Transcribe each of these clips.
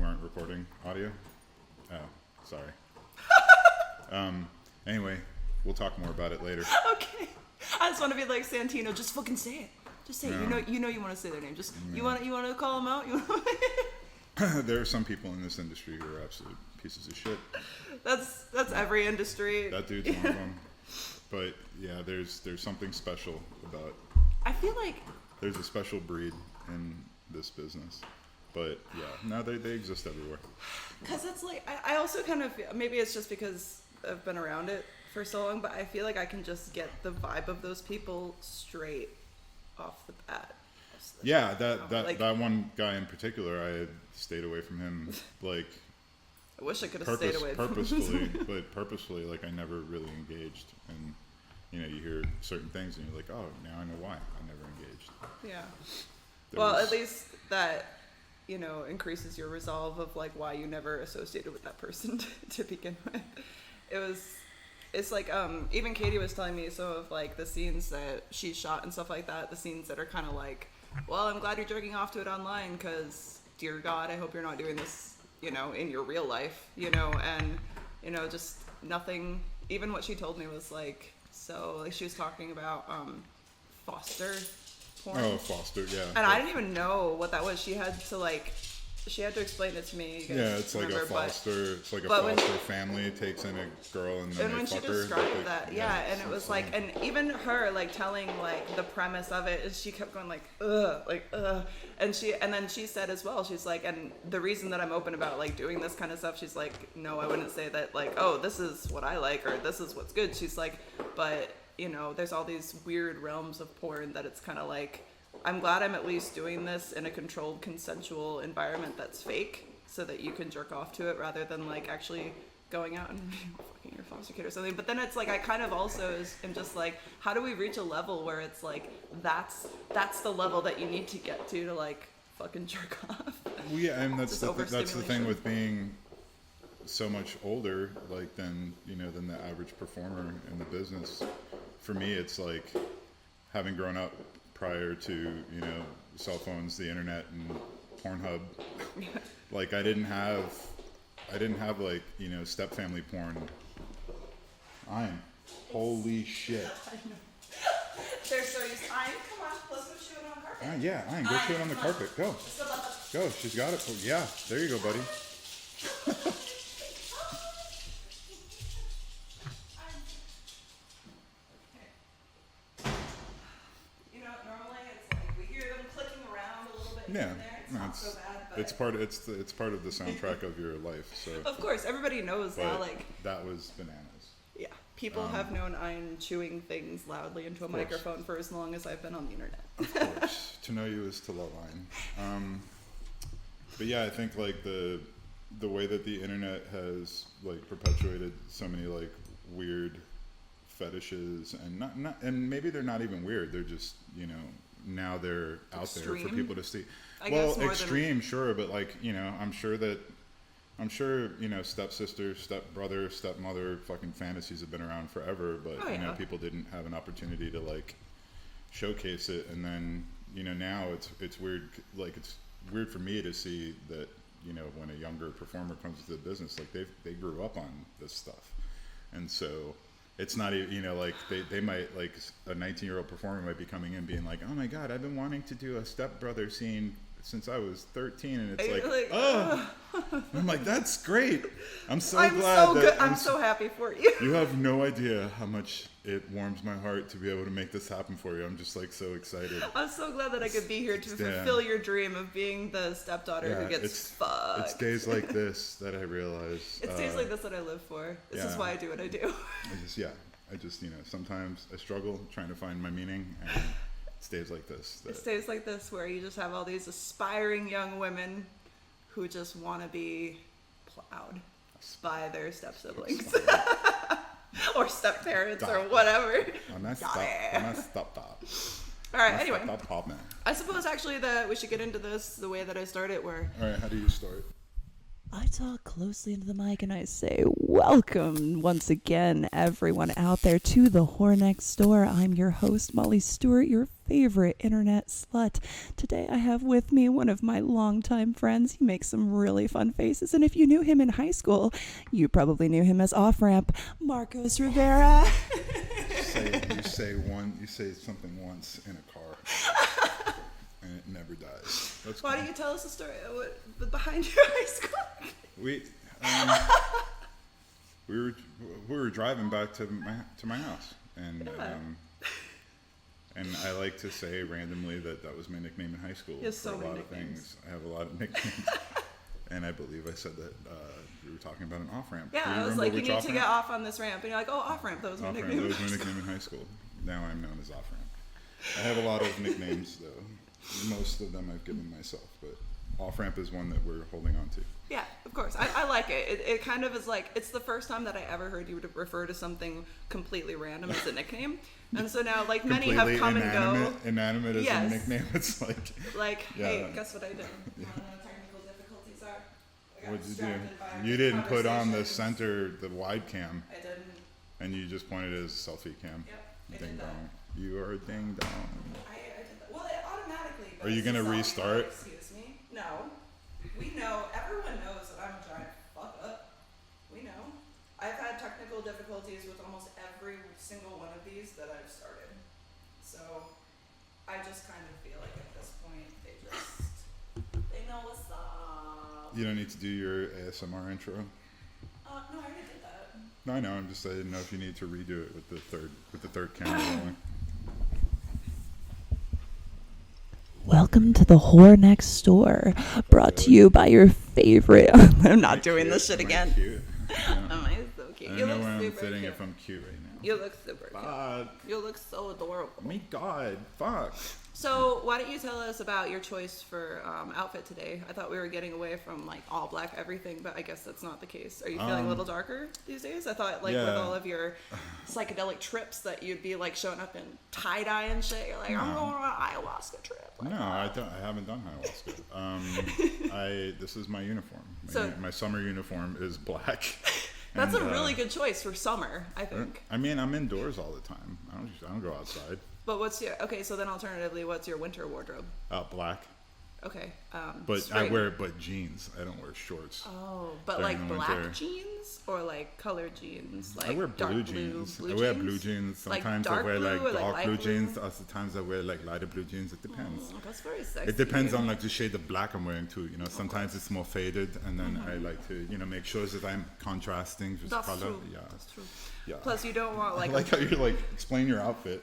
weren't recording audio? Oh, sorry. Anyway, we'll talk more about it later. Okay. I just want to be like Santino. Just fucking say it. Just say it. You know you want to say their name. Just you want to call them out. There are some people in this industry who are absolute pieces of shit. That's every industry. That dude's one of them. But yeah, there's something special about. I feel like there's a special breed in this business. But yeah, no, they exist everywhere. Because it's like I also kind of maybe it's just because I've been around it for so long, but I feel like I can just get the vibe of those people straight off the bat. Yeah, that one guy in particular, I had stayed away from him, like. I wish I could have stayed away from him. purposefully, like I never really engaged, and you hear certain things, and you're like, oh, now I know why I never engaged. Yeah. At least that increases your resolve of like why you never associated with that person to begin with. It's like even Katie was telling me some of like the scenes that she shot and stuff like that, the scenes that are kind of like, well, I'm glad you're jerking off to it online because dear God, I hope you're not doing this in your real life, and just nothing. Even what she told me was like, so like she was talking about foster porn. Oh, foster, yeah. And I didn't even know what that was. She had to explain it to me. Yeah, it's like a foster. It's like a foster family takes in a girl and then when she described that, and it was like, and even her like telling like the premise of it is she kept going like ugh, and then she said as well, she's like, and the reason that I'm open about like doing this kind of stuff, she's like, no, I wouldn't say that like, oh, this is what I like or this is what's good. She's like, but there's all these weird realms of porn that it's kind of like. I'm glad I'm at least doing this in a controlled, consensual environment that's fake so that you can jerk off to it rather than like actually going out and fucking your foster kid or something. But then it's like I kind of also am just like, how do we reach a level where it's like that's the level that you need to get to like fucking jerk off? Well, yeah, and that's the thing with being so much older like than the average performer in the business. For me, it's like having grown up prior to cell phones, the internet, and Pornhub. Like I didn't have like step family porn. Holy shit. I know. They're so used to come on, let's go shoot it on the carpet. Yeah, go shoot it on the carpet. Go. She's got it. Yeah, there you go, buddy. Yeah, so bad, but it's part of the soundtrack of your life. So of course, everybody knows now. Like that was bananas. Yeah, people have known I'm chewing things loudly into a microphone for as long as I've been on the internet. Of course, to know you is to love line. But yeah, I think like the way that the internet has like perpetuated so many like weird fetishes and and maybe they're not even weird. They're just now they're out there for people to see. Extreme, sure, but like I'm sure stepsister, stepbrother, stepmother fucking fantasies have been around forever, but people didn't have an opportunity to like showcase it, and then now it's weird. Like it's weird for me to see that when a younger performer comes to the business, like they grew up on this stuff, and so. It's not even, like they might, like a 19-year-old performer might be coming in being like, oh my God, I've been wanting to do a stepbrother scene since I was 13. And it's like oh, I'm like, that's great. I'm so glad. I'm so happy for you. You have no idea how much it warms my heart to be able to make this happen for you. I'm just like so excited. I'm so glad that I could be here to fulfill your dream of being the stepdaughter who gets fucked. It's days like this that I realize. It's days like this that I live for. This is why I do what I do. I just sometimes I struggle trying to find my meaning, and it's days like this. It's days like this where you just have all these aspiring young women who just want to be plowed by their step siblings. Or step parents or whatever. I'm not stop. All right, anyway. I suppose actually that we should get into this the way that I started where... All right, how do you start? I talk closely into the mic and I say, welcome once again, everyone out there, to the Whore Next Door. I'm your host, Molly Stewart, your favorite internet slut. Today I have with me one of my longtime friends. He makes some really fun faces, and if you knew him in high school, you probably knew him as Off-Ramp, Marcos Rivera. You say something once in a car, and it never dies. Why don't you tell us the story behind your high school? We were driving back to my house, and and I like to say randomly that was my nickname in high school. He has so for a many lot nicknames. of things. I have a lot of nicknames, and I believe I said that we were talking about an off-ramp. Yeah, I was like, you need to get off on this ramp, and you're like, oh, off-ramp. That was my nickname. That was my nickname in high school. Now I'm known as off-ramp. I have a lot of nicknames though. Most of them I've given myself, but off-ramp is one that we're holding on to. Yeah, of course. I like it. It kind of is like, it's the first time that I ever heard you refer to something completely random as a nickname. And so now, like, many have come and go. Inanimate as a nickname. It's like... hey, guess what I did? Yeah. Technical difficulties are... What did you do? You didn't put on the wide cam. I didn't. And you just pointed it as a selfie cam. Yep, ding dong. You are ding dong. I did that. Well, it automatically... Are you going to restart? Excuse me? No. We know, everyone knows that I'm a giant fuck up. We know. I've had technical difficulties with almost every single one of these that I've started. So, I just kind of feel like at this point, they know what's up. You don't need to do your ASMR intro? No, I already did that. No, I know, I didn't know if you need to redo it with the third camera rolling. Welcome to the Whore Next Door, brought to you by your favorite... I'm not doing this shit again. Cute? Yeah. Am I so cute? I don't know where I'm sitting if I'm cute right now. You look super cute. Fuck. You look so adorable. Me God. Fuck. So why don't you tell us about your choice for outfit today? I thought we were getting away from like all black everything, but I guess that's not the case. Are you feeling a little darker these days? I thought with all of your psychedelic trips that you'd be like showing up in tie-dye and shit. You're like, I'm going on an ayahuasca trip. Like, no, I haven't done ayahuasca. This is my uniform. My summer uniform is black. That's a really good choice for summer, I think. I mean, I'm indoors all the time. I don't go outside. But so then alternatively, what's your winter wardrobe? Black. Okay. But I wear jeans. I don't wear shorts. Oh, but like black jeans or like colored jeans? Like I wear blue jeans. Blue I wear blue jeans. Sometimes I wear like dark blue jeans. Other times I wear like lighter blue jeans. It depends. Oh, that's very sexy. It depends on like the shade of black I'm wearing too. Sometimes it's more faded, and then I like to make sure that I'm contrasting with color. True. Yeah, that's true. Yeah. Plus, you don't want like. I like how you're like explain your outfit.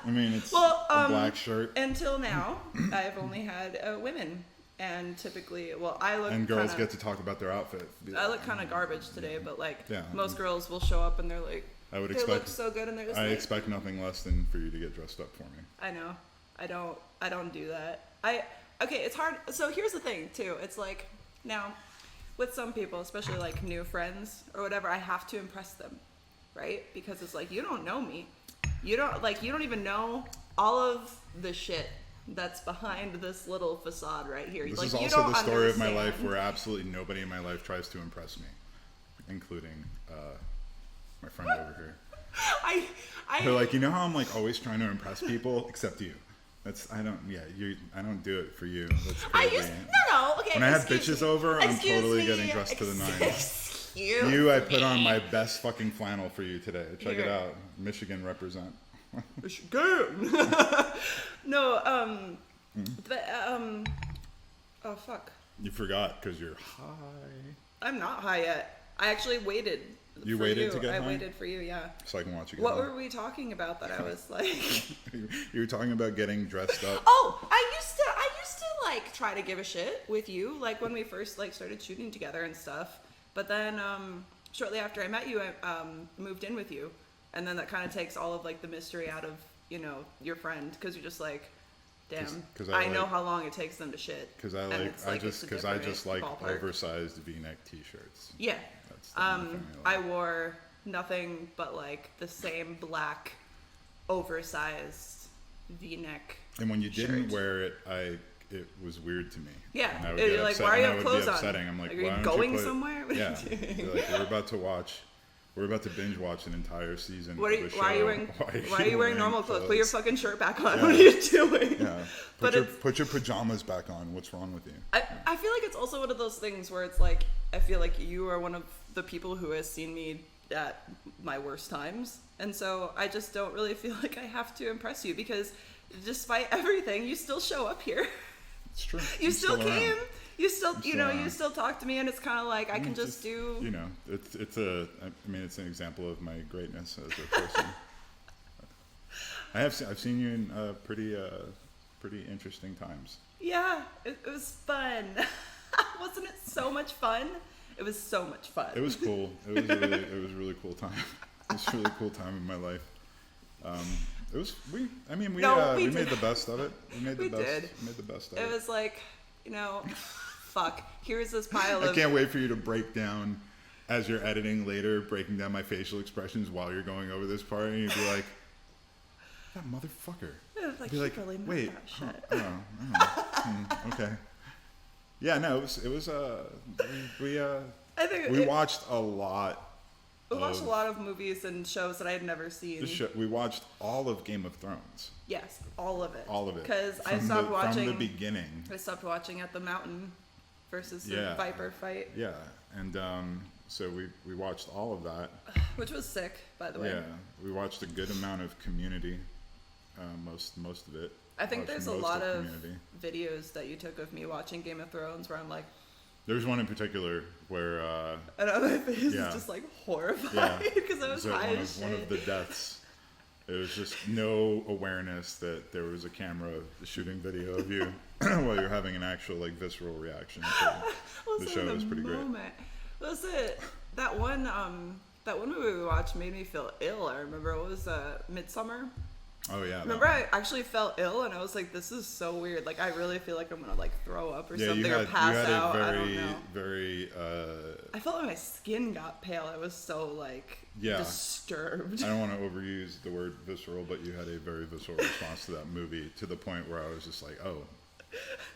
I mean, it's a black shirt. Until now, I've only had women, and typically, I look. And girls get to talk about their outfit. I look kind of garbage today, but most girls will show up and they're like, I would they expect, look so good, and they're just I expect nothing less than for you to get dressed up for me. I know. I don't do that. Okay, it's hard. So here's the thing too. It's like now, with some people, especially like new friends or whatever, I have to impress them, right? Because it's like you don't know me. You don't even know all of the shit that's behind this little facade right here. This is also the story of my life where absolutely nobody in my life tries to impress me, including my friend over here. They're like, how I'm like always trying to impress people except you. I don't do it for you. That's crazy. Okay. When I have bitches over, I'm totally getting dressed to the nines. I put on my best fucking flannel for you today. Check it out. Michigan represent. Michigan. No, oh fuck. You forgot because you're high. I'm not high yet. I actually waited. You waited to get high? I waited for you, yeah. So I can watch you get What high. were we talking about that I was like... You were talking about getting dressed up. Oh, I used to like try to give a shit with you, like when we first like started shooting together and stuff. But then shortly after I met you, I moved in with you. And then that kind of takes all of like the mystery out of, your friend, because you're just like, damn, I know how long it takes them to shit. Because I just like oversized V-neck t-shirts. Yeah. I wore nothing but like the same black oversized V-neck and when you didn't wear it, it was weird to me. Yeah, and I would you're get like, upset, why are and you I have would clothes be on? upsetting. I'm like, are why you don't going you put, somewhere? What yeah, are you doing? like we're about to binge watch an entire season. Why are you wearing normal clothes? Put your fucking shirt back on. Yeah. What are you doing? Yeah. Put your pajamas back on. What's wrong with you? I feel like it's also one of those things where it's like, I feel like you are one of the people who has seen me at my worst times. And so I just don't really feel like I have to impress you, because despite everything, you still show up here. It's true. You still came. Around. You still, you still talk to me, and it's kind of like I can just do. You know, it's an example of my greatness as a person. I've seen you in pretty interesting times. Yeah, it was fun. Wasn't it so much fun? It was so much fun. It was cool. It was a really cool time. It was a really cool time in my life. We made the best of it. We made the best of it. It was like, fuck. Here's this pile of. I can't wait for you to break down, as you're editing later, breaking down my facial expressions while you're going over this part, and you'd be like, "That motherfucker." Like, be like, really wait, shit. Okay. Yeah, no, it was we watched a lot. We watched a lot of movies and shows that I had never seen. We watched all of Game of Thrones. Yes, all of it. All of it. Because I stopped watching from the beginning. I stopped watching at the mountain versus the Viper fight. Yeah, and so we watched all of that, which was sick, by the way. Yeah, we watched a good amount of Community, most of it. I think there's a lot of videos that you took of me watching Game of Thrones where I'm like. There's one in particular where. And my face is just like horrified because I was high as shit. One of the deaths. It was just no awareness that there was a camera shooting video of you while you're having an actual like visceral reaction to the show. It was pretty great. Was it that one movie we watched made me feel ill? I remember it was Midsummer. Oh yeah. Remember, I actually felt ill, and I was like, "This is so weird. Like, I really feel like I'm gonna like throw up or something or pass out." I don't know. Very. I felt like my skin got pale. I was so like disturbed. I don't want to overuse the word visceral, but you had a very visceral response to that movie, to the point where I was just like, "Oh,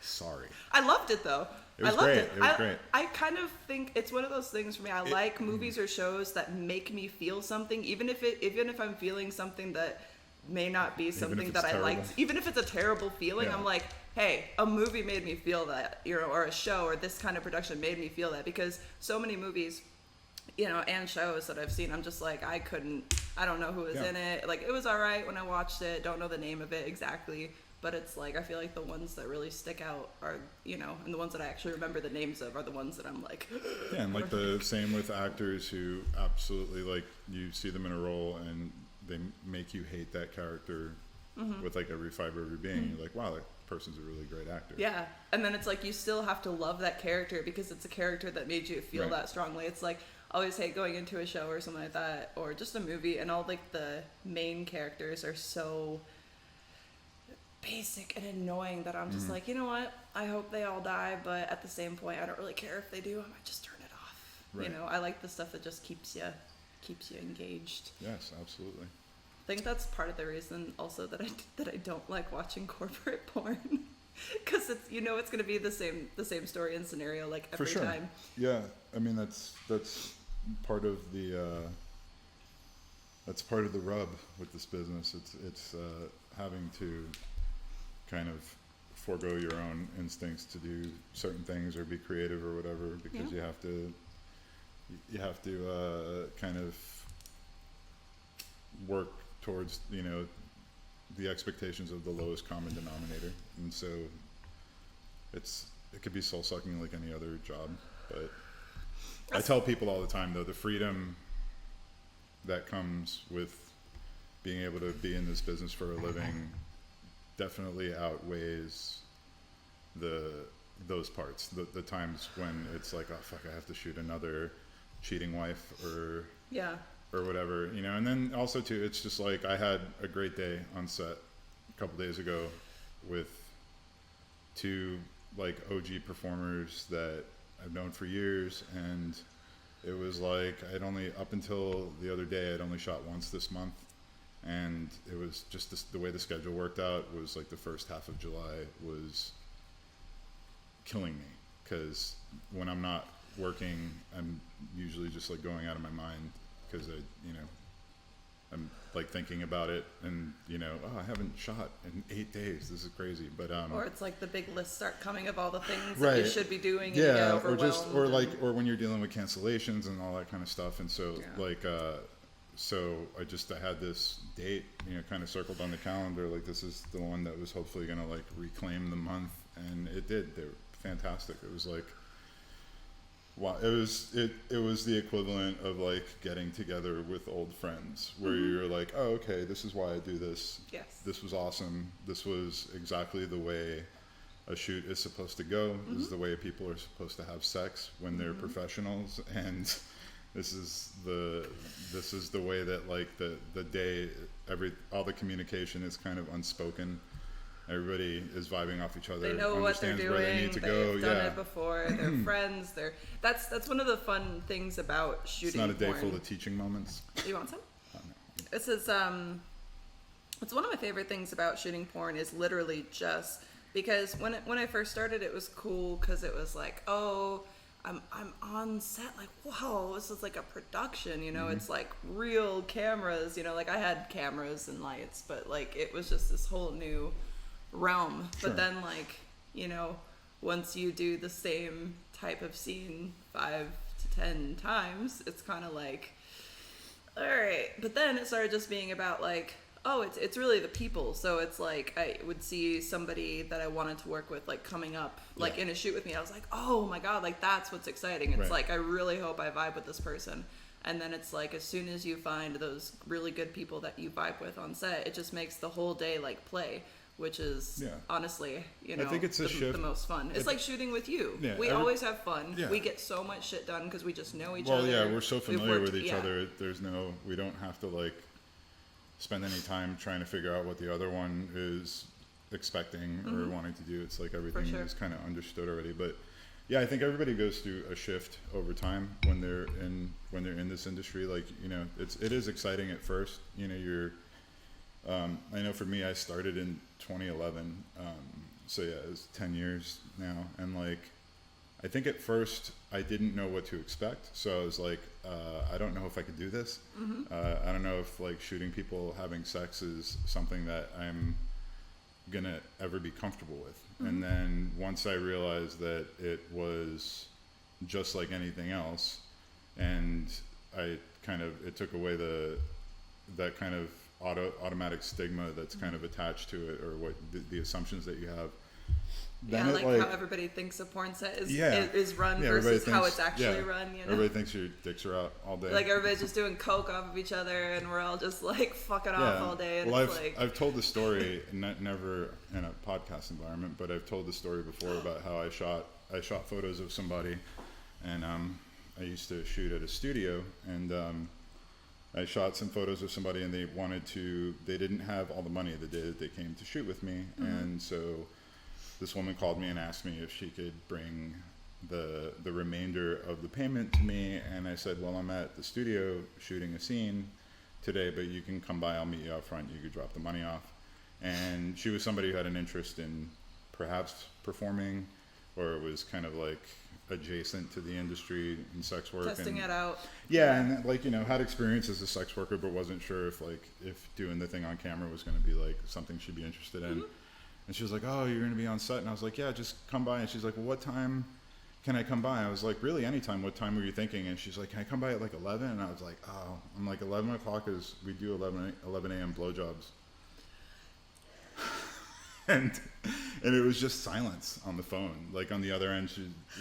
sorry." I loved it though. It was great. It was great. I kind of think it's one of those things for me. I like movies or shows that make me feel something, even if I'm feeling something that may not be something that I like, even if it's a terrible feeling. I'm like, hey, a movie made me feel that, or a show or this kind of production made me feel that, because so many movies, and shows that I've seen, I'm just like, I don't know who was in it. Like, it was all right when I watched it, don't know the name of it exactly, but it's like, I feel like the ones that really stick out are, and the ones that I actually remember the names of are the ones that I'm like. Yeah, and like the same with actors who absolutely, like, you see them in a role and they make you hate that character with like every fiber of your being. You're like, wow, that person's a really great actor. Yeah, and then it's like you still have to love that character because it's a character that made you feel that strongly. It's like, I always hate going into a show or something like that, or just a movie, and all like the main characters are so basic and annoying that I'm just like, you know what? I hope they all die, but at the same point, I don't really care if they do. I might just turn it off. Right. I like the stuff that just keeps you engaged. Yes, absolutely. I think that's part of the reason also that I don't like watching corporate porn, because it's it's going to be the same story and scenario like every time. Yeah, I mean that's part of the rub with this business. It's having to kind of forego your own instincts to do certain things or be creative or whatever, because you have to kind of work towards the expectations of the lowest common denominator, and so it could be soul sucking like any other job. But I tell people all the time, though, the freedom that comes with being able to be in this business for a living definitely outweighs those parts, the times when it's like, oh fuck, I have to shoot another cheating wife or whatever, and then also too, it's just like, I had a great day on set a couple days ago with two like OG performers that I've known for years, and it was like, up until the other day, I'd only shot once this month, and it was just the way the schedule worked out was like the first half of July was killing me, because when I'm not working, I'm usually just like going out of my mind, because I'm like thinking about it, and I haven't shot in 8 days. This is crazy. But or it's like the big lists start coming of all the things right. that you should be doing. And yeah, you get overwhelmed or when you're dealing with cancellations and all that kind of stuff. And so so I had this date, kind of circled on the calendar. Like, this is the one that was hopefully gonna like reclaim the month, and it did. They were fantastic. It was like, wow, it was the equivalent of like getting together with old friends, where you're like, oh, okay, this is why I do this. Yes. This was awesome. This was exactly the way a shoot is supposed to go. This is the way people are supposed to have sex when they're professionals, and this is the way that like the day all the communication is kind of unspoken. Everybody is vibing off each other. They know what they're doing. Where they need to They've done it before. They're friends. That's one of the fun things about shooting. It's not a day porn. full of teaching moments. You want some? Oh, no. This is it's one of my favorite things about shooting porn, is literally just because when I first started, it was cool because it was like, oh, I'm on set, like, whoa, this is like a production, it's like real cameras, like I had cameras and lights, but like it was just this whole new realm. Sure. But then like, once you do the same type of scene 5 to 10 times, it's kind of like, all right. But then it started just being about like, oh, it's really the people. So it's like I would see somebody that I wanted to work with like coming up like in a shoot with me. I was like, oh my God, like that's what's exciting. It's like, I really hope I vibe with this person. And then it's like, as soon as you find those really good people that you vibe with on set, it just makes the whole day like play, which is honestly, I think it's the most fun. It's like shooting with you. Yeah, we always have fun. Yeah. We get so much shit done because we just know each other. Well, yeah, we're so familiar with each other. We don't have to like spend any time trying to figure out what the other one is expecting or wanting to do. It's like everything is kind of understood already. But yeah, I think everybody goes through a shift over time when they're in this industry. Like, it is exciting at first. I know for me, I started in 2011. So yeah, it was 10 years now. And like, I think at first I didn't know what to expect. So I was like, I don't know if I could do this. I don't know if like shooting people having sex is something that I'm gonna ever be comfortable with. And then once I realized that it was just like anything else, and it took away that kind of automatic stigma that's kind of attached to it, or what the assumptions that you have. Then like how everybody thinks a porn set is run versus how it's actually run. Everybody thinks your dicks are out all day. Like everybody's just doing coke off of each other, and we're all just like fucking off all day. And I've told the story, never in a podcast environment, but I've told the story before about how I shot photos of somebody, and I used to shoot at a studio, and I shot some photos of somebody, and they didn't have all the money the day that they came to shoot with me, and so this woman called me and asked me if she could bring the remainder of the payment to me, and I said, well, I'm at the studio shooting a scene today, but you can come by, I'll meet you out front, you could drop the money off. And she was somebody who had an interest in perhaps performing, or it was kind of like adjacent to the industry in sex work. Testing it out. Yeah, and like, had experience as a sex worker, but wasn't sure if doing the thing on camera was going to be like something she'd be interested in. And she was like, oh, you're going to be on set? And I was like, yeah, just come by. And she's like, well, what time can I come by? I was like, really, anytime. What time were you thinking? And she's like, can I come by at like 11? And I was like, oh, I'm like, 11 o'clock is, we do 11 a.m. blowjobs. and it was just silence on the phone. Like on the other end,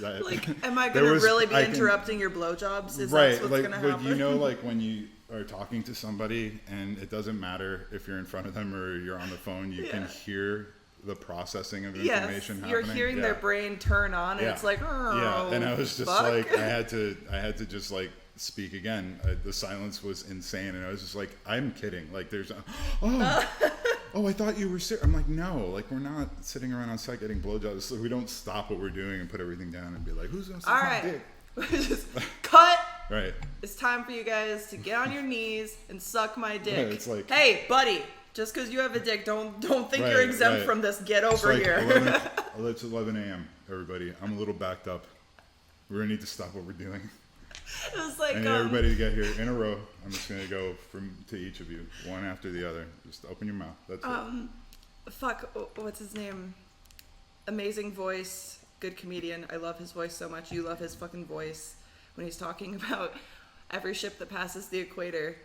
am I going to really be interrupting your blowjobs? Is that what's going to happen? Like when you are talking to somebody, and it doesn't matter if you're in front of them or you're on the phone, you can hear the processing of information happening. You're hearing their brain turn on, and it's like, oh, yeah. And I was just like, I had to just like speak again. The silence was insane, and I was just like, I'm kidding. Like, there's, oh, I thought you were serious. I'm like, no, like we're not sitting around on set getting blowjobs. So we don't stop what we're doing and put everything down and be like, who's gonna suck my dick? Just cut. Right. It's time for you guys to get on your knees and suck my dick. Yeah, it's like, hey, buddy. Just because you have a dick, don't think you're exempt from this. Get over here. It's 11 a.m. everybody. I'm a little backed up. We're gonna need to stop what we're doing. It was like, I need everybody to get here in a row. I'm just gonna go to each of you, one after the other. Just open your mouth. That's it. Fuck, what's his name? Amazing voice, good comedian. I love his voice so much. You love his fucking voice when he's talking about every ship that passes the equator.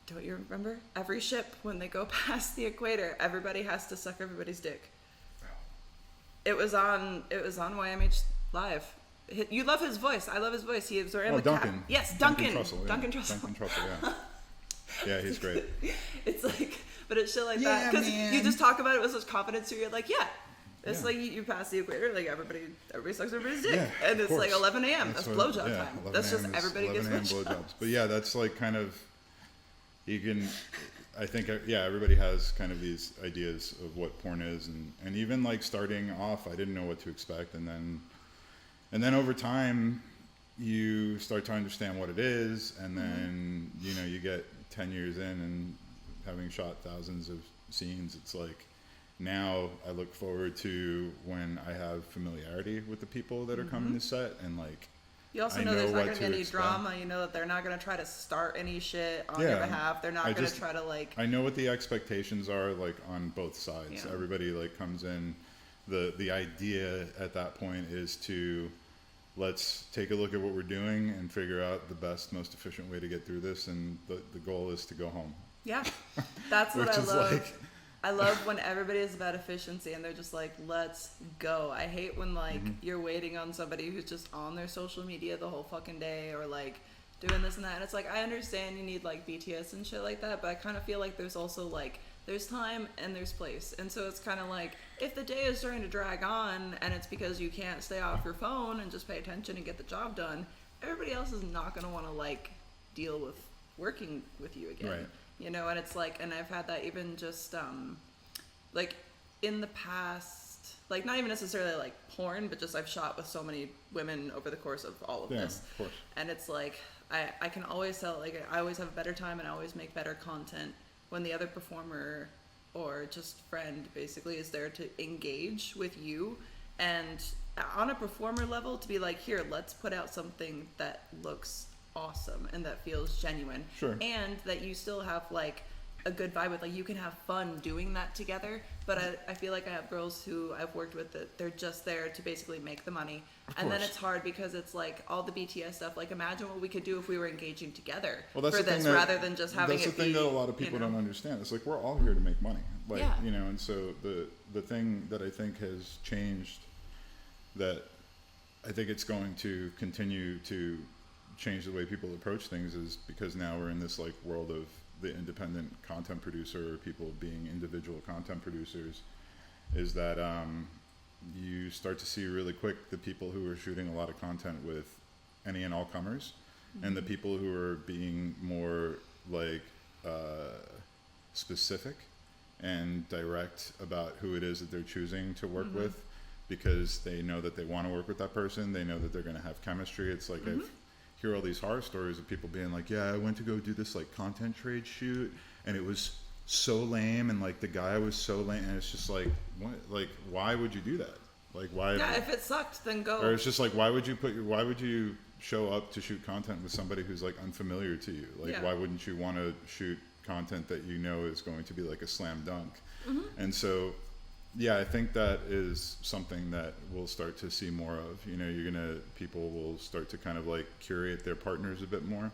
Don't you remember? Every ship, when they go past the equator, everybody has to suck everybody's dick. It was on YMH Live. You love his voice. I love his voice. He was wearing the Duncan. cap. Yes, Duncan. Trussell, yeah. Duncan Trussell. Duncan Trussell, yeah. Yeah, he's great. It's like, but it's shit like that. Because you just talk about it with such confidence, so you're like, yeah. It's like you pass the equator, like everybody sucks everybody's dick. Yeah, and it's like 11 a.m. That's blowjob time. That's just everybody gets blowjobs. But yeah, that's like kind of, you can, I think, yeah, everybody has kind of these ideas of what porn is. And even like starting off, I didn't know what to expect. And then over time, you start to understand what it is. And then, you know, you get 10 years in and having shot thousands of scenes, it's like, now I look forward to when I have familiarity with the people that are coming to set, and like, you also know there's not going to be any drama. You know that they're not going to try to start any shit on your behalf. They're not going to try to like. I know what the expectations are like on both sides. Yeah. Everybody like comes in. The idea at that point is to let's take a look at what we're doing and figure out the best, most efficient way to get through this. And the goal is to go home. Yeah, that's what I love. Like, I love when everybody is about efficiency and they're just like, let's go. I hate when like you're waiting on somebody who's just on their social media the whole fucking day or like doing this and that. And it's like, I understand you need like BTS and shit like that, but I kind of feel like there's also like, there's time and there's place. And so it's kind of like, if the day is starting to drag on and it's because you can't stay off your phone and just pay attention and get the job done, everybody else is not going to want to like deal with working with you again. Right. You know, and it's like, and I've had that even just, like, in the past, like, not even necessarily, like, porn, but just I've shot with so many women over the course of all of this. Of course. And it's like, I can always tell, like, I always have a better time and I always make better content when the other performer or just friend, basically, is there to engage with you. And on a performer level, to be like, here, let's put out something that looks awesome and that feels genuine, and that you still have like a good vibe with, like you can have fun doing that together. But I feel like I have girls who I've worked with that they're just there to basically make the money, and then it's hard because it's like all the BTS stuff. Like imagine what we could do if we were engaging together for this rather than just having it be. That's the thing that a lot of people don't understand. It's like we're all here to make money, like you know. And so the thing that I think has changed, that I think it's going to continue to change the way people approach things, is because now we're in this like world of the independent content producer, or people being individual content producers, is that you start to see really quick the people who are shooting a lot of content with any and all comers, and the people who are being more like specific and direct about who it is that they're choosing to work with, because they know that they want to work with that person, they know that they're going to have chemistry. It's like I've hear all these horror stories of people being like, yeah, I went to go do this like content trade shoot and it was so lame, and like the guy was so lame, and it's just like, what? Like, why would you do that? Like, why? Yeah, if it sucked, then go. Or it's just like, why would you show up to shoot content with somebody who's like unfamiliar to you? Like, why wouldn't you want to shoot content that you know is going to be like a slam dunk? And so yeah, I think that is something that we'll start to see more of. You know, people will start to kind of like curate their partners a bit more,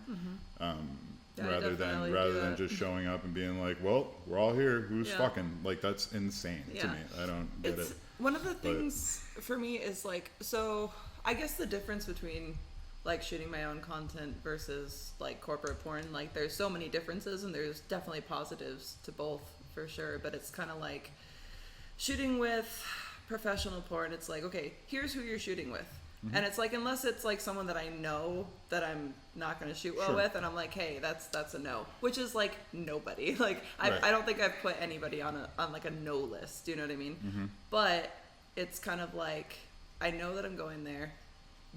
rather than just showing up and being like, well, we're all here, who's fucking? Like, that's insane to me. I don't get it. One of the things for me is like, so I guess the difference between like shooting my own content versus like corporate porn, like there's so many differences, and there's definitely positives to both for sure, but it's kind of like shooting with professional porn, it's like, okay, here's who you're shooting with. And it's like, unless it's like someone that I know that I'm not going to shoot well with, and I'm like, hey, that's a no, which is like nobody. Like I don't think I've put anybody on like a no list, you know what I mean? But it's kind of like, I know that I'm going there.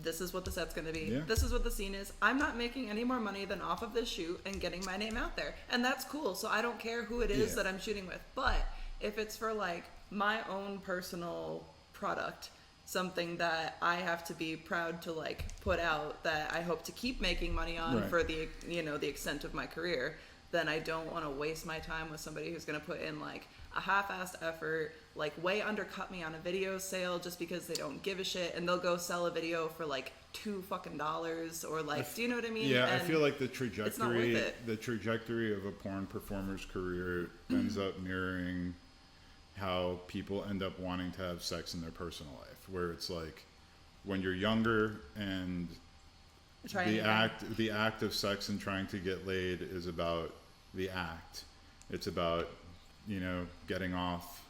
This is what the set's going to be. This is what the scene is. I'm not making any more money than off of this shoot and getting my name out there. And that's cool. So I don't care who it is that I'm shooting with. But if it's for like my own personal product, something that I have to be proud to like put out, that I hope to keep making money on for the, you know, the extent of my career, then I don't want to waste my time with somebody who's going to put in like a half-assed effort, like way undercut me on a video sale just because they don't give a shit, and they'll go sell a video for like $2 or like, do you know what I mean? Yeah, and I feel like the trajectory of a porn performer's career ends up mirroring how people end up wanting to have sex in their personal life, where it's like when you're younger and the act of sex and trying to get laid is about the act. It's about, you know, getting off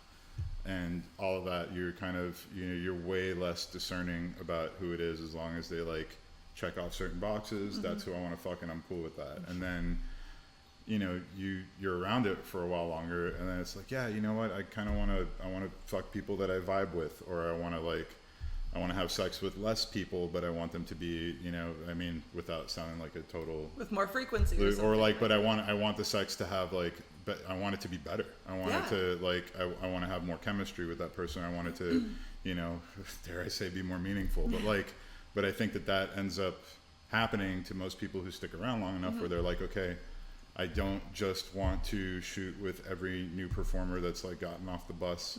and all of that. You're kind of, you know, you're way less discerning about who it is, as long as they like check off certain boxes. That's who I want to fuck, and I'm cool with that. And then, you know, you're around it for a while longer, and then it's like, yeah, you know what, I want to fuck people that I vibe with, or I want to have sex with less people, but I want them to be, you know, I mean, without sounding like a total, with more frequency or like, but I want the sex to have like, but I want it to be better. I want it to like, I want to have more chemistry with that person. I want it to, you know, dare I say, be more meaningful. But like, but I think that ends up happening to most people who stick around long enough, where they're like, okay, I don't just want to shoot with every new performer that's like gotten off the bus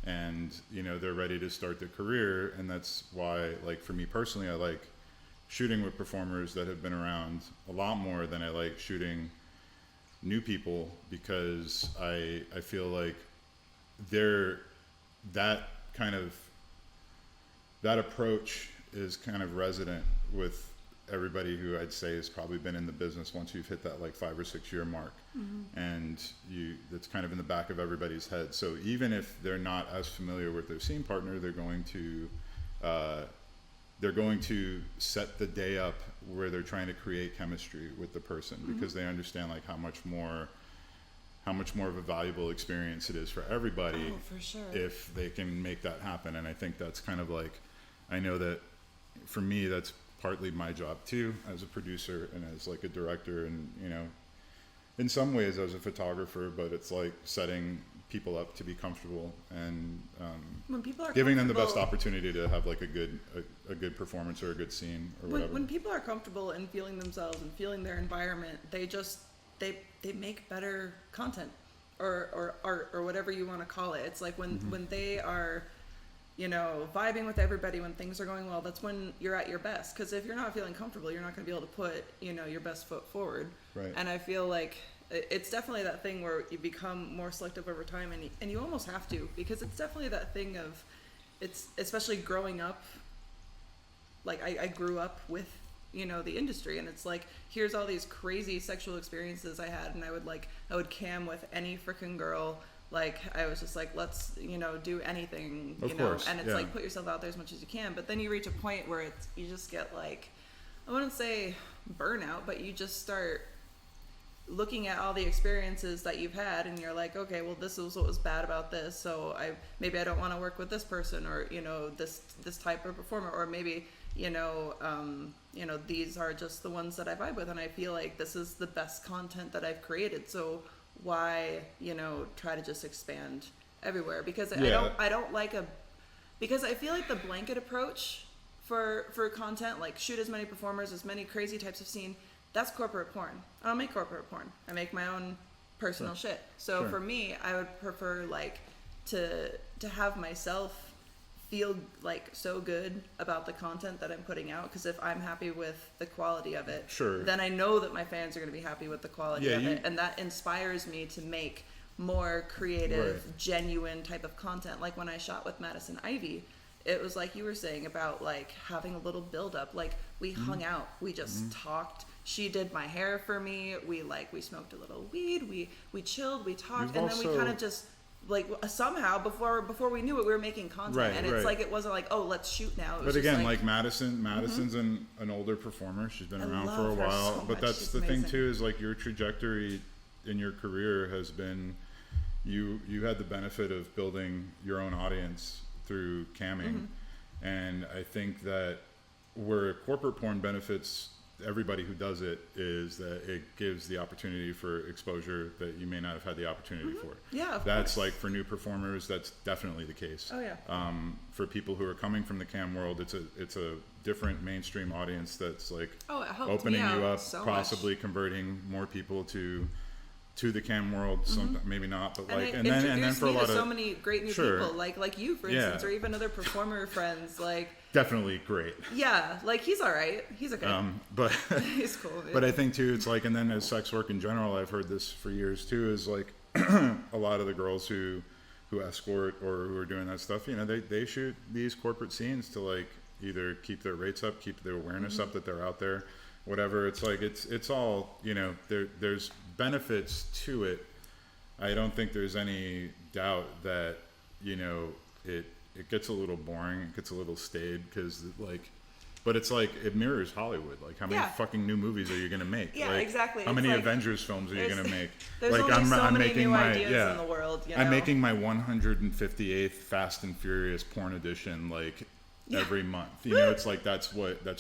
and, you know, they're ready to start their career. And that's why, like, for me personally, I like shooting with performers that have been around a lot more than I like shooting new people, because I feel like that approach is kind of resident with everybody who I'd say has probably been in the business once you've hit that like 5 or 6 year mark, and that's kind of in the back of everybody's head. So even if they're not as familiar with their scene partner, they're going to set the day up where they're trying to create chemistry with the person, because they understand like how much more of a valuable experience it is for everybody if they can make that happen. And I think that's kind of like, I know that for me, that's partly my job too, as a producer and as like a director, and, you know, in some ways as a photographer, but it's like setting people up to be comfortable and when people are giving them the best opportunity to have like a good performance or a good scene or whatever. When people are comfortable and feeling themselves and feeling their environment, they make better content or art or whatever you want to call it. It's like when they are, you know, vibing with everybody, when things are going well, that's when you're at your best. Because if you're not feeling comfortable, you're not going to be able to put, you know, your best foot forward. Right. And I feel like it's definitely that thing where you become more selective over time, and you almost have to, because it's definitely that thing of, it's especially growing up, like I grew up with, you know, the industry, and it's like, here's all these crazy sexual experiences I had, and I would cam with any freaking girl. Like, I was just like, let's, you know, do anything, you know, and it's like, put yourself out there as much as you can. But then you reach a point where you just get like, I wouldn't say burnout, but you just start looking at all the experiences that you've had, and you're like, okay, well, this is what was bad about this, so maybe I don't want to work with this person, or, you know, this type of performer, or maybe, you know, these are just the ones that I vibe with, and I feel like this is the best content that I've created, so why, you know, try to just expand everywhere? Because I don't like because I feel like the blanket approach for content, like shoot as many performers, as many crazy types of scene, that's corporate porn. I don't make corporate porn. I make my own personal shit. So for me, I would prefer like to have myself feel like so good about the content that I'm putting out, because if I'm happy with the quality of it, then I know that my fans are going to be happy with the quality of it, and that inspires me to make more creative, genuine type of content. Like when I shot with Madison Ivy, it was like you were saying about like having a little build up. Like we hung out, we just talked. She did my hair for me. We smoked a little weed. We chilled. We talked, and then we kind of just like somehow before we knew it, we were making content, and it's like it wasn't like, oh, let's shoot now. It was but again, like Madison's an older performer. She's been around for a while. So but that's the thing too, is like your trajectory in your career has been, you had the benefit of building your own audience through camming, and I think that where corporate porn benefits everybody who does it is that it gives the opportunity for exposure that you may not have had the opportunity for. Yeah, of that's course. like for new performers, that's definitely the case. Oh yeah. For people who are coming from the cam world, it's a different mainstream audience that's like opening you up, so possibly converting more people to the cam world. Maybe not, but like, and then for a lot of so many great new people, like you, for instance, or even other performer friends, like. Definitely great. Yeah, like he's all right. He's okay. But he's cool. Dude. But I think too, it's like, and then as sex work in general, I've heard this for years too, is like a lot of the girls who escort or who are doing that stuff, you know, they shoot these corporate scenes to like either keep their rates up, keep their awareness up that they're out there, whatever. It's like it's all, you know, there's benefits to it. I don't think there's any doubt that, you know, it gets a little boring, it gets a little staid, because like, but it's like, it mirrors Hollywood. Like, how many fucking new movies are you gonna make? Yeah, like, exactly. How it's many like, Avengers films are you gonna make? There's like, only I'm many making new my ideas in the world. You know? I'm making my 158th Fast and Furious porn edition like every month. You know, it's like that's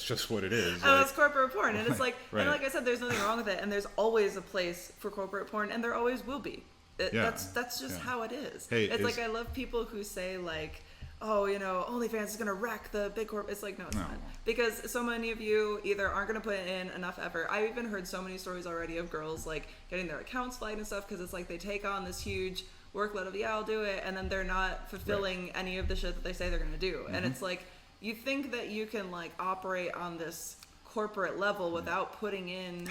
just what it is. Oh, like, it's corporate porn, and it's like, right. and like I said, there's nothing wrong with it, and there's always a place for corporate porn, and there always will be. That's just how it is. Hey, it's like, I love people who say like, oh, you know, OnlyFans is gonna wreck the big corp. It's like, no, it's not, because so many of you either aren't gonna put in enough effort. I've even heard so many stories already of girls like getting their accounts flagged and stuff, because it's like they take on this huge workload of I'll do it, and then they're not fulfilling any of the shit that they say they're gonna do. And it's like, you think that you can like operate on this corporate level without putting in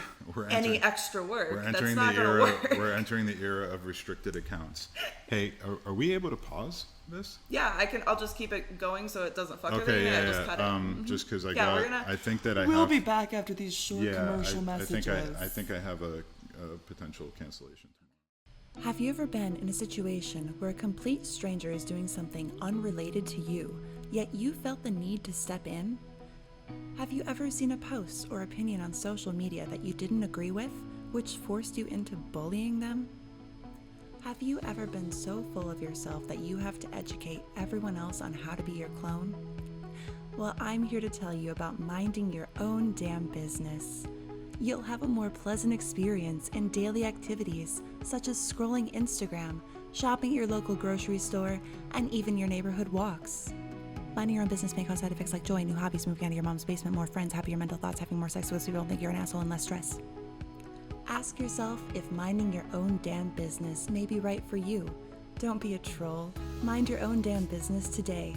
any extra work. That's not gonna work. We're entering the era of restricted accounts. Hey, are we able to pause this? Yeah, I'll just keep it going so it doesn't fuck okay, everything. Just cut it. Just because I think that we'll be back after these short commercial messages. I think I have a potential cancellation. Have you ever been in a situation where a complete stranger is doing something unrelated to you, yet you felt the need to step in? Have you ever seen a post or opinion on social media that you didn't agree with, which forced you into bullying them? Have you ever been so full of yourself that you have to educate everyone else on how to be your clone? Well, I'm here to tell you about minding your own damn business. You'll have a more pleasant experience in daily activities such as scrolling Instagram, shopping at your local grocery store, and even your neighborhood walks. Minding your own business may cause side effects like joy, new hobbies, moving out of your mom's basement, more friends, happier mental thoughts, having more sex with people don't think you're an asshole, and less stress. Ask yourself if minding your own damn business may be right for you. Don't be a troll. Mind your own damn business today.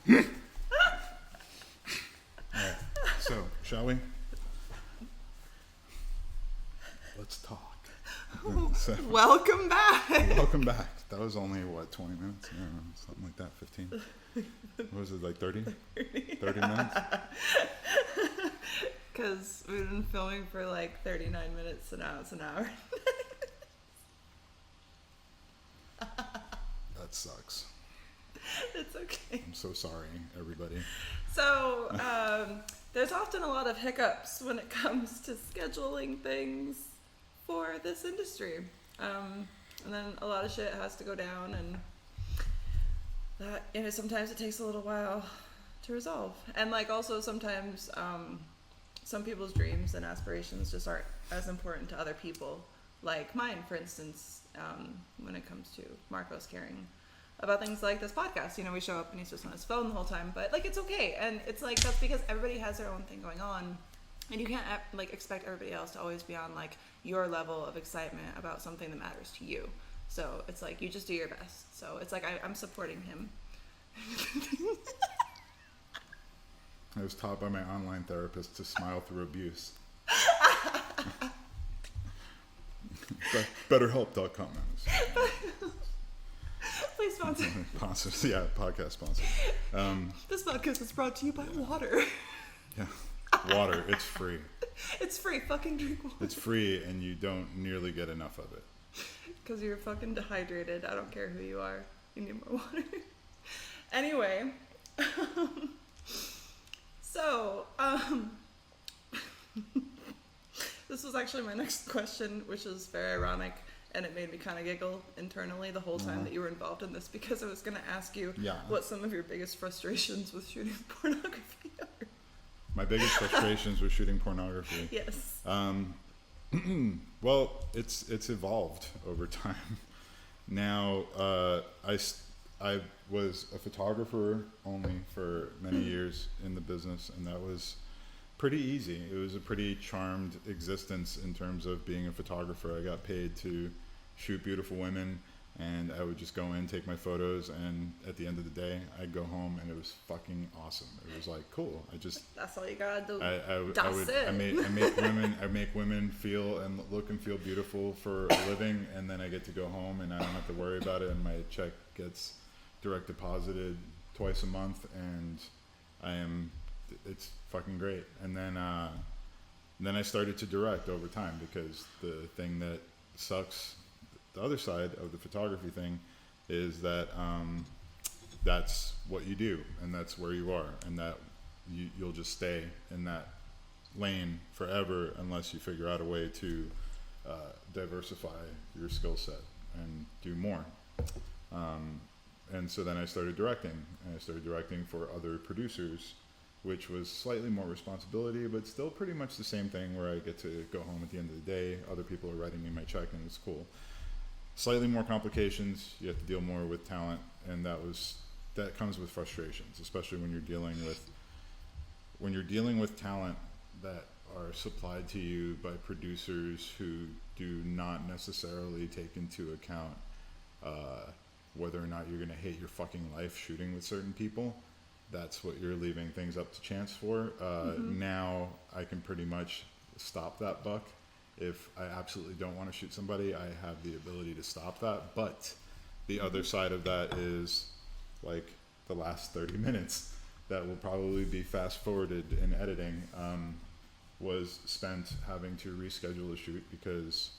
Alright, so, shall we? Let's talk. So, Welcome back. Welcome back. That was only, 20 minutes? I don't know, something like that, 15? What was it, like 30? 30 minutes? Because we've been filming for like 39 minutes, so now it's an hour. That sucks. It's okay. I'm so sorry, everybody. So, there's often a lot of hiccups when it comes to scheduling things for this industry. And then a lot of shit has to go down, and that, you know, sometimes it takes a little while to resolve. And like also sometimes some people's dreams and aspirations just aren't as important to other people. Like mine, for instance, when it comes to Marcos caring about things like this podcast. You know, we show up and he's just on his phone the whole time, but like it's okay. And it's like, that's because everybody has their own thing going on. And you can't like expect everybody else to always be on like your level of excitement about something that matters to you. So it's like, you just do your best. So it's like, I'm supporting him. I was taught by my online therapist to smile through abuse. BetterHelp.com. Please sponsor. Yeah, podcast sponsor. This podcast is brought to you by water. Yeah, water. It's free. It's free. Fucking drink water. It's free, and you don't nearly get enough of it. Because you're fucking dehydrated. I don't care who you are. You need more water. Anyway. So, this was actually my next question, which is very ironic. And it made me kind of giggle internally the whole time that you were involved in this, because I was going to ask you what some of your biggest frustrations with shooting pornography are. My biggest frustrations with shooting pornography? Yes. Well, it's evolved over time. Now, I was a photographer only for many years in the business, and that was pretty easy. It was a pretty charmed existence in terms of being a photographer. I got paid to shoot beautiful women, and I would just go in, take my photos, and at the end of the day, I'd go home, and it was fucking awesome. It was like, cool. That's all you gotta do. I make women feel and look and feel beautiful for a living, and then I get to go home, and I don't have to worry about it, and my check gets direct deposited twice a month, and it's fucking great. And then I started to direct over time, because the thing that sucks, the other side of the photography thing, is that that's what you do, and that's where you are, and that you'll just stay in that lane forever unless you figure out a way to diversify your skill set and do more. And so then I started directing, and I started directing for other producers, which was slightly more responsibility, but still pretty much the same thing, where I get to go home at the end of the day. Other people are writing me my check, and it's cool. Slightly more complications. You have to deal more with talent, and that comes with frustrations, especially when you're dealing with talent that are supplied to you by producers who do not necessarily take into account whether or not you're going to hate your fucking life shooting with certain people. That's what you're leaving things up to chance for. Now I can pretty much stop that buck. If I absolutely don't want to shoot somebody, I have the ability to stop that. But the other side of that is, like, the last 30 minutes that will probably be fast forwarded in editing was spent having to reschedule a shoot because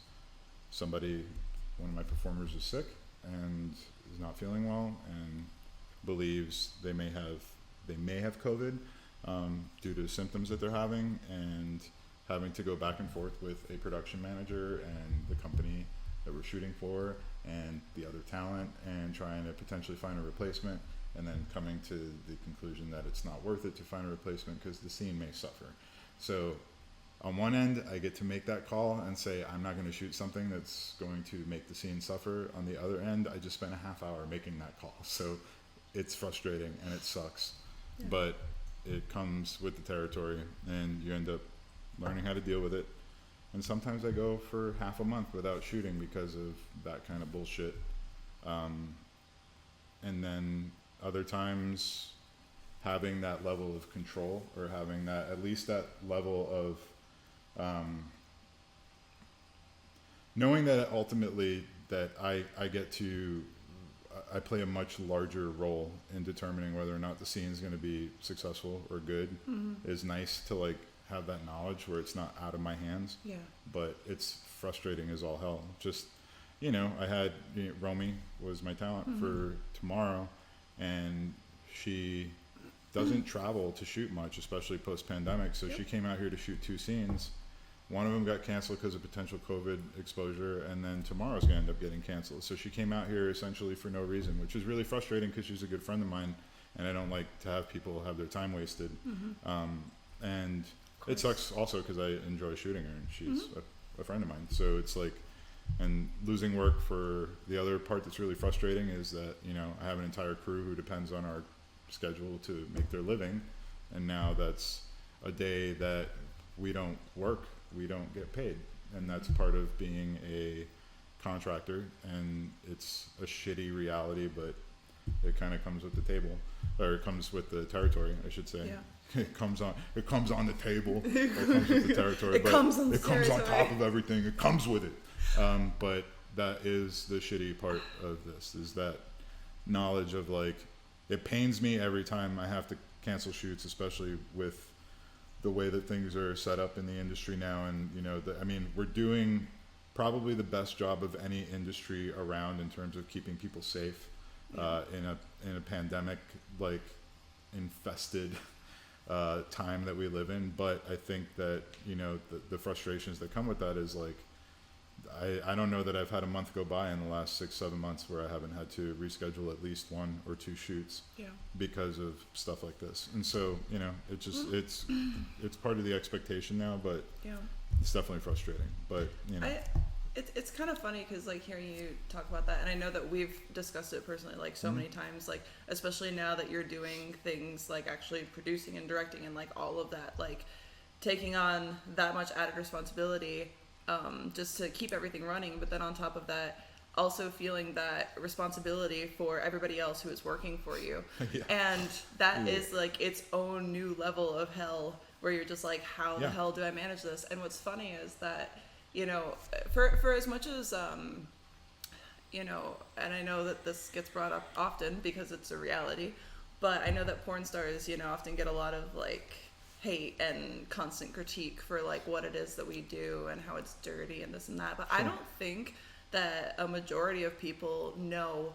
one of my performers is sick and is not feeling well and believes they may have COVID due to symptoms that they're having, and having to go back and forth with a production manager and the company that we're shooting for and the other talent, and trying to potentially find a replacement, and then coming to the conclusion that it's not worth it to find a replacement because the scene may suffer. So on one end, I get to make that call and say, I'm not going to shoot something that's going to make the scene suffer. On the other end, I just spent a half hour making that call. So it's frustrating and it sucks, but it comes with the territory, and you end up learning how to deal with it. And sometimes I go for half a month without shooting because of that kind of bullshit. And then other times having that level of control, or having that, at least that level of knowing that ultimately that I play a much larger role in determining whether or not the scene is going to be successful or good, is nice to, like, have that knowledge where it's not out of my hands. Yeah. But it's frustrating as all hell. Just, I had, Romy was my talent for tomorrow, and she doesn't travel to shoot much, especially post-pandemic. So she came out here to shoot 2 scenes. One of them got canceled because of potential COVID exposure, and then tomorrow's going to end up getting canceled. So she came out here essentially for no reason, which is really frustrating because she's a good friend of mine, and I don't like to have people have their time wasted. And it sucks also because I enjoy shooting her, and she's a friend of mine. So it's like, and losing work for the other part that's really frustrating is that, I have an entire crew who depends on our schedule to make their living, and now that's a day that we don't work, we don't get paid, and that's part of being a contractor, and it's a shitty reality, but it kind of comes with the table, or it comes with the territory, I should say. It comes on the table. It comes with the territory. It comes on top of everything. It comes with it. But that is the shitty part of this, is that knowledge of, like, it pains me every time I have to cancel shoots, especially with the way that things are set up in the industry now. And, we're doing probably the best job of any industry around in terms of keeping people safe in a pandemic, like, infested time that we live in. But I think that, the frustrations that come with that is, like, I don't know that I've had a month go by in the last 6-7 months where I haven't had to reschedule at least 1 or 2 shoots because of stuff like this. And so, you know, it just it's part of the expectation now, but it's definitely frustrating. But you know, it's kind of funny because like hearing you talk about that, and I know that we've discussed it personally like so many times, like especially now that you're doing things like actually producing and directing and like all of that, like taking on that much added responsibility. Just to keep everything running, but then on top of that, also feeling that responsibility for everybody else who is working for you. And that is like its own new level of hell where you're just like, how the hell do I manage this? And what's funny is that, you know, for as much as, you know, and I know that this gets brought up often because it's a reality, but I know that porn stars, you know, often get a lot of like, hate and constant critique for like what it is that we do and how it's dirty and this and that, but I don't think that a majority of people know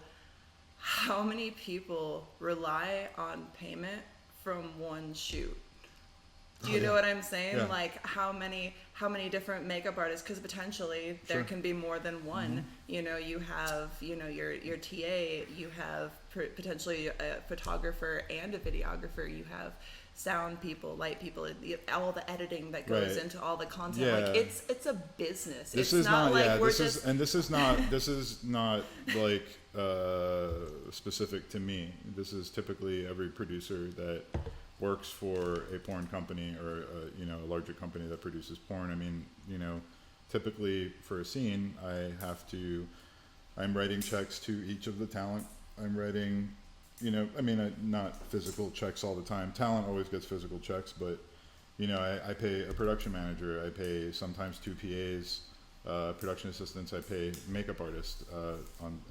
how many people rely on payment from one shoot. Do you know what I'm saying? Like how many different makeup artists, because potentially there can be more than one. You know, you have, you know, your TA, you have potentially a photographer and a videographer, you have sound people, light people, all the editing that goes into all the content. Like it's a business. This it's is not like yeah. we're This just... is and this is not like specific to me. This is typically every producer that works for a porn company or you know, a larger company that produces porn. I mean, you know, typically for a scene, I'm writing checks to each of the talent. I'm writing, you know, I mean, not physical checks all the time. Talent always gets physical checks, but, you know, I pay a production manager. I pay sometimes 2 PAs, production assistants. I pay makeup artists.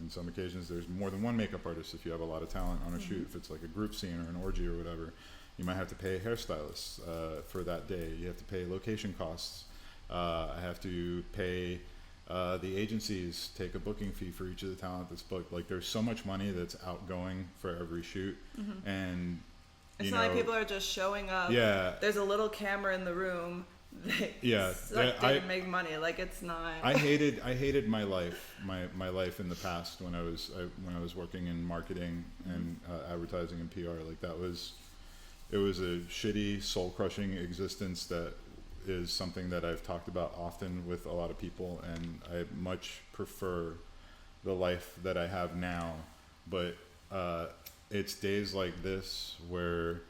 In some occasions, there's more than one makeup artist if you have a lot of talent on a shoot. If it's like a group scene or an orgy or whatever, you might have to pay a hairstylist for that day. You have to pay location costs. I have to pay... the agencies take a booking fee for each of the talent that's booked. Like there's so much money that's outgoing for every shoot, and it's not like people are just showing up. There's a little camera in the room. They didn't make money. Like it's not. I hated my life, my life in the past when I was working in marketing and advertising and PR. Like it was a shitty, soul crushing existence that is something that I've talked about often with a lot of people, and I much prefer the life that I have now. But it's days like this where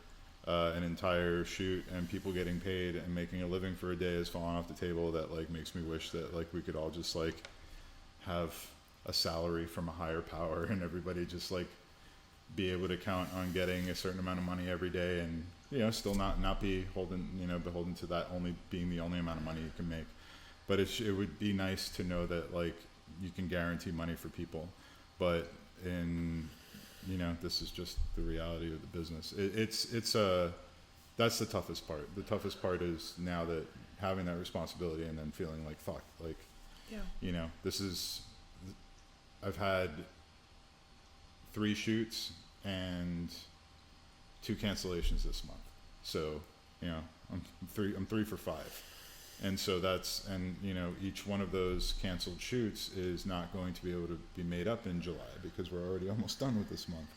an entire shoot and people getting paid and making a living for a day is falling off the table that like makes me wish that like we could all just like have a salary from a higher power and everybody just like be able to count on getting a certain amount of money every day, and you know, still not be beholden to that only being the only amount of money you can make. But it would be nice to know that like you can guarantee money for people, but you know, this is just the reality of the business. That's the toughest part. The toughest part is now that having that responsibility and then feeling like fuck, like you know, I've had 3 shoots and 2 cancellations this month. So, you know, I'm 3 for 5. And so you know, each one of those canceled shoots is not going to be able to be made up in July because we're already almost done with this month.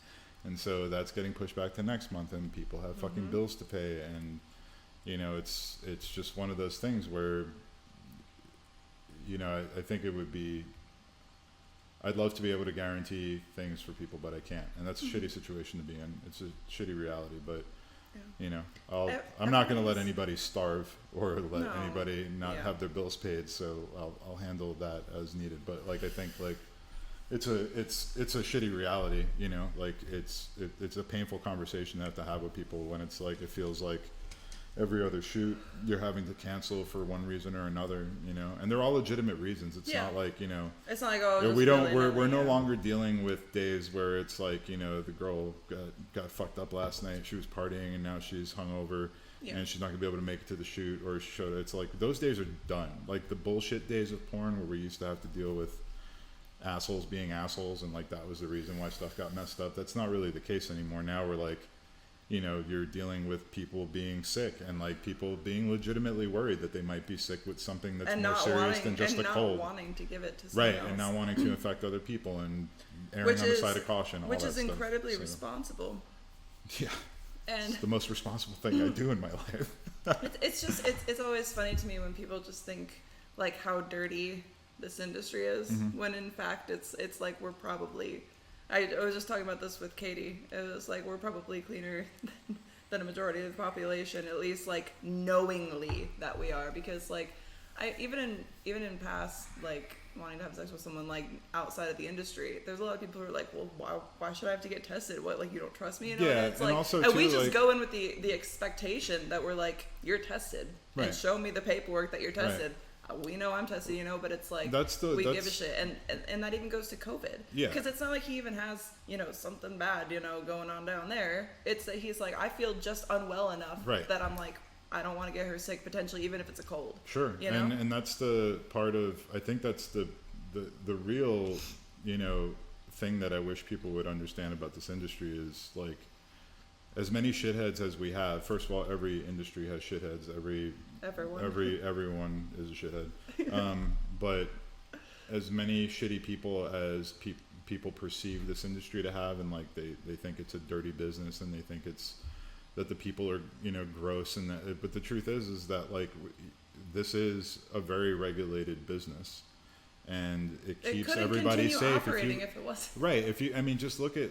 And so that's getting pushed back to next month, and people have fucking bills to pay. And, you know, it's just one of those things where, you know, I think it would be, I'd love to be able to guarantee things for people, but I can't. And that's a shitty situation to be in. It's a shitty reality, but you know, I'm not going to let anybody starve or let anybody not have their bills paid. So I'll handle that as needed. But like, I think like it's a shitty reality, you know, like it's a painful conversation to have to have with people when it's like, it feels like every other shoot you're having to cancel for one reason or another, you know, and they're all legitimate reasons. It's not like, you know, it's not like, we're no longer dealing with days where it's like, you know, the girl got fucked up last night, she was partying and now she's hungover and she's not gonna be able to make it to the shoot, or she showed it. It's like those days are done. Like the bullshit days of porn where we used to have to deal with assholes being assholes and like that was the reason why stuff got messed up. That's not really the case anymore. Now we're like, you know, you're dealing with people being sick and like people being legitimately worried that they might be sick with something that's more serious than just a cold. And not wanting to give it to someone else. Right, and not wanting to infect other people and erring on the side of caution. All which that is stuff. incredibly So, responsible. Yeah. And it's the most responsible thing I do in my life. it's always funny to me when people just think like how dirty this industry is, when in fact it's like we're probably, I was just talking about this with Katie, it was like we're probably cleaner than a majority of the population, at least like knowingly that we are, because like I even in past like wanting to have sex with someone like outside of the industry, there's a lot of people who are like, well, why should I have to get tested? What, like, you don't trust me? You know? Yeah, and it's and like, also and too, we just like, go in with the expectation that we're like, you're tested, right. and show me the paperwork that you're tested. Right. We know I'm tested, you know, but it's like we give a shit, and that even goes to COVID. Yeah. Because it's not like he even has, you know, something bad, you know, going on down there. It's that he's like, I feel just unwell enough that I'm like, I don't want to get her sick potentially, even if it's a cold. Sure. You know? And that's the part of, I think that's the real, you know, thing that I wish people would understand about this industry is like, as many shitheads as we have, first of all, every industry has shitheads. Everyone is a shithead. But as many shitty people as people perceive this industry to have, and like they think it's a dirty business, and they think it's that the people are, you know, gross, and that, but the truth is that like this is a very regulated business, and it keeps everybody safe. If it wasn't. Right. If you, I mean, just look at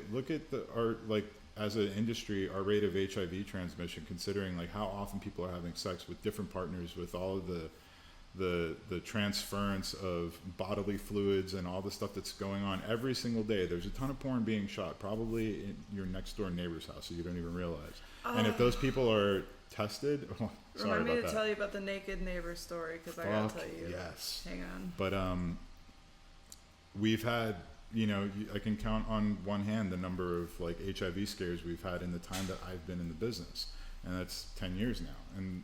our, like, as an industry, our rate of HIV transmission, considering like how often people are having sex with different partners, with all of the transference of bodily fluids and all the stuff that's going on every single day. There's a ton of porn being shot, probably in your next door neighbor's house, so you don't even realize. And if those people are tested, remind me to tell you about the naked neighbor story, because I gotta tell you. Yes. Hang on. But we've had, you know, I can count on one hand the number of like HIV scares we've had in the time that I've been in the business, and that's 10 years now. And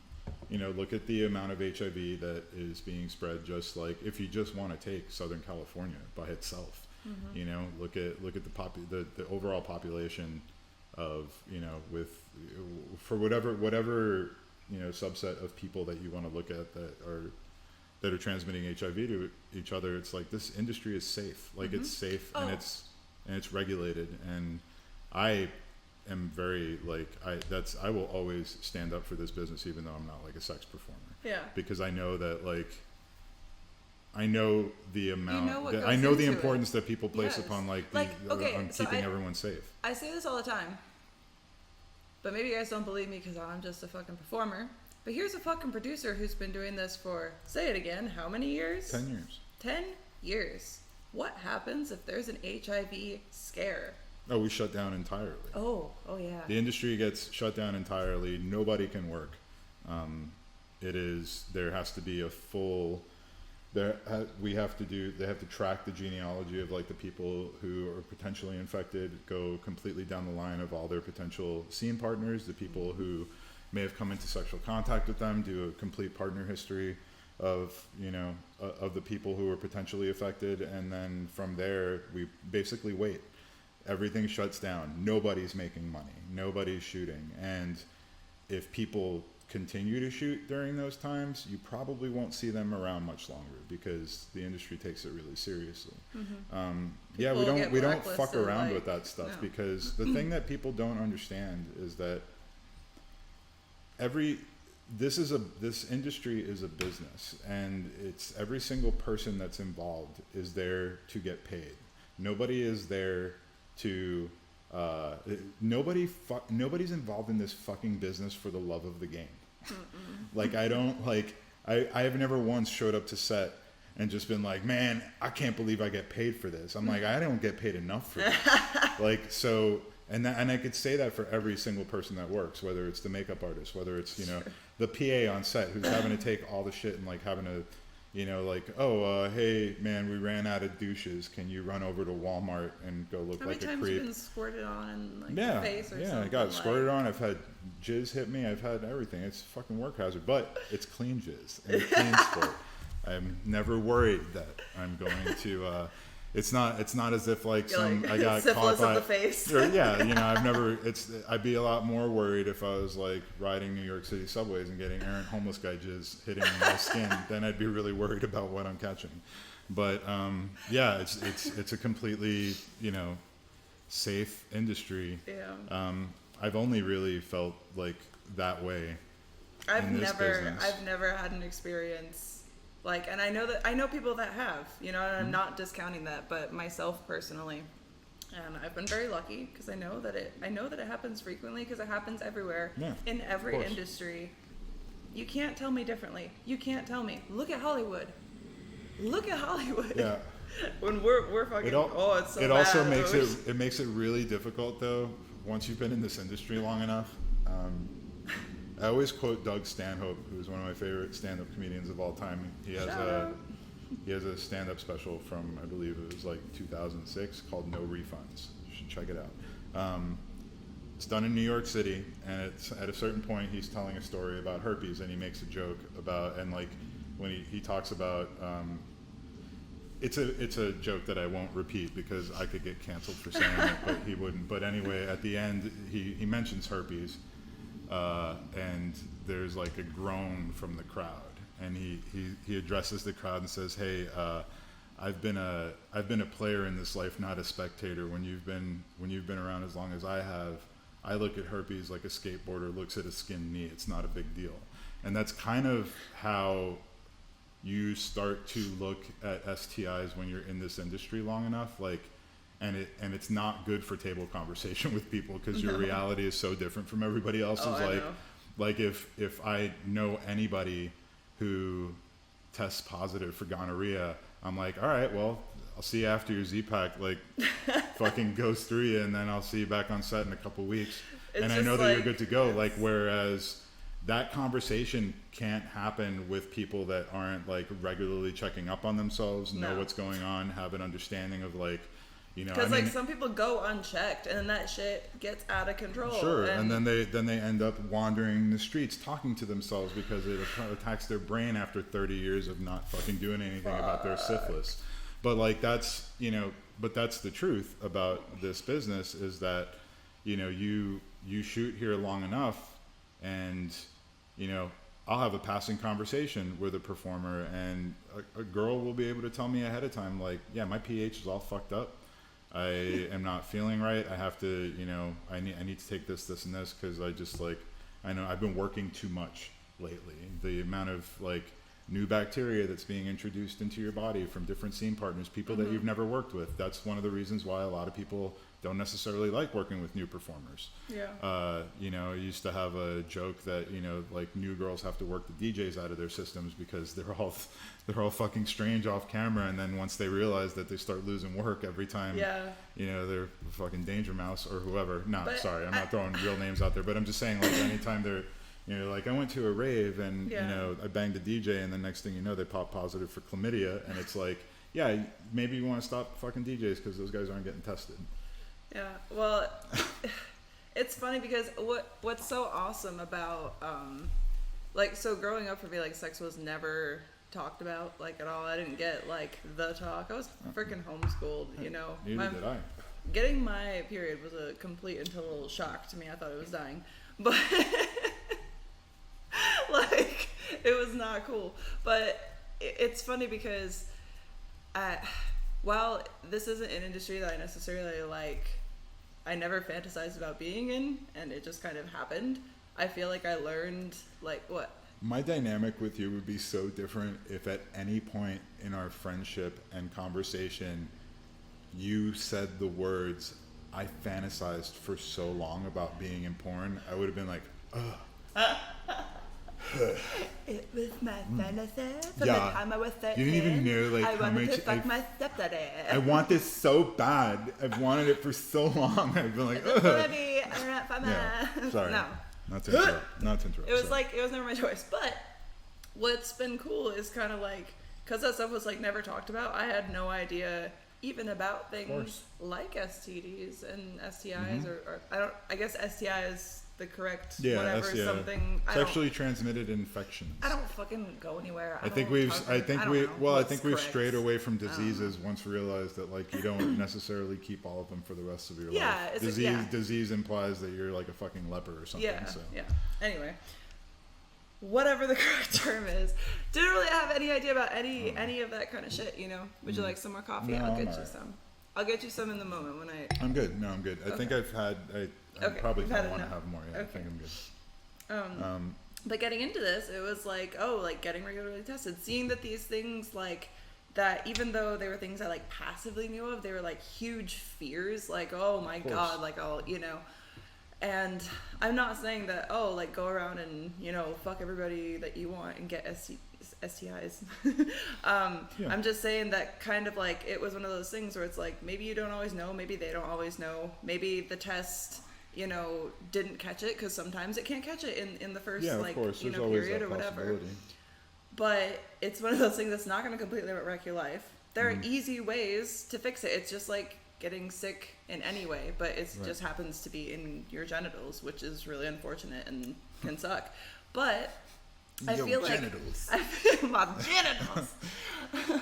you know, look at the amount of HIV that is being spread. Just like if you just want to take Southern California by itself, you know, look at the overall population of, you know, with for whatever you know subset of people that you want to look at that are transmitting HIV to each other. It's like this industry is safe. Like it's safe and it's regulated, and I am very like I will always stand up for this business, even though I'm not like a sex performer. Yeah. Because I know that like I know the amount I know the importance that people place upon on keeping everyone safe. I say this all the time, but maybe you guys don't believe me because I'm just a fucking performer. But here's a fucking producer who's been doing this for, say it again, how many years? 10 years. 10 years. What happens if there's an HIV scare? Oh, we shut down entirely. Oh yeah. The industry gets shut down entirely. Nobody can work. There has to be a full, they have to track the genealogy of like the people who are potentially infected, go completely down the line of all their potential scene partners, the people who may have come into sexual contact with them, do a complete partner history of, you know, of the people who are potentially affected. And then from there, we basically wait. Everything shuts down. Nobody's making money. Nobody's shooting. And if people continue to shoot during those times, you probably won't see them around much longer because the industry takes it really seriously. Yeah, we don't fuck around with that stuff because the thing that people don't understand is that this industry is a business, and it's every single person that's involved is there to get paid. Nobody is there to nobody's involved in this fucking business for the love of the game. Like I have never once showed up to set and just been like, man, I can't believe I get paid for this. I'm like, I don't get paid enough for this. Like, so, and I could say that for every single person that works, whether it's the makeup artist, whether it's, you know, the PA on set who's having to take all the shit and like having to, you know, like, hey man, we ran out of douches. Can you run over to Walmart and go look like a creep? How many times have you been squirted on in like the face or something? Yeah, I got squirted on. I've had jizz hit me. I've had everything. It's a fucking work hazard, but it's clean jizz and clean sport. I'm never worried that I'm going to it's not as if like I got syphilis caught by of the face. or, yeah, you know, I'd be a lot more worried if I was like riding New York City subways and getting errant homeless guy jizz hitting my skin. Then I'd be really worried about what I'm catching. But yeah, it's a completely, you know, safe industry. Yeah. I've only really felt like that way. I've never had an experience like, and I know people that have, you know, and I'm not discounting that, but myself personally, and I've been very lucky because I know that it happens frequently because it happens everywhere, in every industry. You can't tell me differently. You can't tell me. Look at Hollywood. Yeah. When we're fucking, it's so bad. Also makes it really difficult though once you've been in this industry long enough. I always quote Doug Stanhope, who's one of my favorite stand-up comedians of all time. He has a stand-up special from, I believe it was like 2006, called No Refunds. You should check it out. It's done in New York City, and it's at a certain point he's telling a story about herpes, and he makes a joke about, and like when he talks about, it's a joke that I won't repeat because I could get canceled for saying it, but he wouldn't. But anyway, at the end he mentions herpes. And there's like a groan from the crowd, and he addresses the crowd and says, "Hey, I've been a player in this life, not a spectator. When you've been around as long as I have, I look at herpes like a skateboarder looks at a skinned knee. It's not a big deal." And that's kind of how you start to look at STIs when you're in this industry long enough, like. And it's not good for table conversation with people because your reality is so different from everybody else's. Like if I know anybody who tests positive for gonorrhea, I'm like, all right, well, I'll see you after your Z-Pack like fucking goes through you, and then I'll see you back on set in a couple weeks, and I know that you're good to go. Like whereas that conversation can't happen with people that aren't like regularly checking up on themselves, know what's going on, have an understanding of like. You know, because like some people go unchecked and then that shit gets out of control. Sure, and then they end up wandering the streets talking to themselves because it attacks their brain after 30 years of not fucking doing anything about their syphilis. But like that's the truth about this business is that, you know, you shoot here long enough, and you know, I'll have a passing conversation with a performer, and a girl will be able to tell me ahead of time, like, yeah, my pH is all fucked up. I am not feeling right. I have to, you know, I need to take this, and this because I just like, I know I've been working too much lately. The amount of like new bacteria that's being introduced into your body from different scene partners, people that you've never worked with. That's one of the reasons why a lot of people don't necessarily like working with new performers. Yeah. You know, I used to have a joke that, you know, like new girls have to work the DJs out of their systems because they're all fucking strange off camera, and then once they realize that they start losing work every time, you know, they're fucking Danger Mouse or whoever. I'm not throwing real names out there, but I'm just saying like anytime they're, you know, like I went to a rave and you know, I banged a DJ, and the next thing you know, they pop positive for chlamydia, and it's like, yeah, maybe you want to stop fucking DJs because those guys aren't getting tested. Yeah, well, it's funny because what's so awesome about, like, so growing up for me, like, sex was never talked about, like, at all. I didn't get, like, the talk. I was freaking homeschooled, you know. Neither did I. Getting my period was a complete and total shock to me. I thought it was dying. But, like, it was not cool. But it's funny because, while this isn't an industry that I necessarily, like, I never fantasized about being in, and it just kind of happened. I feel like I learned, like, what? My dynamic with you would be so different if at any point in our friendship and conversation you said the words, I fantasized for so long about being in porn. I would have been like, ugh. It was my fantasy from the time I was 13. You didn't even know like I how wanted much to fuck my stepdaddy. I want this so bad. I've wanted it for so long. I've been like, ugh. Baby, I'm not famous. Yeah, sorry. No. Not to interrupt. It was like, it was never my choice. But what's been cool is kind of like, because that stuff was like never talked about, I had no idea even about things like STDs and STIs, or I guess STI is the correct whatever something sexually transmitted infections. I don't fucking go anywhere. I think we've strayed away from diseases once we realized that like you don't necessarily keep all of them for the rest of your life. Disease implies that you're like a fucking leper or something. Anyway, whatever the correct term is, didn't really have any idea about any of that kind of shit. You know, would you like some more coffee? No, I'll get you some. I'll get you some in the moment when I'm good. No, I'm good. I think I've had. I probably don't want to have more. I think I'm good. But getting into this, it was like, getting regularly tested, seeing that these things like that, even though they were things I like passively knew of, they were like huge fears. Like, oh my god, like And I'm not saying that go around and fuck everybody that you want and get STIs. I'm just saying that kind of like it was one of those things where it's like maybe you don't always know, maybe they don't always know, maybe the test didn't catch it, because sometimes it can't catch it in the first period or whatever. But it's one of those things that's not going to completely wreck your life. There are easy ways to fix it. It's just like getting sick in any way, but it just happens to be in your genitals, which is really unfortunate and can suck. But I feel genitals. like my genitals.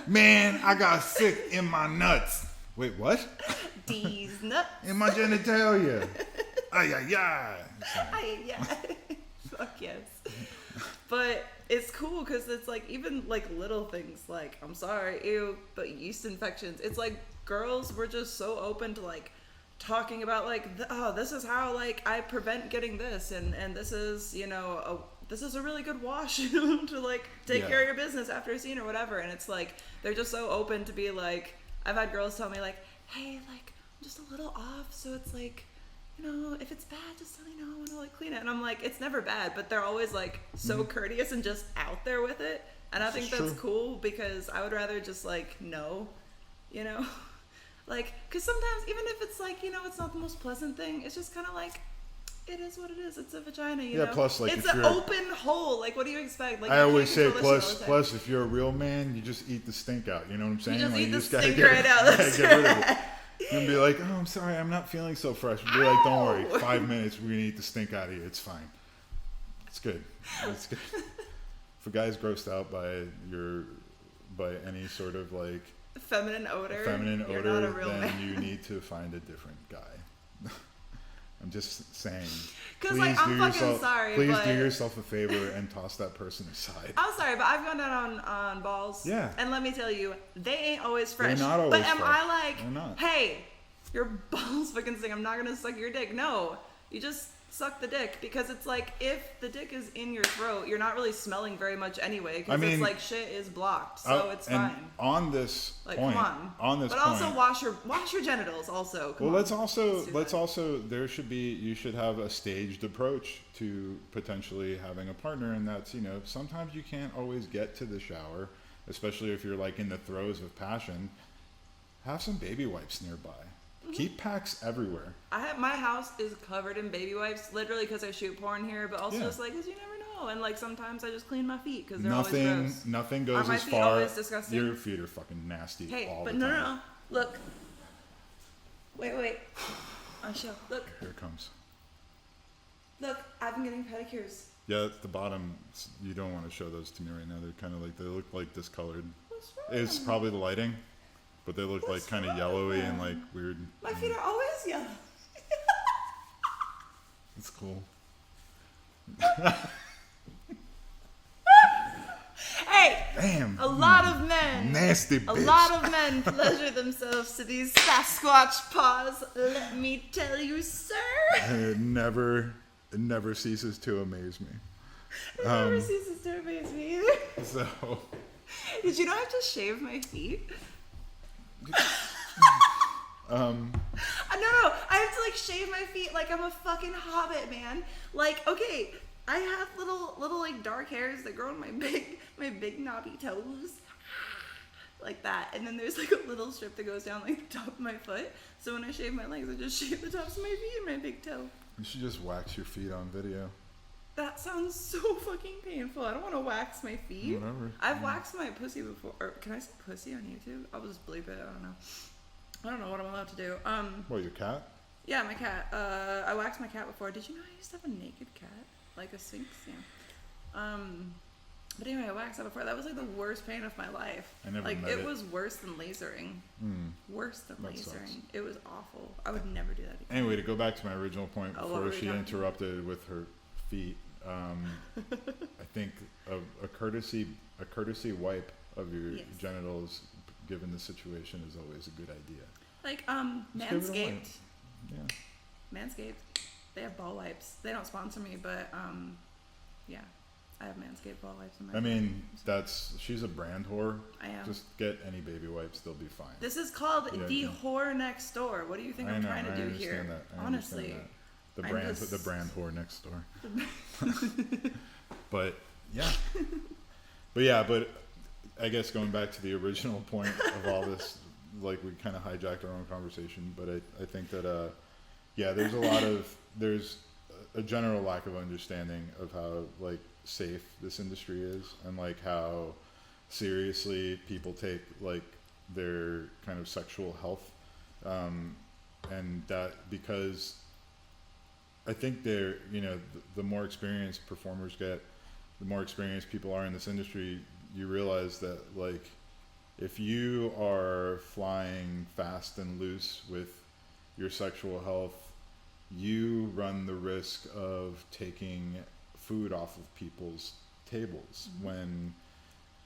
Man, I got sick in my nuts. Wait, what? These nuts. In my genitalia. Ay, ay, ay. Ay, ay, ay. Fuck yes. But it's cool because it's like even like little things like, I'm sorry, ew, but yeast infections. It's like girls were just so open to like talking about like, this is how like I prevent getting this, and this is this is a really good wash to like take care of your business after a scene or whatever. And it's like they're just so open to be like, I've had girls tell me like, hey, like I'm just a little off, so it's like, if it's bad, just let me know and I'll like clean it. And I'm like, it's never bad, but they're always like so courteous and just out there with it. And I think that's cool, because I would rather just like know, like, because sometimes even if it's like, it's not the most pleasant thing, it's just kind of like, it is what it is. It's a vagina, you know? Plus, like, it's an open hole. Like, what do you expect? Like, I always say, plus, if you're a real man, you just eat the stink out. You know what I'm saying? You just eat the stink right out. That's get rid of it. And be like, oh, I'm sorry, I'm not feeling so fresh. Be like, don't worry, 5 minutes, we're gonna eat the stink out of you. It's fine. It's good. It's good. If a guy's grossed out by any sort of like feminine odor, you're not a real man. You need to find a different guy. I'm just saying. Because like, I'm fucking sorry. Please do yourself a favor and toss that person aside. I'm sorry, but I've gone down on balls. Yeah. And let me tell you, they ain't always fresh. They're not always fresh. But am I like, they're not. Hey, your balls fucking stink, I'm not gonna suck your dick. No, you just suck the dick, because it's like, if the dick is in your throat, you're not really smelling very much anyway, because it's like shit is blocked, so it's fine. On this like, point, come on. But also wash your genitals also. Let's also there should be, you should have a staged approach to potentially having a partner, and that's, sometimes you can't always get to the shower, especially if you're like in the throes of passion. Have some baby wipes nearby. Keep packs everywhere. My house is covered in baby wipes, literally, because I shoot porn here, but also just like, because you never know. And like, sometimes I just clean my feet because they're always gross. Nothing goes my as feet far. always disgusting? Your feet are fucking nasty. Hey, all but the time. no. Look. Wait. I'll show. Look. Here it comes. Look, I've been getting pedicures. Yeah, at the bottom. You don't want to show those to me right now. They're kind of like, they look like discolored. What's wrong? It's probably the lighting. But they look like kind of yellowy and like weird. My feet are always yellow. It's cool. Hey! Damn. A lot of men. Nasty bitch. A lot of men pleasure themselves to these Sasquatch paws. Let me tell you, sir. It never ceases to amaze me. It never ceases to amaze me either. So. Did you know I have to shave my feet? No, I have to like shave my feet like I'm a fucking hobbit, man. Like, okay, I have little like dark hairs that grow on my big knobby toes, like that, and then there's like a little strip that goes down like the top of my foot. So when I shave my legs, I just shave the tops of my feet and my big toe. You should just wax your feet on video. That sounds so fucking painful. I don't want to wax my feet. Whatever. I've waxed my pussy before. Or can I say pussy on YouTube? I'll just bleep it. I don't know. I don't know what I'm allowed to do. What, your cat? Yeah, my cat. I waxed my cat before. Did you know I used to have a naked cat? Like a sphinx? Yeah. But anyway, I waxed that before. That was like the worst pain of my life. I never like met it it. was worse than lasering. Worse than That lasering. sucks. It was awful. I would never do that again. Anyway, to go back to my original point Oh, what before were we she talking interrupted with her feet, I think a courtesy wipe of your Yes. genitals, given the situation, is always a good idea. Like Just give it a wipe. Manscaped. Yeah. Manscaped. They have ball wipes. They don't sponsor me, but yeah, I have Manscaped ball wipes in my. I mean, she's a brand whore. I am. Just get any baby wipes; they'll be fine. This is called Yeah, the yeah. whore next door. What do you think I'm trying to do understand here? that. I Honestly, understand that. I'm The brand whore next door. But yeah, but I guess going back to the original point of all this, like we kind of hijacked our own conversation. But I think that yeah, there's a general lack of understanding of how like safe this industry is, and like how seriously people take like their kind of sexual health, and that because I think they're, the more experienced performers get, the more experienced people are in this industry, you realize that like if you are flying fast and loose with your sexual health, you run the risk of taking food off of people's tables when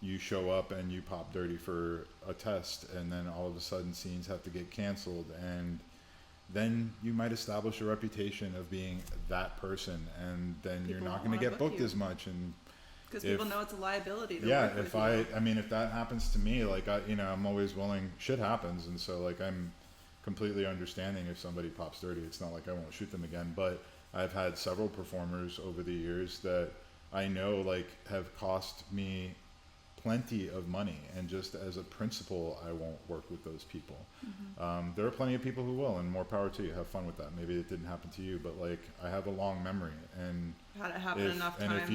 you show up and you pop dirty for a test, and then all of a sudden scenes have to get canceled, and then you might establish a reputation of being that person, and then you're People not won't going to wanna get book booked you. as much. And because people know it's a liability to yeah, work with if you. I mean, if that happens to me, like I'm always willing. Shit happens, and so like I'm completely understanding if somebody pops dirty. It's not like I won't shoot them again, but I've had several performers over the years that I know like have cost me plenty of money, and just as a principle, I won't work with those people. There are plenty of people who will, and more power to you. Have fun with that. Maybe it didn't happen to you, but like I have a long memory, and Had it happen enough and times.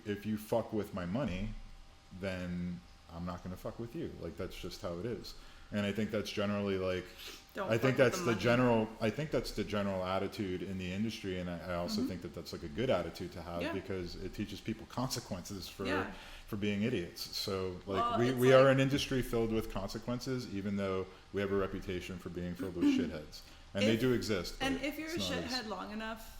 if you fuck with my money, then I'm not going to fuck with you. Like that's just how it is. And I think that's generally like I think that's the general attitude in the industry, and I also think that that's like a good attitude to have, because it teaches people consequences for being idiots. So like we are an industry filled with consequences, even though we have a reputation for being filled with shitheads, and they do exist. And if you're a shithead long enough,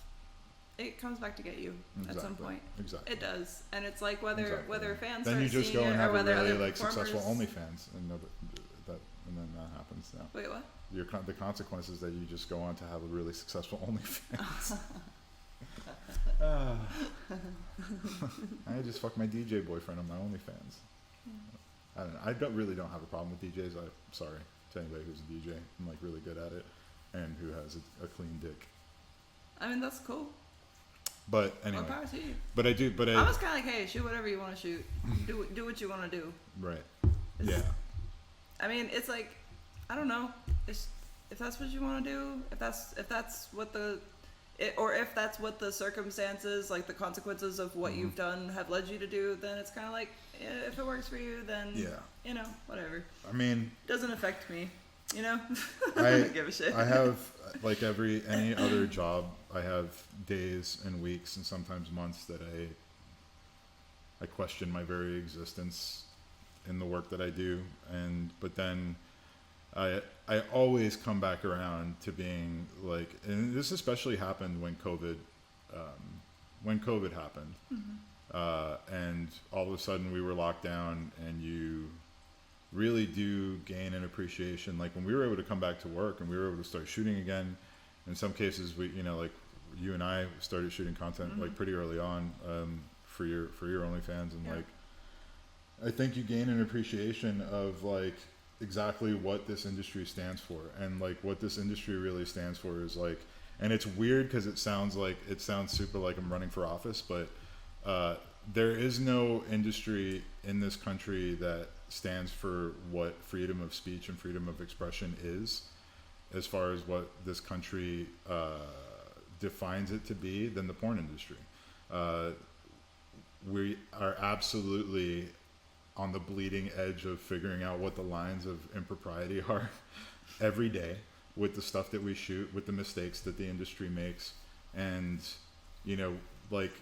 it comes back to get you at some point. Exactly. It does, and it's like whether fans then start you just seeing go and it, have or a whether really other like successful performers- OnlyFans, and then that happens now. Wait, what? The consequence is that you just go on to have a really successful OnlyFans. I just fucked my DJ boyfriend on my OnlyFans. I don't know. I really don't have a problem with DJs. I'm sorry to anybody who's a DJ. I'm like really good at it, and who has a clean dick. I mean, that's cool. But anyway, More power to you. but I do. But I was kind of like, hey, shoot whatever you want to shoot. Do what you want to do. Right. It's- Yeah. I mean, it's like, I don't know. If that's what you want to do, if that's what if that's what the circumstances, like the consequences of what you've done have led you to do, then it's kind of like, if it works for you, then whatever. I mean, Doesn't affect me, I I don't give a shit. I have like any other job. I have days and weeks and sometimes months that I question my very existence in the work that I do, but then I always come back around to being like, and this especially happened when COVID happened, and all of a sudden we were locked down, and you really do gain an appreciation. Like when we were able to come back to work and we were able to start shooting again, in some cases we, like you and I started shooting content like pretty early on, for your OnlyFans, and like I think you gain an appreciation of like exactly what this industry stands for, and like what this industry really stands for is like, and it's weird because it sounds super like I'm running for office, but there is no industry in this country that stands for what freedom of speech and freedom of expression is, as far as what this country defines it to be, than the porn industry. We are absolutely on the bleeding edge of figuring out what the lines of impropriety are every day with the stuff that we shoot, with the mistakes that the industry makes. And, you know, like,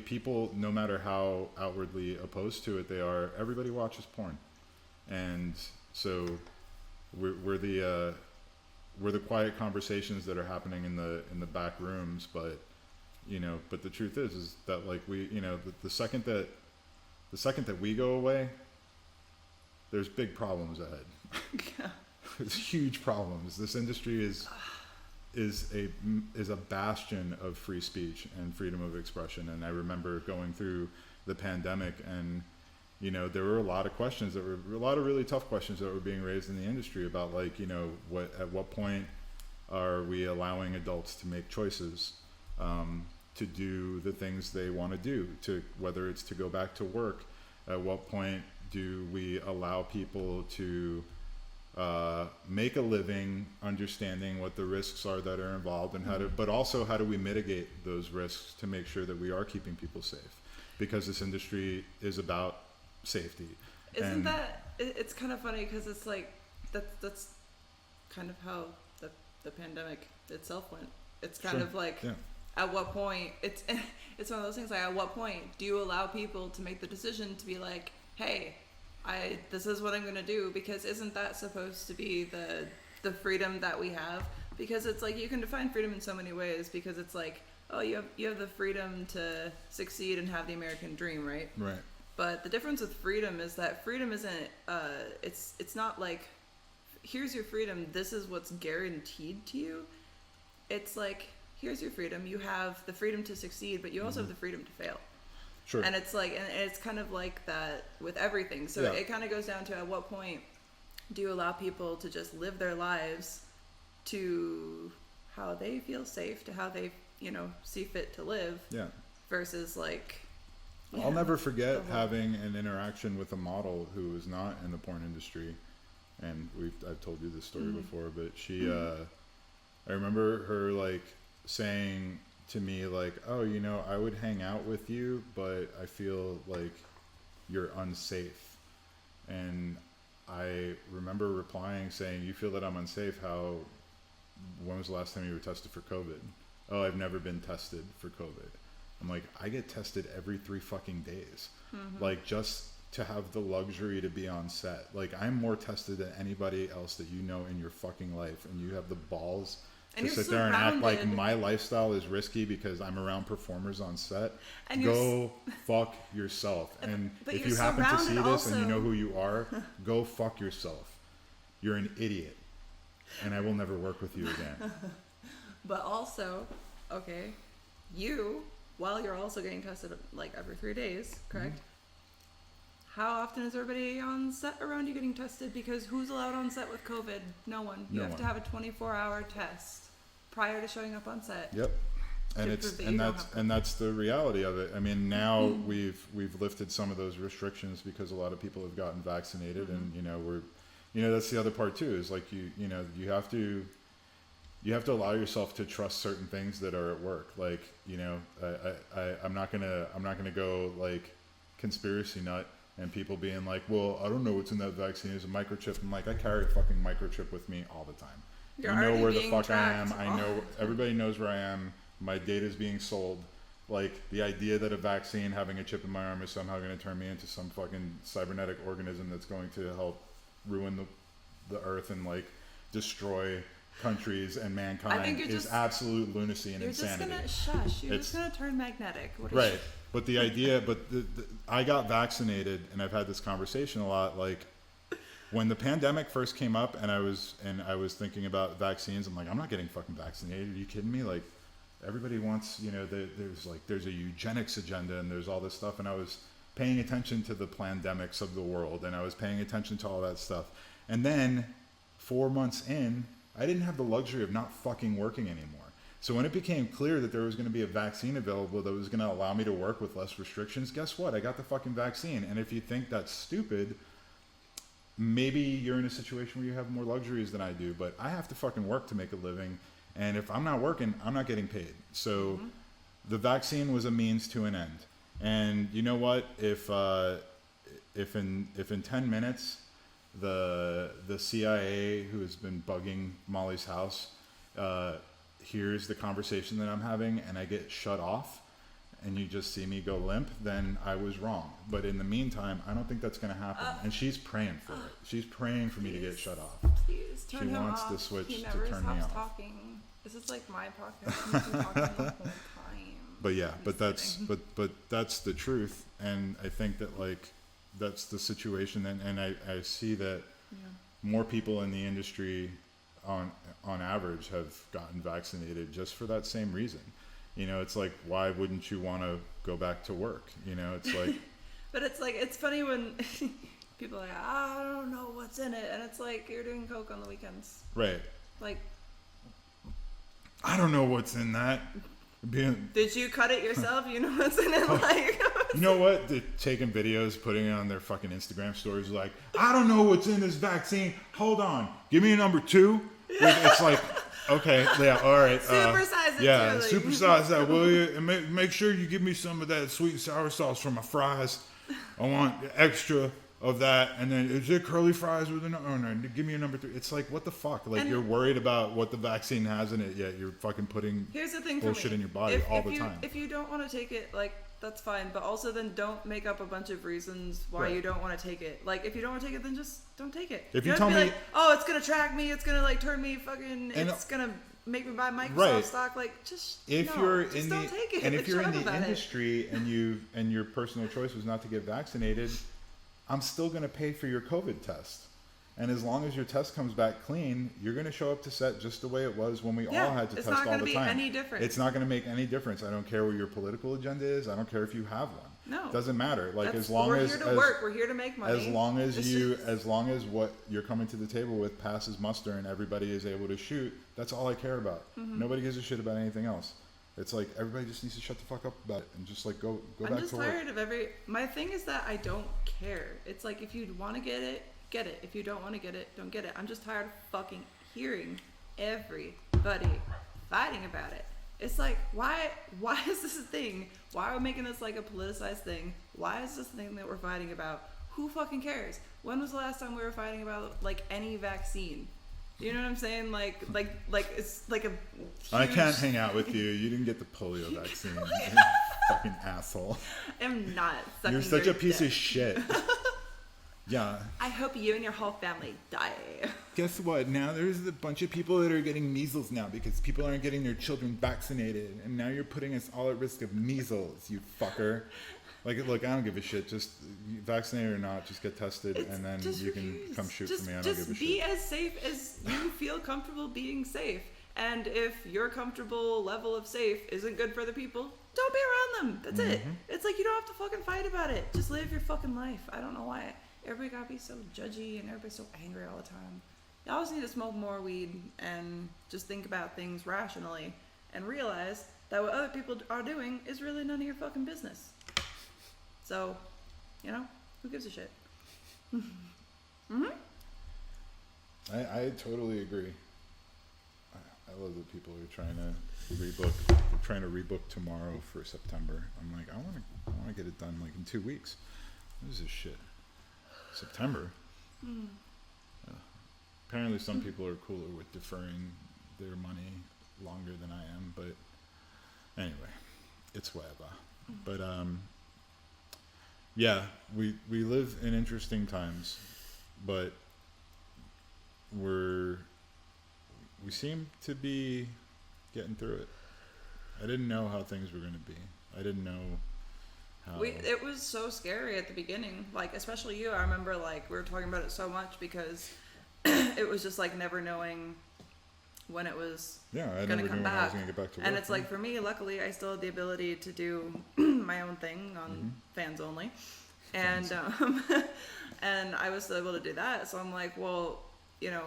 people, no matter how outwardly opposed to it they are, everybody watches porn. And so we're the quiet conversations that are happening in the back rooms. But, you know, but the truth is that, like, we, you know, the second that we go away, there's big problems ahead. Yeah. There's huge problems. This industry is a bastion of free speech and freedom of expression. And I remember going through the pandemic, and, you know, there were a lot of really tough questions that were being raised in the industry about, like, you know, at what point are we allowing adults to make choices, to do the things they want to do, to whether it's to go back to work. At what point do we allow people to make a living, understanding what the risks are that are involved, and but also how do we mitigate those risks to make sure that we are keeping people safe, because this industry is about safety. It's kind of funny, because it's like that's kind of how the pandemic itself went. It's kind of like, at what point, it's one of those things, like, at what point do you allow people to make the decision to be like, hey, this is what I'm going to do? Because isn't that supposed to be the freedom that we have? Because it's like, you can define freedom in so many ways, because it's like, oh, you have the freedom to succeed and have the American dream, right? Right. But the difference with freedom is that freedom isn't, it's not like, here's your freedom, this is what's guaranteed to you. It's like, here's your freedom, you have the freedom to succeed, but you also have the freedom to fail. Sure. And it's like, and it's kind of like that with everything. So it kind of goes down to, at what point do you allow people to just live their lives to how they feel safe, to how they, you know, see fit to live. Yeah. Versus, like, I'll never forget having an interaction with a model who was not in the porn industry, and I've told you this story before, but she, I remember her, like, saying to me, like, oh, you know, I would hang out with you, but I feel like you're unsafe. And I remember replying saying, you feel that I'm unsafe? When was the last time you were tested for COVID? Oh, I've never been tested for COVID. I'm like, I get tested every 3 fucking days. Like, just to have the luxury to be on set. Like, I'm more tested than anybody else that you know in your fucking life, and you have the balls to sit there and act like my lifestyle is risky because I'm around performers on set. And go fuck yourself. And if you happen to see this and you know who you are, go fuck yourself. You're an idiot. And I will never work with you again. But also, okay, while you're also getting tested, like, every 3 days, correct? How often is everybody on set around you getting tested? Because who's allowed on set with COVID? No one. You have to have a 24-hour test prior to showing up on set. Yep. And that's the reality of it. I mean, now we've lifted some of those restrictions because a lot of people have gotten vaccinated, and that's the other part too, is like you have to allow yourself to trust certain things that are at work. Like, I'm not gonna go like conspiracy nut and people being like, well, I don't know what's in that vaccine. It's a microchip. I'm like, I carry a fucking microchip with me all the time. You know where the fuck I am. I know, everybody knows where I am. My data is being sold. Like, the idea that a vaccine having a chip in my arm is somehow going to turn me into some fucking cybernetic organism that's going to help ruin the earth and, like, destroy countries and mankind is absolute lunacy and insanity. You're just gonna turn magnetic. Right. But the idea, I got vaccinated, and I've had this conversation a lot. Like, when the pandemic first came up, and I was thinking about vaccines, I'm like, I'm not getting fucking vaccinated. Are you kidding me? Like, everybody wants, there's a eugenics agenda, and there's all this stuff, and I was paying attention to the pandemics of the world, and I was paying attention to all that stuff, and then 4 months in, I didn't have the luxury of not fucking working anymore. So when it became clear that there was going to be a vaccine available that was going to allow me to work with less restrictions, guess what? I got the fucking vaccine. And if you think that's stupid, maybe you're in a situation where you have more luxuries than I do, but I have to fucking work to make a living. And if I'm not working, I'm not getting paid. So the vaccine was a means to an end. And you know what? If in 10 minutes, the CIA, who has been bugging Molly's house, hears the conversation that I'm having and I get shut off, and you just see me go limp, then I was wrong. But in the meantime, I don't think that's going to happen. And she's praying for it. She's praying for me to get shut off. Please turn him off. She wants the switch he to never turn me stops off. Talking. This is like my podcast. He's been talking the whole time. But yeah, but that's the truth. And I think that like that's the situation. And I see that more people in the industry on average have gotten vaccinated just for that same reason. You know, it's like, why wouldn't you want to go back to work? You know, it's like... But it's like, it's funny when people are like, I don't know what's in it. And it's like, you're doing coke on the weekends. Right. Like... I don't know what's in that. Did you cut it yourself? You know what's in it? Like... You know what? They're taking videos, putting it on their fucking Instagram stories like, I don't know what's in this vaccine. Hold on. Give me a number 2. It's like... Okay, yeah, all right. Supersize it. Yeah, too, like. supersize that, will you? And make sure you give me some of that sweet and sour sauce for my fries. I want extra of that. And then, is it curly fries with no? Give me a number 3. It's like, what the fuck? Like, you're worried about what the vaccine has in it, yet you're fucking putting bullshit in your body all the time. If you don't want to take it, like, that's fine. But also then don't make up a bunch of reasons why you don't want to take it. Like, if you don't want to take it, then just don't take it. If you tell me, like, oh, it's going to track me. It's going to, like, turn me fucking, it's going to make me buy Microsoft stock. Like, just don't take it. And if you're in the industry and your personal choice was not to get vaccinated, I'm still going to pay for your COVID test. And as long as your test comes back clean, you're going to show up to set just the way it was when we all had to test all the time. It's not going to be any different. It's not going to make any difference. I don't care what your political agenda is. I don't care if you have one. No. It doesn't matter. Like, we're here to work. We're here to make money. As long as what you're coming to the table with passes muster and everybody is able to shoot, that's all I care about. Mm-hmm. Nobody gives a shit about anything else. It's like everybody just needs to shut the fuck up about it and just like go back to work. I'm just tired of my thing is that I don't care. It's like, if you want to get it, get it. If you don't want to get it, don't get it. I'm just tired of fucking hearing everybody fighting about it. It's like, why is this a thing? Why are we making this like a politicized thing? Why is this thing that we're fighting about? Who fucking cares? When was the last time we were fighting about like any vaccine? You know what I'm saying? Like it's like a huge... I can't hang out with you. You didn't get the polio vaccine. You fucking asshole. I'm not sucking You're such a piece dick. of shit. Yeah. I hope you and your whole family die. Guess what? Now there's a bunch of people that are getting measles now because people aren't getting their children vaccinated. And now you're putting us all at risk of measles, you fucker. Like, look, I don't give a shit. Just vaccinated or not, just get tested, and then you can come shoot for me. I don't give a shit. Just be as safe as you feel comfortable being safe. And if your comfortable level of safe isn't good for other people, don't be around them. That's it. It's like, you don't have to fucking fight about it. Just live your fucking life. I don't know why everybody gotta be so judgy and everybody's so angry all the time. Y'all just need to smoke more weed and just think about things rationally and realize that what other people are doing is really none of your fucking business. So, you know, who gives a shit? I totally agree. I love that people are trying to rebook tomorrow for September. I'm like, I want to get it done like in 2 weeks. This is shit. September. Apparently some people are cooler with deferring their money longer than I am, but anyway, it's whatever. But yeah, we live in interesting times, but we seem to be getting through it. I didn't know how things were going to be. I didn't know how... It was so scary at the beginning, like, especially you. I remember, like, we were talking about it so much because it was just, like, never knowing when it was going to come back. I was gonna get back to work. And it's like, for me, luckily, I still had the ability to do my own thing on Fans Only. And and I was still able to do that. So I'm like, well, you know,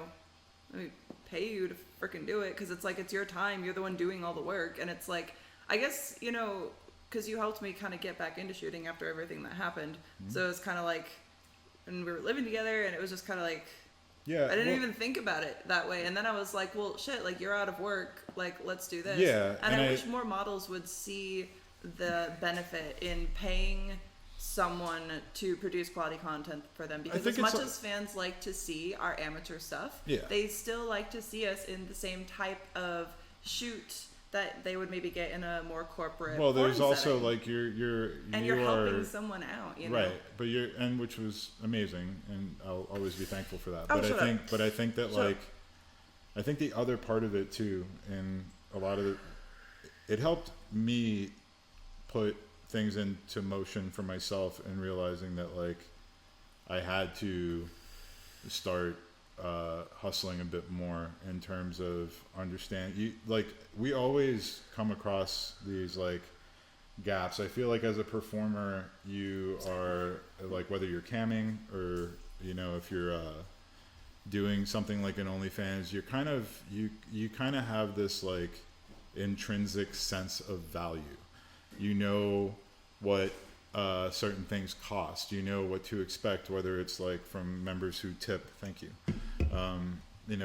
let me pay you to freaking do it, because it's like, it's your time. You're the one doing all the work. And it's like, I guess, you know, because you helped me kind of get back into shooting after everything that happened. So it's kind of like, and we were living together, and it was just kind of like, I didn't even think about it that way. And then I was like, well, shit, like, you're out of work. Like, let's do this. Yeah. And I wish more models would see the benefit in paying someone to produce quality content for them, because as much as fans like to see our amateur stuff, they still like to see us in the same type of shoot that they would maybe get in a more corporate. Well, there's also setting. like you're helping someone out, you know? Right, but which was amazing, and I'll always be thankful for that. Oh, but I think that I think the other part of it too, and a lot of it helped me put things into motion for myself, and realizing that like I had to start hustling a bit more in terms of understand. We always come across these like gaps. I feel like as a performer, you are like, whether you're camming or if you're doing something like an OnlyFans, you're kind of you kind of have this like intrinsic sense of value. You know what certain things cost. You know what to expect, whether it's like from members who tip. Thank you.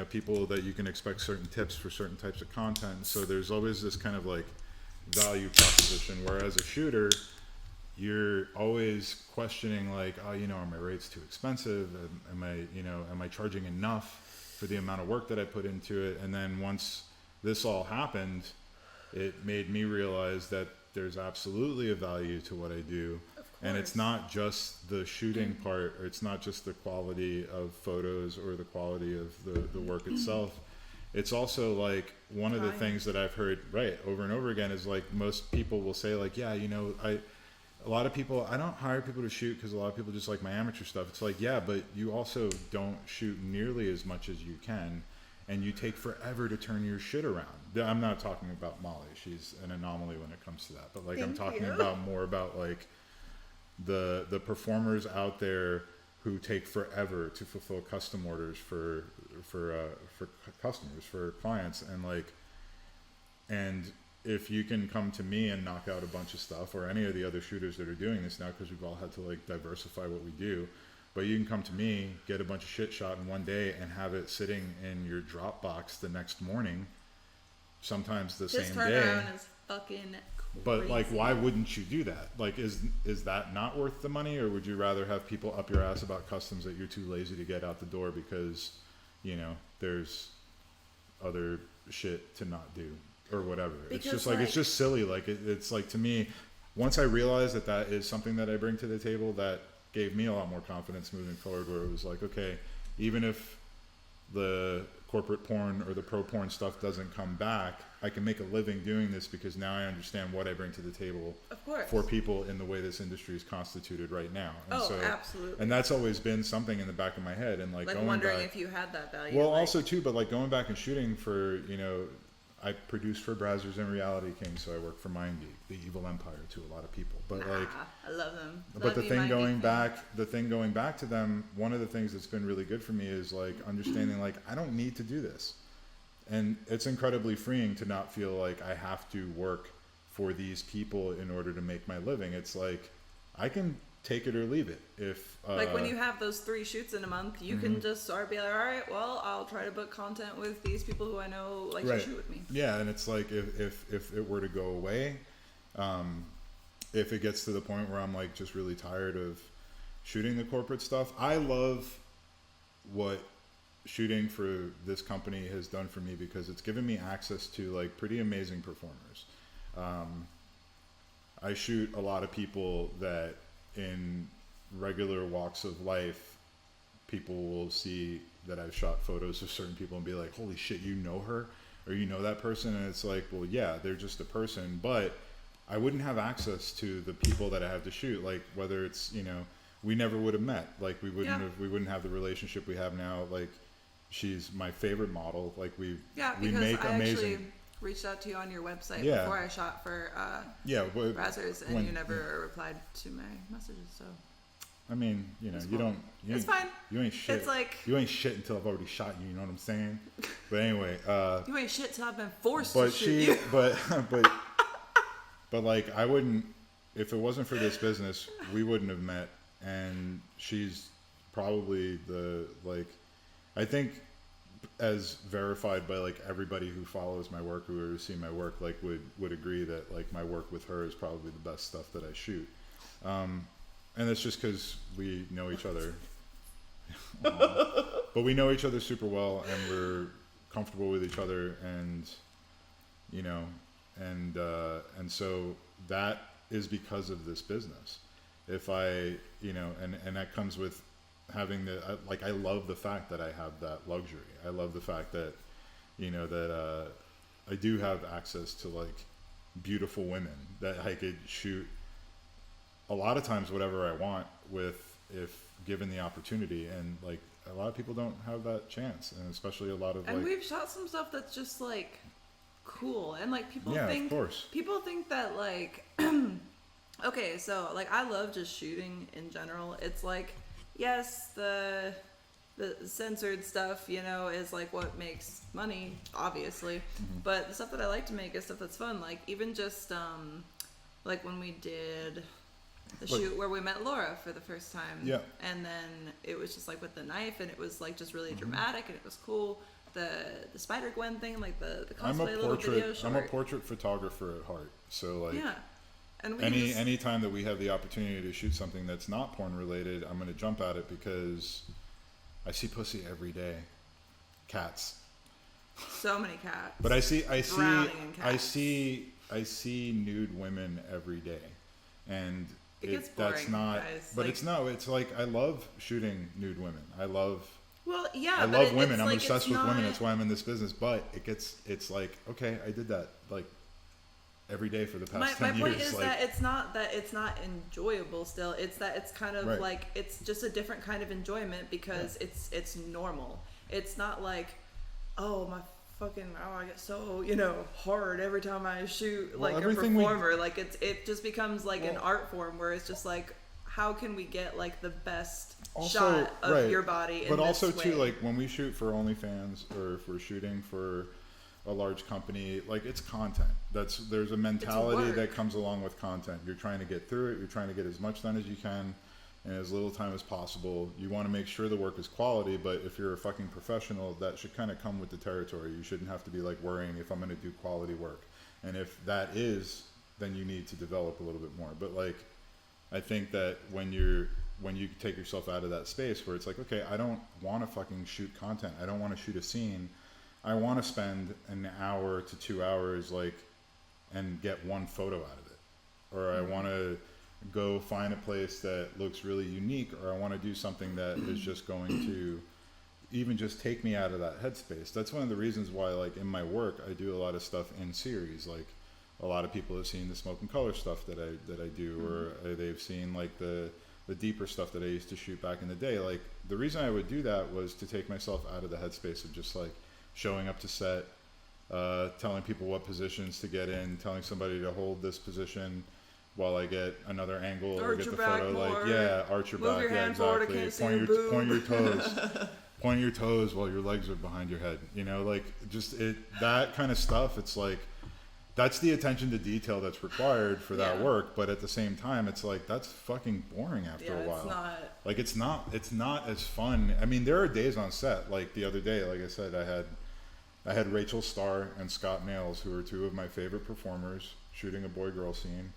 People that you can expect certain tips for certain types of content. So there's always this kind of like value proposition. Whereas a shooter, you're always questioning like, are my rates too expensive? Am I charging enough for the amount of work that I put into it? And then once this all happened, it made me realize that there's absolutely a value to what I do. And it's not just the shooting part, or it's not just the quality of photos or the quality of the work itself. It's also like one of the things that I've heard over and over again is like, most people will say like, a lot of people, I don't hire people to shoot because a lot of people just like my amateur stuff. It's like, yeah, but you also don't shoot nearly as much as you can, and you take forever to turn your shit around. I'm not talking about Molly. She's an anomaly when it comes to that. But like, I'm talking more about like the performers out there who take forever to fulfill custom orders for customers, for clients, and if you can come to me and knock out a bunch of stuff, or any of the other shooters that are doing this now, because we've all had to like diversify what we do, but you can come to me, get a bunch of shit shot in one day, and have it sitting in your Dropbox the next morning, sometimes the same day. This turnaround is fucking crazy. But like, why wouldn't you do that? Like, is that not worth the money, or would you rather have people up your ass about customs that you're too lazy to get out the door because there's other shit to not do or whatever? Because it's just like it's just silly. Like it's like, to me, once I realized that is something that I bring to the table, that gave me a lot more confidence moving forward, where it was like, okay, even if the corporate porn or the pro porn stuff doesn't come back, I can make a living doing this, because now I understand what I bring to the table for people in the way this industry is constituted right now. And absolutely. And that's always been something in the back of my head, and like going wondering back, if you had that value. Well, also too, but like going back and shooting for, I produce for Brazzers and Reality King, so I work for MindGeek, the evil empire to a lot of people. But I love them. But the thing going back to them, one of the things that's been really good for me is like understanding like, I don't need to do this. And it's incredibly freeing to not feel like I have to work for these people in order to make my living. It's like, I can take it or leave it. If like when you have those 3 shoots in a month, you can just sort of be like, all right, well, I'll try to book content with these people who I know like to shoot with me. Yeah, and it's like, if it were to go away, if it gets to the point where I'm like just really tired of shooting the corporate stuff, I love what shooting for this company has done for me, because it's given me access to like pretty amazing performers. I shoot a lot of people that in regular walks of life, people will see that I've shot photos of certain people and be like, holy shit, you know her, or you know that person? And it's like, well, yeah, they're just a person, but I wouldn't have access to the people that I have to shoot. Like, whether it's, we never would have met. Like, we wouldn't have the relationship we have now. Like, she's my favorite model. Like, we make amazing. Actually reached out to you on your website before I shot for Brazzers, and you never replied to my messages. So I mean, it's fine. You ain't shit. It's like, you ain't shit until I've already shot you. You know what I'm saying? But anyway, you ain't shit till I've been forced to shoot you. But like, I wouldn't, if it wasn't for this business, we wouldn't have met. And she's probably I think, as verified by like everybody who follows my work, who has seen my work, like would agree that like my work with her is probably the best stuff that I shoot. and it's just because we know each other. But we know each other super well, and we're comfortable with each other, and and so that is because of this business. If I, and that comes with having I love the fact that I have that luxury. I love the fact that, that I do have access to like beautiful women that I could shoot a lot of times whatever I want with, if given the opportunity. And like a lot of people don't have that chance, and especially a lot of and we've shot some stuff that's just like cool, and like people think that like okay, so like I love just shooting in general. It's like, yes, the censored stuff, is like what makes money, obviously. Mm-hmm. But the stuff that I like to make is stuff that's fun. Like even just like when we did the shoot where we met Laura for the first time. Yeah. And then it was just like with the knife, and it was like just really dramatic, and it was cool. The Spider-Gwen thing, like the cosplay little video short. I'm a portrait photographer at heart. So like yeah. And any time that we have the opportunity to shoot something that's not porn related, I'm gonna jump at it because I see pussy every day. Cats. So many cats. But I see nude women every day. And it gets boring, that's not guys. But like, it's like I love shooting nude women. I love women. I'm obsessed with women. That's why I'm in this business. But it's like, okay, I did that like every day for the past 10 years. My point is that it's not enjoyable still. It's that it's kind of like, it's just a different kind of enjoyment because it's normal. It's not like, I get so, hard every time I shoot like a performer. Like it just becomes like an art form where it's just like, how can we get like the best shot of your body in but also this way? too, like when we shoot for OnlyFans or if we're shooting for a large company, like it's content. There's a mentality that comes along with content. You're trying to get through it. You're trying to get as much done as you can in as little time as possible. You want to make sure the work is quality, but if you're a fucking professional, that should kind of come with the territory. You shouldn't have to be like worrying if I'm going to do quality work. And if that is, then you need to develop a little bit more. But like, I think that when you take yourself out of that space where it's like, okay, I don't want to fucking shoot content. I don't want to shoot a scene. I want to spend an hour to 2 hours and get one photo out of it. Or I want to go find a place that looks really unique, or I want to do something that is just going to even just take me out of that headspace. That's one of the reasons why, like in my work, I do a lot of stuff in series. Like a lot of people have seen the Smoke and Color stuff that I do, or they've seen like the deeper stuff that I used to shoot back in the day. Like the reason I would do that was to take myself out of the headspace of just like showing up to set, telling people what positions to get in, telling somebody to hold this position while I get another angle or get the photo. Like, arch your back. Yeah, exactly. Point your toes. Point your toes while your legs are behind your head. Like just that kind of stuff. It's like, that's the attention to detail that's required for that work. But at the same time, it's like, that's fucking boring after a while. It's not as fun. I mean, there are days on set, like the other day, like I said, I had Rachel Starr and Scott Nails, who are two of my favorite performers, shooting a boy-girl scene.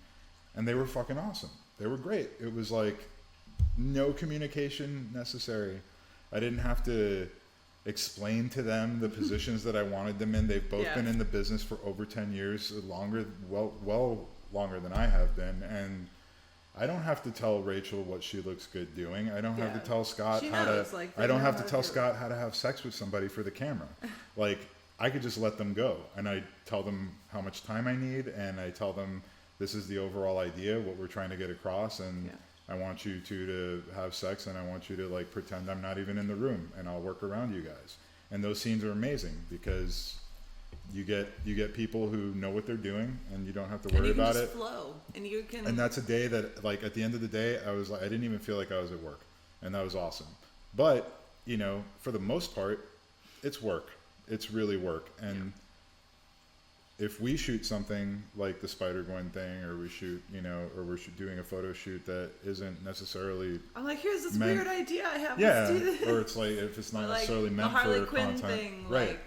And they were fucking awesome. They were great. It was like no communication necessary. I didn't have to explain to them the positions that I wanted them in. They've both been in the business for over 10 years, well longer than I have been. And I don't have to tell Rachel what she looks good doing. I don't have to tell Scott I don't have to tell Scott how to have sex with somebody for the camera. Like I could just let them go, and I tell them how much time I need, and I tell them this is the overall idea, what we're trying to get across, and I want you to have sex, and I want you to like pretend I'm not even in the room, and I'll work around you guys. And those scenes are amazing because you get people who know what they're doing, and you don't have to worry about it. Flow, and you can. And that's a day that, like, at the end of the day, I was like, I didn't even feel like I was at work, and that was awesome. But for the most part, it's work. It's really work, and. If we shoot something like the Spider-Gwen thing, or we shoot, or we're doing a photo shoot that isn't necessarily, I'm like, here's this weird idea I have. Let's do this. Or it's like if it's not necessarily meant the Harley for Quinn content, thing, right?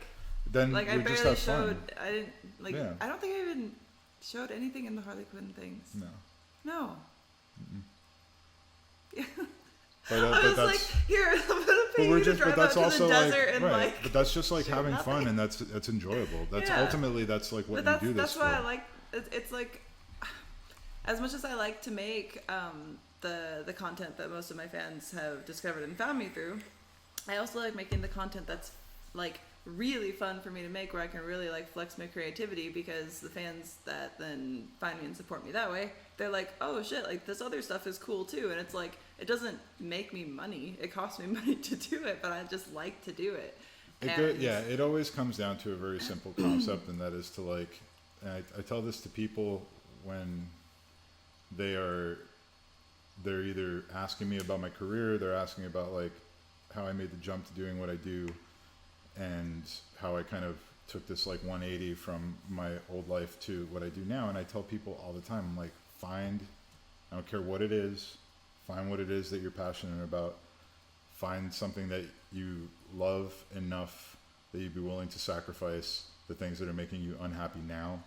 Then like we I just barely have showed. fun. I didn't I don't think I even showed anything in the Harley Quinn things. No. No. But I was like, here, I'm gonna pay you to drive out to the desert and like. But that's just like having fun, and that's enjoyable. That's ultimately that's like what you do this for. That's why I like. It's like, as much as I like to make the content that most of my fans have discovered and found me through, I also like making the content that's like really fun for me to make, where I can really like flex my creativity, because the fans that then find me and support me that way, they're like, oh shit, like this other stuff is cool too. And it's like, it doesn't make me money, it costs me money to do it, but I just like to do it. It always comes down to a very simple concept, and that is to like, and I tell this to people when they're either asking me about my career, they're asking about like how I made the jump to doing what I do, and how I kind of took this like 180 from my old life to what I do now. And I tell people all the time, I'm like, I don't care what it is, find what it is that you're passionate about, find something that you love enough that you'd be willing to sacrifice the things that are making you unhappy now,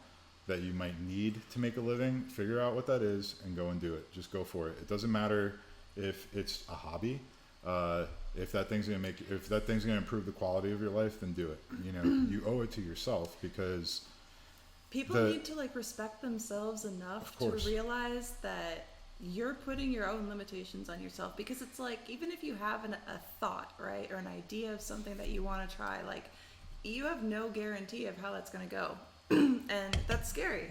that you might need to make a living. Figure out what that is and go and do it. Just go for it. It doesn't matter if it's a hobby. If that thing's gonna improve the quality of your life, then do it. You know, you owe it to yourself, because people need to like respect themselves enough to realize that you're putting your own limitations on yourself. Because it's like, even if you have a thought, right, or an idea of something that you want to try, like, you have no guarantee of how that's going to go. And that's scary.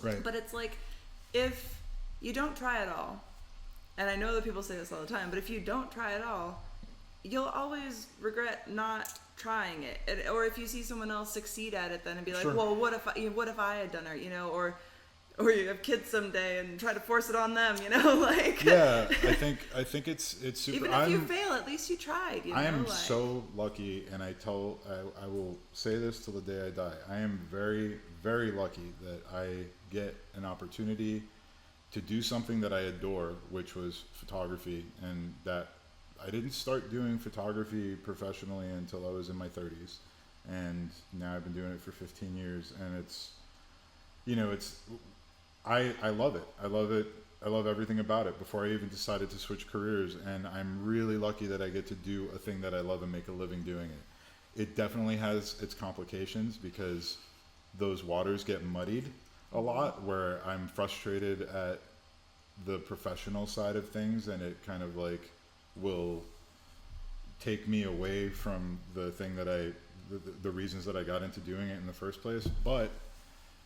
Right. But it's like, if you don't try at all, and I know that people say this all the time, but if you don't try at all, you'll always regret not trying it. Or if you see someone else succeed at it, then and be like, well, what if I had done it, you know, or you have kids someday and try to force it on them, you know, like. Yeah, I think it's super. Even if you fail, at least you tried. You know? I am so lucky, and I will say this till the day I die. I am very, very lucky that I get an opportunity to do something that I adore, which was photography, and that I didn't start doing photography professionally until I was in my 30s, and now I've been doing it for 15 years, and it's, you know, I love it. I love it. I love everything about it before I even decided to switch careers, and I'm really lucky that I get to do a thing that I love and make a living doing it. It definitely has its complications, because those waters get muddied a lot, where I'm frustrated at the professional side of things, and it kind of like will take me away from the thing that the reasons that I got into doing it in the first place. But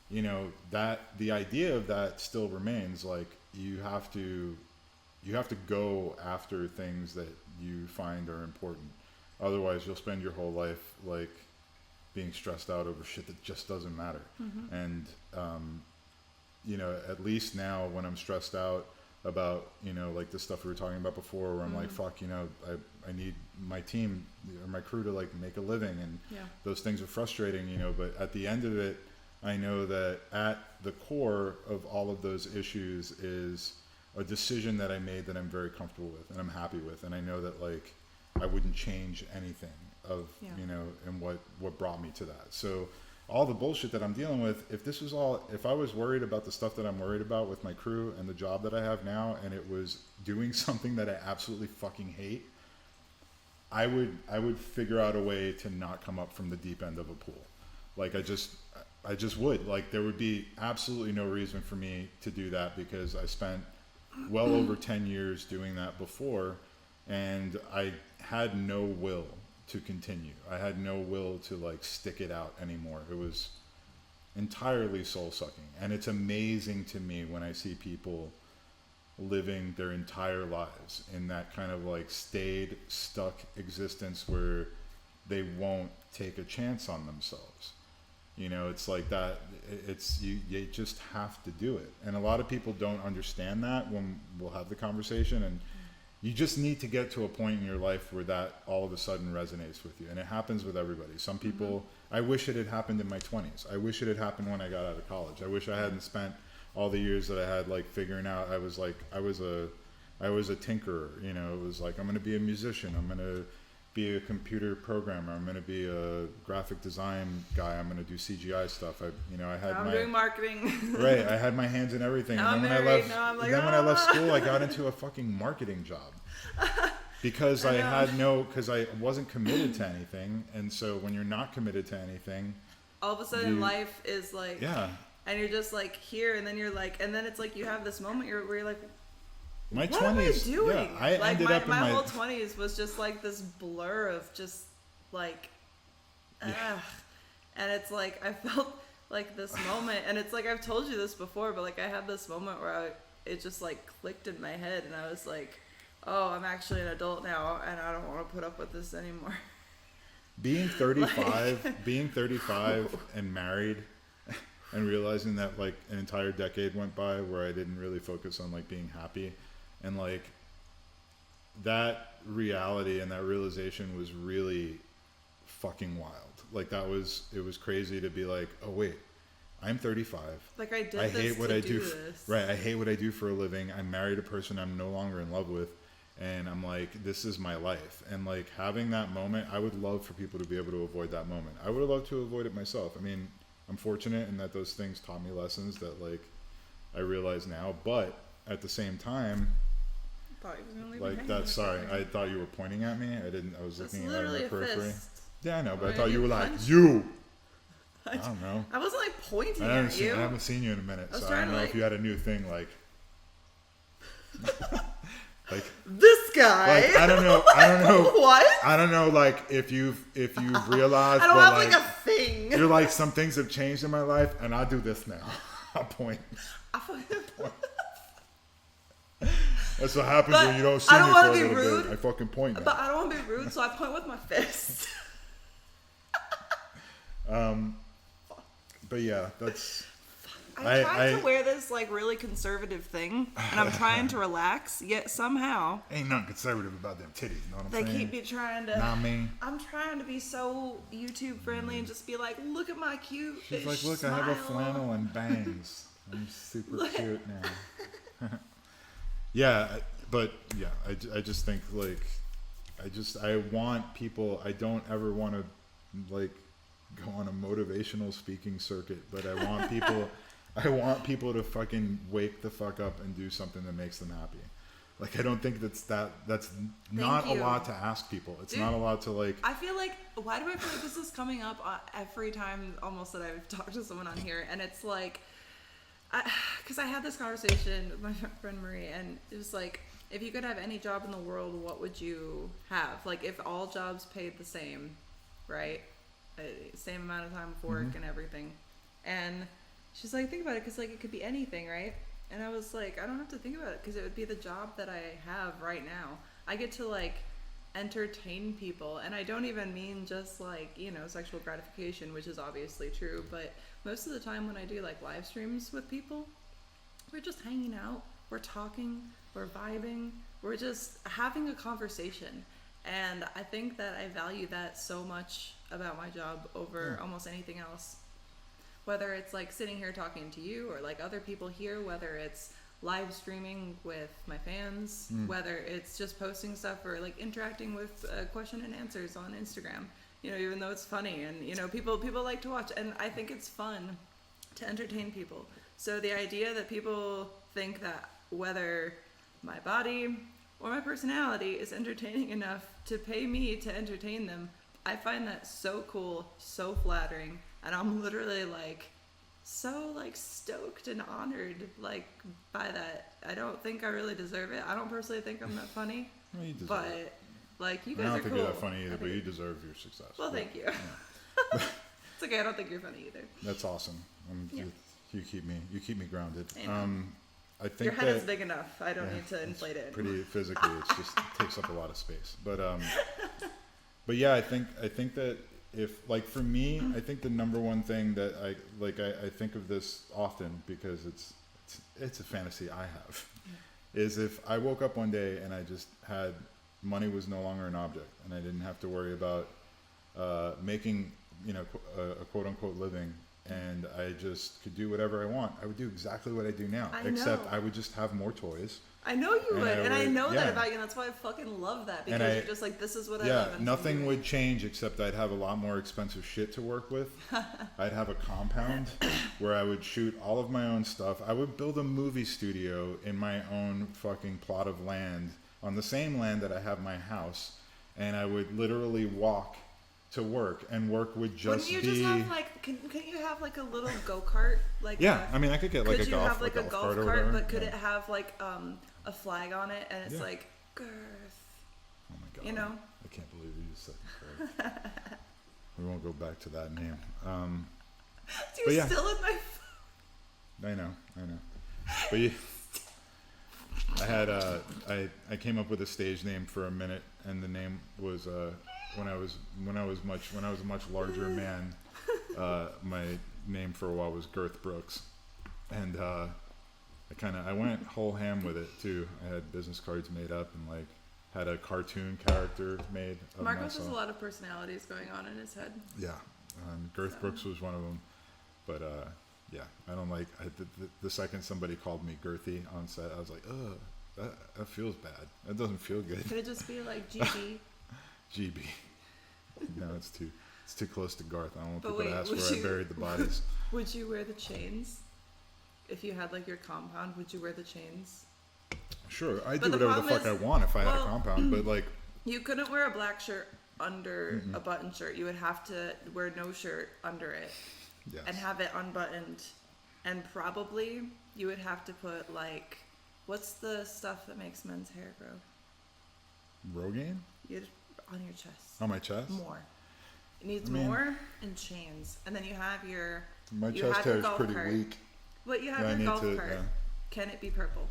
you know, that the idea of that still remains. Like, you have to go after things that you find are important. Otherwise, you'll spend your whole life like being stressed out over shit that just doesn't matter. Mm-hmm. And you know, at least now when I'm stressed out about, you know, like the stuff we were talking about before, where I'm like, fuck, you know, I need my team or my crew to like make a living, and those things are frustrating, you know, but at the end of it, I know that at the core of all of those issues is a decision that I made that I'm very comfortable with and I'm happy with. And I know that like I wouldn't change anything of, you know, and what brought me to that. So all the bullshit that I'm dealing with, if I was worried about the stuff that I'm worried about with my crew and the job that I have now, and it was doing something that I absolutely fucking hate, I would figure out a way to not come up from the deep end of a pool. Like I just would. Like, there would be absolutely no reason for me to do that, because I spent well over 10 years doing that before, and I had no will to continue. I had no will to like stick it out anymore. It was entirely soul sucking. And it's amazing to me when I see people living their entire lives in that kind of like stuck existence where they won't take a chance on themselves. You know, it's like that. It's you just have to do it. And a lot of people don't understand that when we'll have the conversation, and you just need to get to a point in your life where that all of a sudden resonates with you. And it happens with everybody. Some people, I wish it had happened in my 20s. I wish it had happened when I got out of college. I wish I hadn't spent all the years that I had like figuring out. I was a tinkerer, you know. It was like, I'm going to be a musician. I'm going to be a computer programmer. I'm going to be a graphic design guy. I'm going to do CGI stuff. I'm doing marketing. Right. I had my hands in everything. Now And then when I left school, I got into a fucking marketing job because because I wasn't committed to anything. And so when you're not committed to anything, all of a sudden life is like, yeah. And you're just like here, and then you're like, and then it's like you have this moment where you're like, my what 20s, am I doing? Yeah, I ended up in my whole 20s was just like this blur of just like, and it's like I felt like this moment, and it's like I've told you this before, but like I had this moment where it just like clicked in my head, and I was like, oh, I'm actually an adult now, and I don't want to put up with this anymore. Being 35, and married, and realizing that like an entire decade went by where I didn't really focus on like being happy. And like that reality and that realization was really fucking wild. Like it was crazy to be like, oh wait, I'm 35. Like I hate what I do. Right. I hate what I do for a living. I married a person I'm no longer in love with. And I'm like, this is my life. And like having that moment, I would love for people to be able to avoid that moment. I would have loved to avoid it myself. I mean, I'm fortunate in that those things taught me lessons that like I realize now, but at the same time, sorry, I thought you were pointing at me. I was looking at my periphery. Yeah, I know, but I thought you were like, you. I don't know. I wasn't like pointing at you. I haven't seen you in a minute, so I don't know if you had a new thing like like this guy. Like, I don't know. What? I don't know. Like if you've realized. I don't have like a thing. You're like, some things have changed in my life, and I do this now. I point. That's what happens when you don't see me for a little bit. I fucking point now. But I don't want to be rude, so I point with my fist. But yeah, that's. I'm trying to wear this like really conservative thing, and I'm trying to relax, yet somehow ain't nothing conservative about them titties. You know what I'm saying? They keep me trying to. Not me. I'm trying to be so YouTube friendly and just be like, look at my cute. She's like, look, smile. I have a flannel and bangs. I'm super cute now. Yeah, but yeah, I just think like, I want people. I don't ever want to like go on a motivational speaking circuit, but I want people. I want people to fucking wake the fuck up and do something that makes them happy. Like, I don't think that's not a lot to ask people. It's not a lot to like. I feel like, why do I feel like this is coming up every time almost that I've talked to someone on here? And it's like, because I had this conversation with my friend Marie, and it was like, if you could have any job in the world, what would you have? Like, if all jobs paid the same, right? Same amount of time of work and everything. And she's like, think about it, because like it could be anything, right? And I was like, I don't have to think about it, because it would be the job that I have right now. I get to like entertain people, and I don't even mean just like, you know, sexual gratification, which is obviously true, but most of the time when I do like live streams with people, we're just hanging out, we're talking, we're vibing, we're just having a conversation. And I think that I value that so much about my job over almost anything else. Whether it's like sitting here talking to you or like other people here, whether it's live streaming with my fans, whether it's just posting stuff or like interacting with question and answers on Instagram, you know, even though it's funny and, you know, people like to watch, and I think it's fun to entertain people. So the idea that people think that whether my body or my personality is entertaining enough to pay me to entertain them, I find that so cool, so flattering, and I'm literally like so like stoked and honored like by that. I don't think I really deserve it. I don't personally think I'm that funny, well, you deserve but it. Like you guys are cool. I don't think you're that funny either, but you deserve your success. Well, thank you. Yeah. It's okay. I don't think you're funny either. That's awesome. You keep me grounded. I think your head is big enough. I don't need to inflate it. Pretty physically, it takes up a lot of space. But yeah, I think that if like for me, I think the number one thing that I think of this often because it's a fantasy I have, is if I woke up one day and I just had money was no longer an object and I didn't have to worry about making, you know, a quote unquote living and I just could do whatever I want, I would do exactly what I do now. Except I would just have more toys. I know you would, and I know that about you, and that's why I fucking love that, because you're just like, this is what I love. Yeah, nothing would change except I'd have a lot more expensive shit to work with. I'd have a compound where I would shoot all of my own stuff. I would build a movie studio in my own fucking plot of land, on the same land that I have my house, and I would literally walk to work, and work would just Wouldn't you just have like, couldn't you have like a little go-kart? Like I mean, I could get like a golf, have like a golf cart, cart, but could it have like a flag on it, and it's like girth? Oh my god! You know, I can't believe you just said girth. We won't go back to that name. You're still in my phone. I know. But I had I came up with a stage name for a minute, and the name was when I was a much larger man. My name for a while was Girth Brooks, and I went whole ham with it too. I had business cards made up and like had a cartoon character made of Marcos myself. has a lot of personalities going on in his head. Yeah, Girth Brooks was one of them, but I don't like the second somebody called me girthy on set, I was like, ugh, that feels bad. That doesn't feel good. Could it just be like GB? GB. No, it's too close to Garth. I don't want people to ask where I buried the bodies. Would you wear the chains? If you had like your compound, would you wear the chains? Sure, I do whatever the fuck I want if I had a compound, but like... You couldn't wear a black shirt under a button shirt. You would have to wear no shirt under it. Yes. And have it unbuttoned. And probably you would have to put like, what's the stuff that makes men's hair grow? Rogaine? On your chest. On my chest? More. It needs more and chains. And then you have your... My chest hair is pretty weak. But you have your golf cart. Yeah. Can it be purple?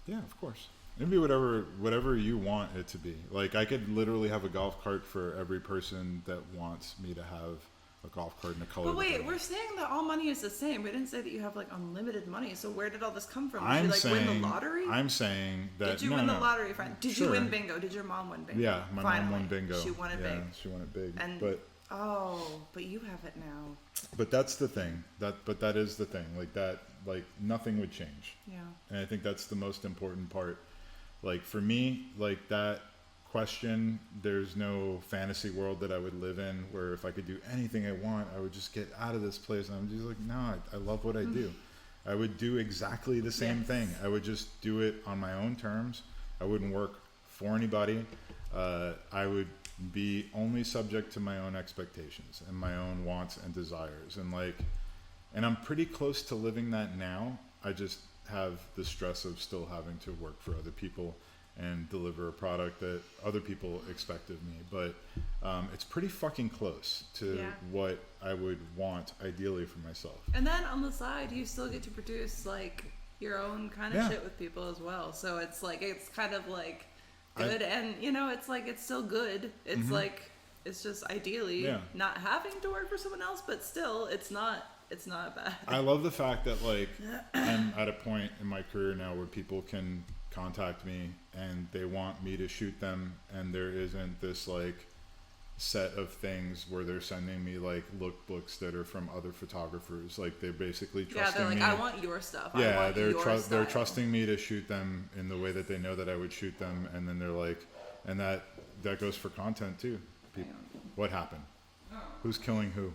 Yeah, of course. It'd be whatever you want it to be. Like, I could literally have a golf cart for every person that wants me to have a golf cart in a color. But wait, we're saying that all money is the same. We didn't say that you have like unlimited money. So where did all this come from? Did you win the lottery? I'm saying that. Did you win the lottery, friend? Did you win bingo? Did your mom win bingo? Yeah, my mom won bingo. She won it big. She won it big. But you have it now. But that's the thing. That is the thing. Like nothing would change. Yeah. And I think that's the most important part. Like for me, like that question, there's no fantasy world that I would live in where if I could do anything I want, I would just get out of this place. And I'm just like, no, I love what I do. I would do exactly the same thing. I would just do it on my own terms. I wouldn't work for anybody. I would be only subject to my own expectations and my own wants and desires. And I'm pretty close to living that now. I just have the stress of still having to work for other people and deliver a product that other people expect of me. But it's pretty fucking close to what I would want ideally for myself. And then on the side, you still get to produce like your own kind of shit with people as well. So it's like, it's kind of like good. And you know, it's like, it's still good. It's like, it's just ideally not having to work for someone else, but still it's not bad. I love the fact that like I'm at a point in my career now where people can contact me and they want me to shoot them, and there isn't this like set of things where they're sending me like lookbooks that are from other photographers. Like they're basically trusting me. Yeah, they're like, I want your stuff. Yeah, they're trusting me to shoot them in the way that they know that I would shoot them, and then they're like, and that goes for content too. What happened? Who's killing who?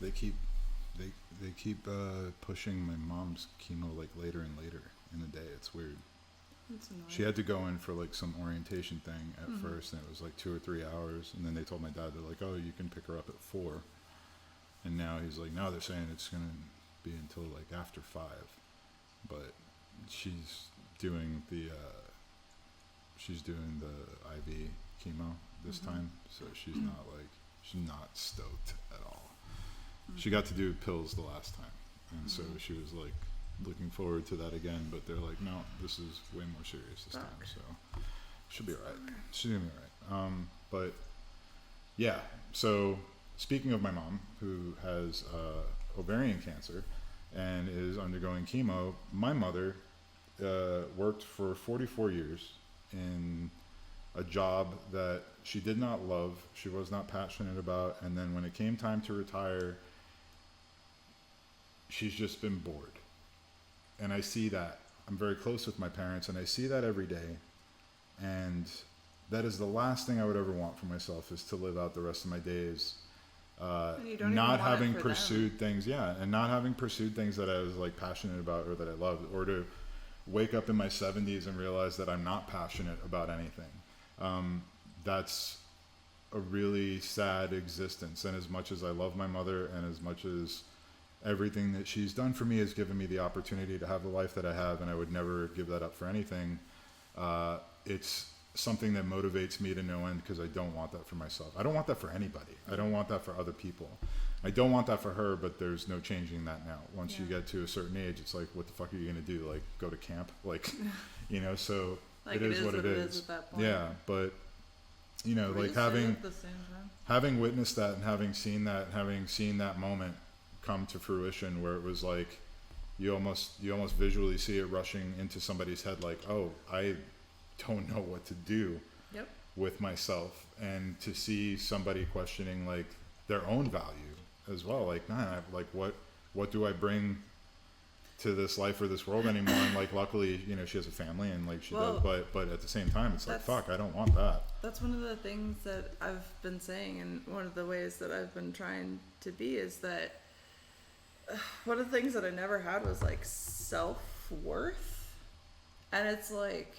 They keep pushing my mom's chemo like later and later in the day. It's weird. That's annoying. She had to go in for like some orientation thing at first, and it was like 2 or 3 hours, and then they told my dad, they're like, oh, you can pick her up at 4, and now he's like, no, they're saying it's gonna be until like after 5, but she's doing the IV chemo this time, so she's not stoked at all. She got to do pills the last time, and so she was like looking forward to that again, but they're like, no, this is way more serious this time, so she'll be alright. She's gonna be alright. But yeah, so speaking of my mom, who has ovarian cancer and is undergoing chemo, my mother worked for 44 years in a job that she did not love, she was not passionate about, and then when it came time to retire, she's just been bored. And I see that. I'm very close with my parents, and I see that every day. And that is the last thing I would ever want for myself, is to live out the rest of my days not having pursued things, and not having pursued things that I was like passionate about or that I loved, or to wake up in my 70s and realize that I'm not passionate about anything. That's a really sad existence. And as much as I love my mother, and as much as everything that she's done for me has given me the opportunity to have the life that I have, and I would never give that up for anything, it's something that motivates me to no end, because I don't want that for myself. I don't want that for anybody. I don't want that for other people. I don't want that for her, but there's no changing that now. Once you get to a certain age, it's like, what the fuck are you going to do? Like, go to camp? Like, you know, so like it is what it is at that point. Yeah, but, you know, like having witnessed that and having seen that moment come to fruition, where it was like, you almost visually see it rushing into somebody's head, like, oh, I don't know what to do with myself, and to see somebody questioning like their own value as well, like, nah, like what do I bring to this life or this world anymore? And like, luckily, you know, she has a family, and like she does, but at the same time, it's like, fuck, I don't want that. That's one of the things that I've been saying, and one of the ways that I've been trying to be, is that one of the things that I never had was like self-worth. And it's like,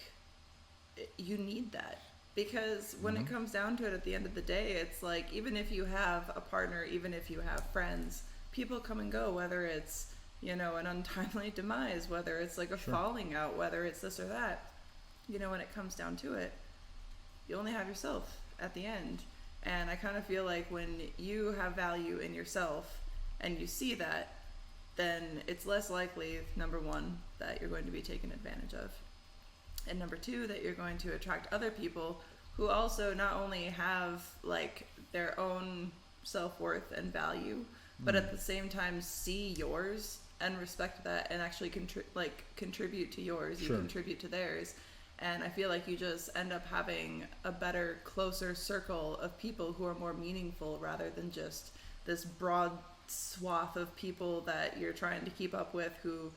you need that, because when it comes down to it, at the end of the day, it's like, even if you have a partner, even if you have friends, people come and go, whether it's, you know, an untimely demise, whether it's like a falling out, whether it's this or that. You know, when it comes down to it, you only have yourself at the end. And I kind of feel like when you have value in yourself and you see that, then it's less likely, number one, that you're going to be taken advantage of. And number two, that you're going to attract other people who also not only have like their own self-worth and value, but at the same time see yours and respect that, and actually contribute to yours. You contribute to theirs. And I feel like you just end up having a better, closer circle of people who are more meaningful, rather than just this broad swath of people that you're trying to keep up with, who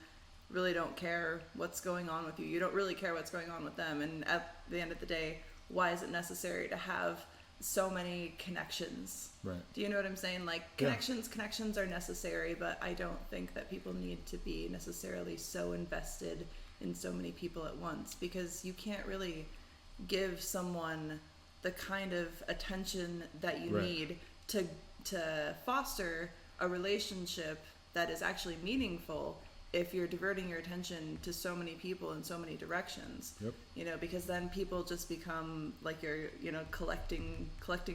really don't care what's going on with you. You don't really care what's going on with them. And at the end of the day, why is it necessary to have so many connections? Right. Do you know what I'm saying? Like, connections are necessary, but I don't think that people need to be necessarily so invested in so many people at once, because you can't really give someone the kind of attention that you need to foster a relationship that is actually meaningful, if you're diverting your attention to so many people in so many directions. You know, because then people just become like, you're, you know, collecting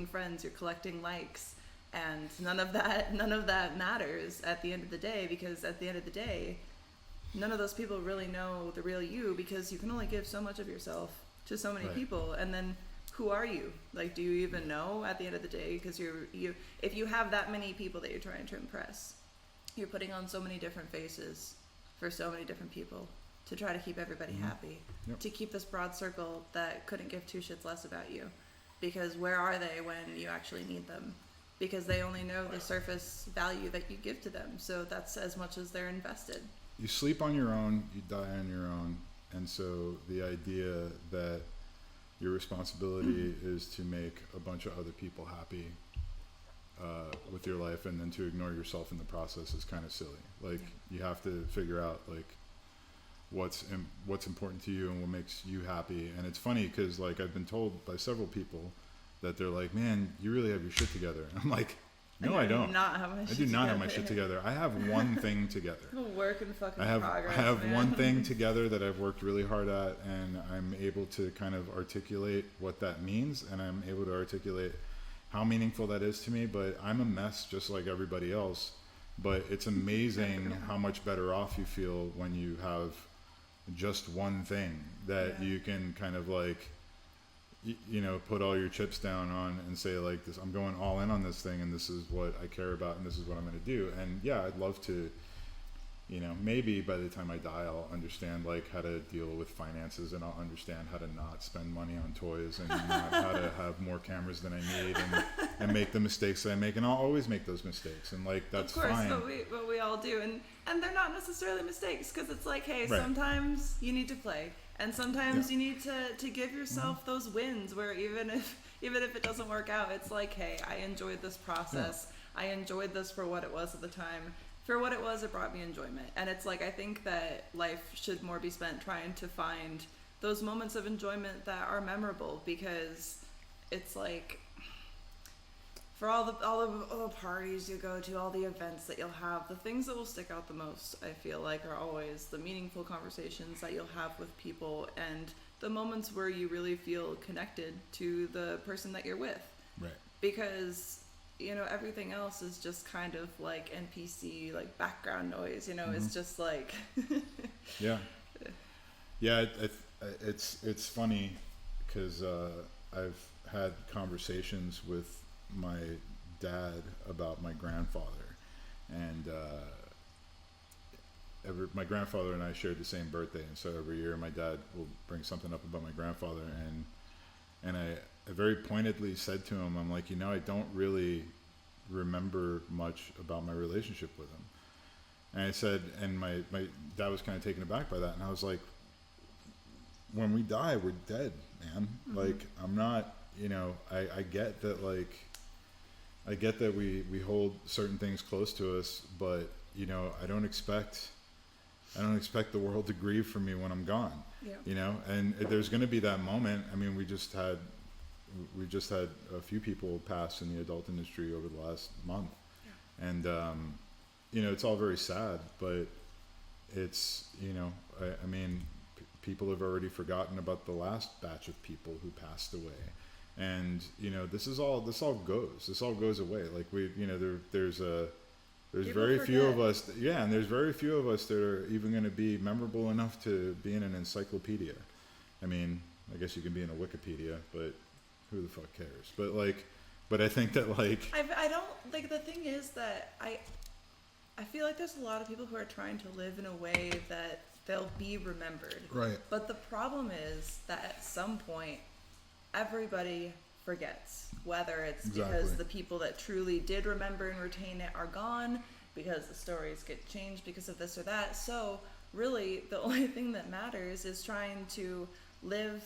friends, you're collecting likes, and none of that matters at the end of the day, because at the end of the day, none of those people really know the real you, because you can only give so much of yourself to so many people. And then who are you? Like, do you even know at the end of the day? Because if you have that many people that you're trying to impress, you're putting on so many different faces for so many different people to try to keep everybody happy, to keep this broad circle that couldn't give two shits less about you. Because where are they when you actually need them? Because they only know the surface value that you give to them. So that's as much as they're invested. You sleep on your own, you die on your own. And so the idea that your responsibility is to make a bunch of other people happy with your life, and then to ignore yourself in the process, is kind of silly. Like, you have to figure out like what's important to you and what makes you happy. And it's funny, because like, I've been told by several people that they're like, man, you really have your shit together. I'm like, no, I don't. I do not have my shit together. I have one thing together. Work in fucking progress. I have one thing together that I've worked really hard at, and I'm able to kind of articulate what that means, and I'm able to articulate how meaningful that is to me. But I'm a mess just like everybody else. But it's amazing how much better off you feel when you have just one thing that you can kind of like, you know, put all your chips down on and say like, this, I'm going all in on this thing, and this is what I care about, and this is what I'm going to do. And yeah, I'd love to you know, maybe by the time I die, I'll understand like how to deal with finances, and I'll understand how to not spend money on toys, and not how to have more cameras than I need, and make the mistakes that I make, and I'll always make those mistakes, and like that's fine. Of course, but we all do, and they're not necessarily mistakes, because it's like, hey, Right. sometimes you need to play, and sometimes you need to give yourself those wins where even if it doesn't work out, it's like, hey, I enjoyed this process. I enjoyed this for what it was at the time. For what it was, it brought me enjoyment. And it's like, I think that life should more be spent trying to find those moments of enjoyment that are memorable, because it's like, for all the parties you go to, all the events that you'll have, the things that will stick out the most, I feel like, are always the meaningful conversations that you'll have with people, and the moments where you really feel connected to the person that you're with. Right. Because, you know, everything else is just kind of like NPC, like background noise, you know, it's just like... Yeah. It's funny because I've had conversations with my dad about my grandfather, and my grandfather and I shared the same birthday, and so every year my dad will bring something up about my grandfather, and I very pointedly said to him, I'm like, you know, I don't really remember much about my relationship with him. And I said, and my dad was kind of taken aback by that, and I was like, when we die, we're dead, man. Like, I'm not, you know, I get that, like, I get that we hold certain things close to us, but, you know, I don't expect the world to grieve for me when I'm gone. Yeah. You know, and there's going to be that moment. I mean, we just had a few people pass in the adult industry over the last month. Yeah. And, you know, it's all very sad, but it's, you know, I mean, people have already forgotten about the last batch of people who passed away. And, you know, this all goes away. Like, we, you know, there's very few of us, and there's very few of us that are even going to be memorable enough to be in an encyclopedia. I mean, I guess you can be in a Wikipedia, but who the fuck cares? But I think that, like, I don't, like, the thing is that I feel like there's a lot of people who are trying to live in a way that they'll be remembered. Right. But the problem is that at some point, everybody forgets, whether it's because the people that truly did remember and retain it are gone, because the stories get changed because of this or that. So really, the only thing that matters is trying to live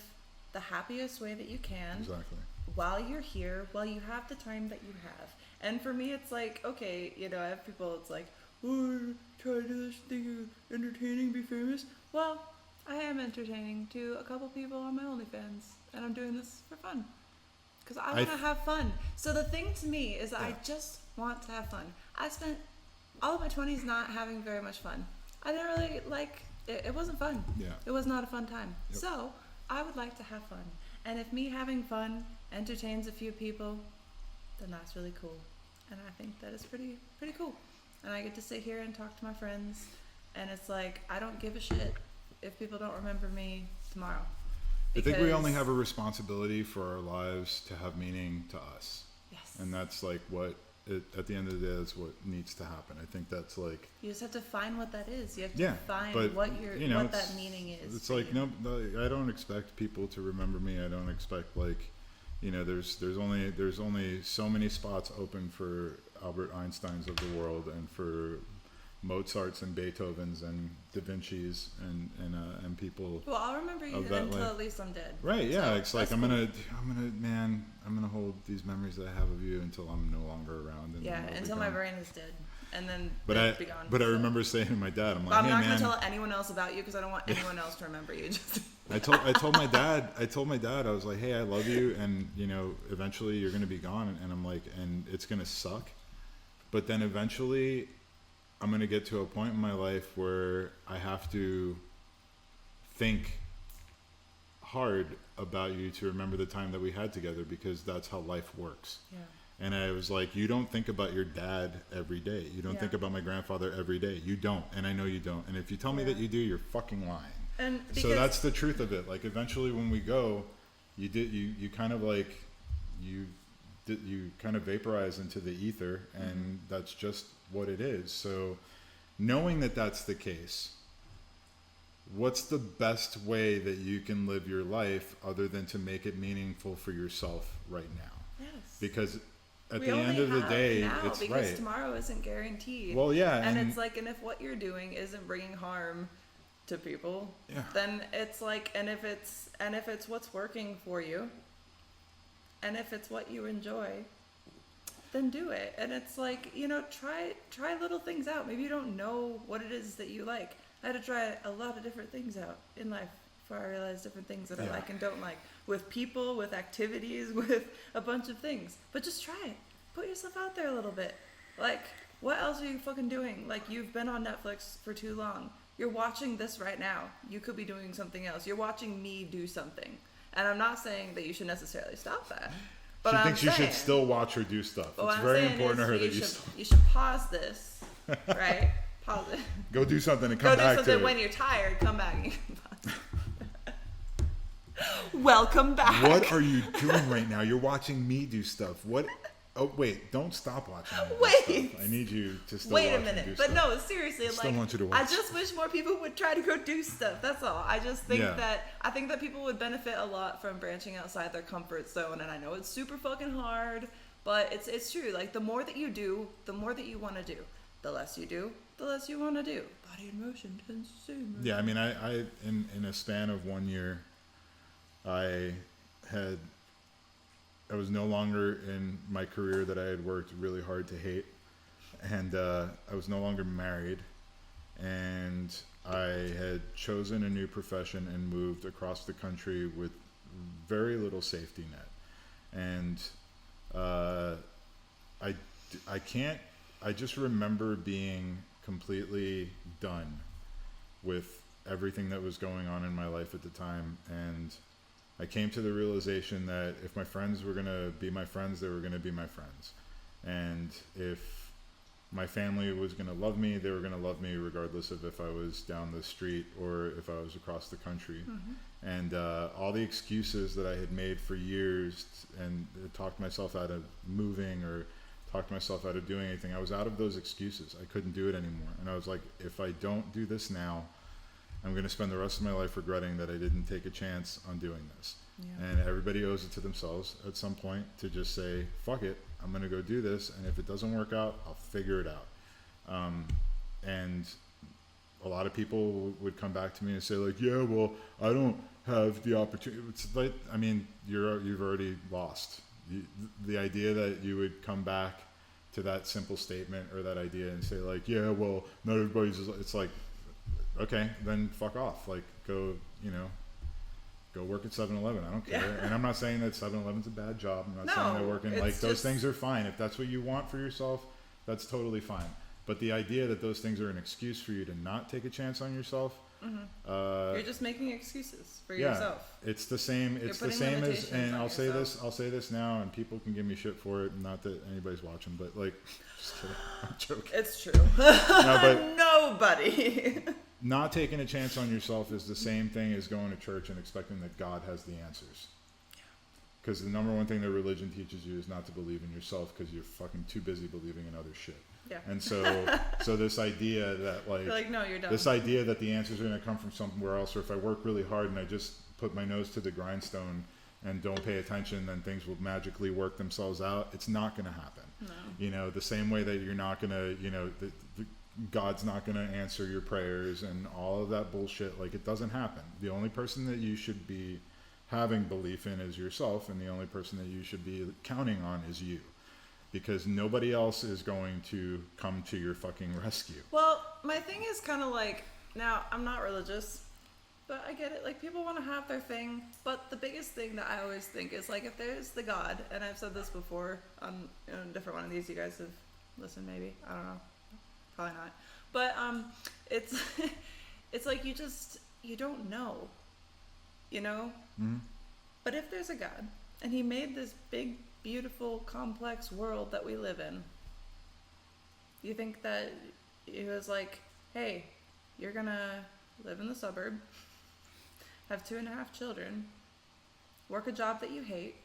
the happiest way that you can. Exactly. While you're here, while you have the time that you have. And for me, it's like, okay, you know, I have people, it's like, oh, try to do this thing, entertaining, be famous. Well, I am entertaining to a couple people on my OnlyFans, and I'm doing this for fun. Because I want to have fun. So the thing to me is that I just want to have fun. I spent all of my 20s not having very much fun. I didn't really like it. It wasn't fun. Yeah. It was not a fun time. Yep. So I would like to have fun. And if me having fun entertains a few people, then that's really cool. And I think that is pretty cool. And I get to sit here and talk to my friends. And it's like, I don't give a shit if people don't remember me tomorrow. I think we only have a responsibility for our lives to have meaning to us. Yes. And that's like at the end of the day, that's what needs to happen. I think that's like... You just have to find what that is. You have to find what that meaning is. It's like, no, I don't expect people to remember me. I don't expect, like, you know, there's only so many spots open for Albert Einsteins of the world, and for Mozart's and Beethoven's and Da Vinci's and people. Well, I'll remember you until at least I'm dead. Right? Yeah. So it's like I'm gonna hold these memories that I have of you until I'm no longer around. And until my brain is dead, and then be gone. But I remember saying to my dad, I'm like, I'm hey, not gonna tell anyone else about you because I don't want anyone else to remember you. Just I told my dad, I was like, hey, I love you, and you know, eventually you're gonna be gone, and I'm like, and it's gonna suck, but then eventually I'm going to get to a point in my life where I have to think hard about you to remember the time that we had together, because that's how life works. Yeah. And I was like, you don't think about your dad every day. You don't think about my grandfather every day. You don't. And I know you don't. And if you tell me that you do, you're fucking lying. And so that's the truth of it. Like, eventually when we go, you kind of like, you kind of vaporize into the ether, and that's just what it is. So, knowing that that's the case, what's the best way that you can live your life other than to make it meaningful for yourself right now? Yes. Because at we the end of the day, now it's because right. Tomorrow isn't guaranteed. Well, yeah. And it's like, and if what you're doing isn't bringing harm to people, then it's like, and if it's what's working for you, and if it's what you enjoy, then do it. And it's like, you know, try little things out. Maybe you don't know what it is that you like. I had to try a lot of different things out in life before I realized different things that I like and don't like. With people, with activities, with a bunch of things. But just try it. Put yourself out there a little bit. Like, what else are you fucking doing? Like, you've been on Netflix for too long. You're watching this right now. You could be doing something else. You're watching me do something. And I'm not saying that you should necessarily stop that. But she thinks you should still watch her do stuff. It's very important to her that you should pause this, right? Pause it. Go do something and come back to it. Go do something when you're tired. Come back and you can pause it. Welcome back. What are you doing right now? You're watching me do stuff. What? Oh, wait. Don't stop watching me do stuff. I need you to still watch Wait a minute. me do But stuff. no, seriously. I still like, want you to watch. I just wish more people would try to go do stuff. That's all. I just think I think that people would benefit a lot from branching outside their comfort zone. And I know it's super fucking hard, but it's true. Like, the more that you do, the more that you want to do. The less you do, the less you want to do. Body in motion tends to stay in motion. Yeah, I mean, I in a span of 1 year, I was no longer in my career that I had worked really hard to hate, and I was no longer married, and I had chosen a new profession and moved across the country with very little safety net, and I just remember being completely done with everything that was going on in my life at the time, and I came to the realization that if my friends were going to be my friends, they were going to be my friends. And if my family was going to love me, they were going to love me regardless of if I was down the street or if I was across the country. Mm-hmm. And all the excuses that I had made for years and talked myself out of moving or talked myself out of doing anything, I was out of those excuses. I couldn't do it anymore. And I was like, if I don't do this now, I'm going to spend the rest of my life regretting that I didn't take a chance on doing this. Yeah. And everybody owes it to themselves at some point to just say, fuck it, I'm going to go do this. And if it doesn't work out, I'll figure it out. And a lot of people would come back to me and say like, yeah, well, I don't have the opportunity. It's like, I mean, you've already lost. The idea that you would come back to that simple statement or that idea and say like, yeah, well, not everybody's, it's like, okay, then fuck off. Like, go work at 7-Eleven. I don't care. Yeah. And I'm not saying that 7-Eleven's a bad job. I'm not saying they're working. Like, those things are fine. If that's what you want for yourself, that's totally fine. But the idea that those things are an excuse for you to not take a chance on yourself, you're just making excuses for yourself. It's the same. It's the same as, and I'll say this now, and people can give me shit for it. Not that anybody's watching, but like, just kidding. I'm joking. It's true. No, but nobody. Not taking a chance on yourself is the same thing as going to church and expecting that God has the answers. Because the number one thing that religion teaches you is not to believe in yourself because you're fucking too busy believing in other shit. Yeah. And so this idea that like no, you're done. This idea that the answers are going to come from somewhere else, or if I work really hard and I just put my nose to the grindstone and don't pay attention, then things will magically work themselves out. It's not going to happen. No. You know, the same way that you're not going to, you know, God's not going to answer your prayers and all of that bullshit. Like, it doesn't happen. The only person that you should be having belief in is yourself, and the only person that you should be counting on is you. Because nobody else is going to come to your fucking rescue. Well, my thing is kind of like, now, I'm not religious, but I get it. Like, people want to have their thing, but the biggest thing that I always think is, like, if there's the God, and I've said this before on a different one of these, you guys have listened maybe, I don't know, probably not, but it's it's like you don't know, you know? Mm-hmm. But if there's a God, and he made this big, beautiful, complex world that we live in, you think that he was like, hey, you're gonna live in the suburb, have 2.5 children, work a job that you hate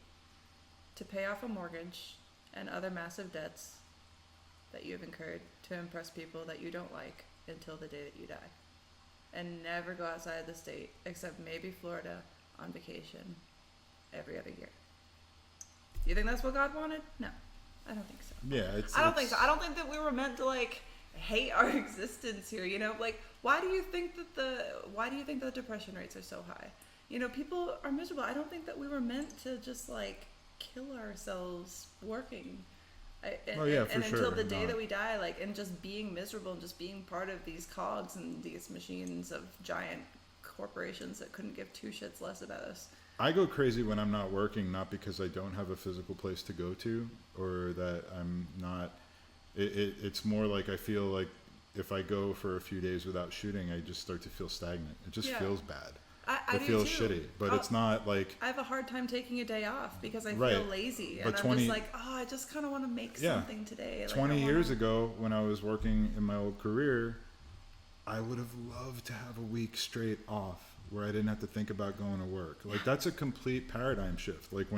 to pay off a mortgage and other massive debts that you have incurred to impress people that you don't like until the day that you die. And never go outside of the state, except maybe Florida on vacation every other year. Do you think that's what God wanted? No, I don't think so. Yeah, I don't think so. I don't think that we were meant to like hate our existence here. You know, like why do you think that the depression rates are so high? You know, people are miserable. I don't think that we were meant to just like kill ourselves working. Until the day that we die, like, and just being miserable and just being part of these cogs and these machines of giant corporations that couldn't give two shits less about us. I go crazy when I'm not working, not because I don't have a physical place to go to or that I'm not. It's more like I feel like if I go for a few days without shooting, I just start to feel stagnant. It just feels bad. I it feels shitty, but it's not like... I have a hard time taking a day off because I feel lazy. And I'm just like, I just kind of want to make something today. Like, 20 years ago, when I was working in my old career, I would have loved to have a week straight off where I didn't have to think about going to work. Like, that's a complete paradigm shift. Like,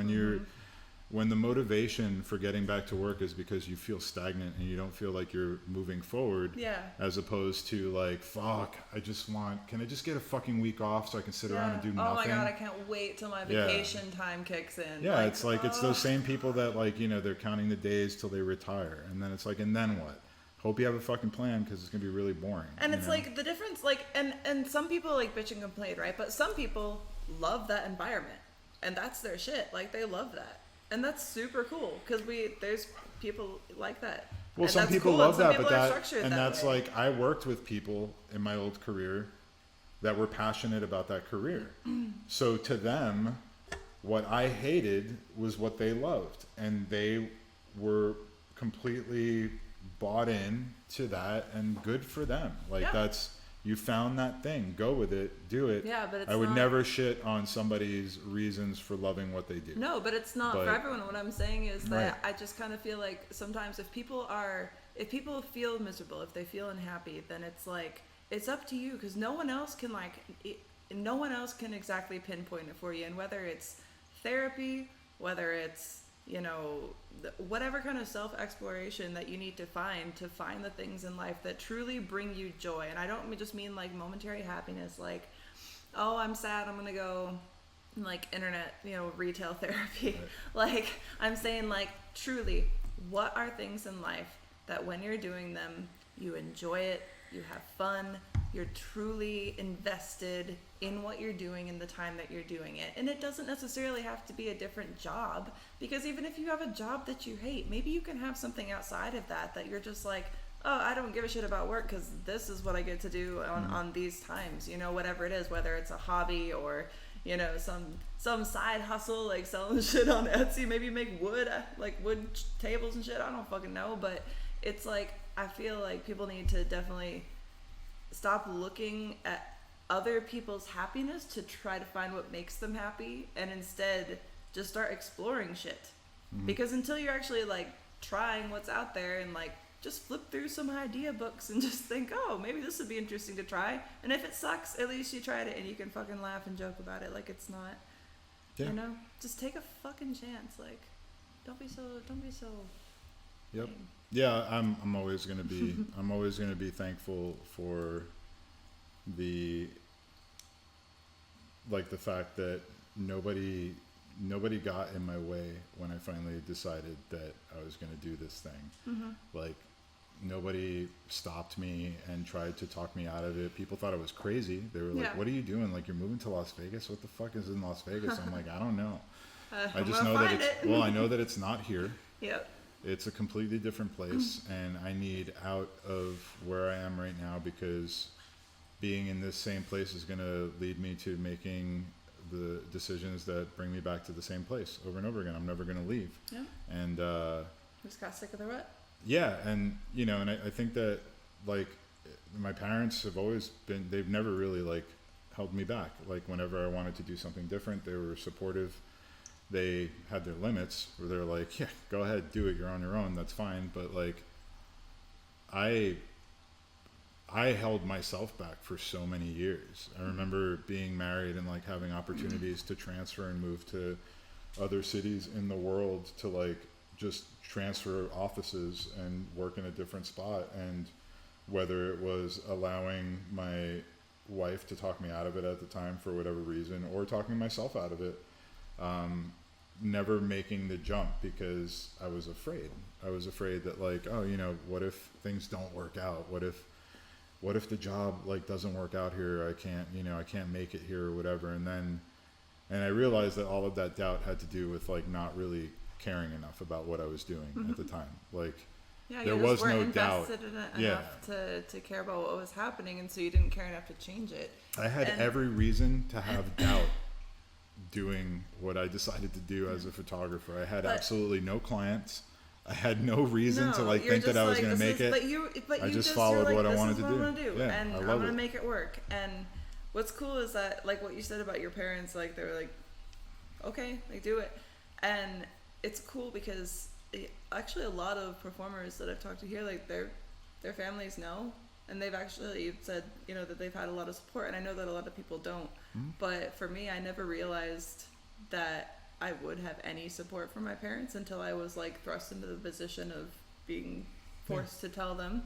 when the motivation for getting back to work is because you feel stagnant and you don't feel like you're moving forward, as opposed to like, fuck, can I just get a fucking week off so I can sit around and do nothing? Oh my God, I can't wait till my vacation time kicks in. Yeah, it's like, it's those same people that like, you know, they're counting the days till they retire. And then it's like, and then what? Hope you have a fucking plan because it's going to be really boring. And it's like the difference, like, and some people like bitch and complain, right? But some people love that environment and that's their shit. Like, they love that. And that's super cool because there's people like that. Well, and some people cool, love that, but that's way. Like, I worked with people in my old career that were passionate about that career. So to them, what I hated was what they loved, and they were completely bought in to that, and good for them. Like, that's... You found that thing. Go with it. Do it. Yeah, but I would never shit on somebody's reasons for loving what they do. No, but it's not for everyone. What I'm saying is that I just kind of feel like sometimes if people feel miserable, if they feel unhappy, then it's like, it's up to you because no one else can exactly pinpoint it for you. And whether it's therapy, whether it's, you know, whatever kind of self-exploration that you need to find the things in life that truly bring you joy. And I don't just mean like momentary happiness, like, oh, I'm sad, I'm gonna go like internet, you know, retail therapy. Like, I'm saying, like, truly, what are things in life that when you're doing them, you enjoy it, you have fun, you're truly invested in what you're doing and the time that you're doing it. And it doesn't necessarily have to be a different job, because even if you have a job that you hate, maybe you can have something outside of that you're just like, oh, I don't give a shit about work because this is what I get to do on these times, you know, whatever it is, whether it's a hobby or, you know, some side hustle, like selling shit on Etsy, maybe make wood tables and shit, I don't fucking know. But it's like, I feel like people need to definitely stop looking at other people's happiness to try to find what makes them happy, and instead just start exploring shit. Because until you're actually like trying what's out there and like just flip through some idea books and just think, oh, maybe this would be interesting to try, and if it sucks, at least you tried it and you can fucking laugh and joke about it like it's not, you know, just take a fucking chance. Like, don't be so Yep. lame. Yeah, I'm always gonna be thankful for the fact that nobody got in my way when I finally decided that I was gonna do this thing. Like, nobody stopped me and tried to talk me out of it. People thought I was crazy. They were like, what are you doing? Like, you're moving to Las Vegas? What the fuck is in Las Vegas? I'm like, I don't know. I just know that I know that it's not here. Yep. It's a completely different place, and I need out of where I am right now, because being in this same place is going to lead me to making the decisions that bring me back to the same place over and over again. I'm never going to leave. Yeah. And Just got sick of the rut. Yeah, and you know, and I think that, like, my parents have always been, they've never really like held me back. Like, whenever I wanted to do something different, they were supportive. They had their limits where they're like, yeah, go ahead, do it, you're on your own, that's fine. But like, I held myself back for so many years. I remember being married and like having opportunities to transfer and move to other cities in the world to like just transfer offices and work in a different spot. And whether it was allowing my wife to talk me out of it at the time for whatever reason, or talking myself out of it, never making the jump because I was afraid. I was afraid that like, oh, you know, what if things don't work out? What if the job like doesn't work out here? I can't make it here or whatever. And I realized that all of that doubt had to do with like not really caring enough about what I was doing at the time. Like, there was no doubt. Enough to care about what was happening, and so you didn't care enough to change it. I had every reason to have doubt doing what I decided to do as a photographer. I had absolutely no clients. I had no reason to like think that I was going to make it. I just followed what I wanted to do. Yeah, and I'm going to make it work. And what's cool is that, like what you said about your parents, like they were like, okay, like do it. And it's cool because actually a lot of performers that I've talked to here, like their families know, and they've actually said, you know, that they've had a lot of support. And I know that a lot of people don't. But for me, I never realized that I would have any support from my parents until I was like thrust into the position of being forced to tell them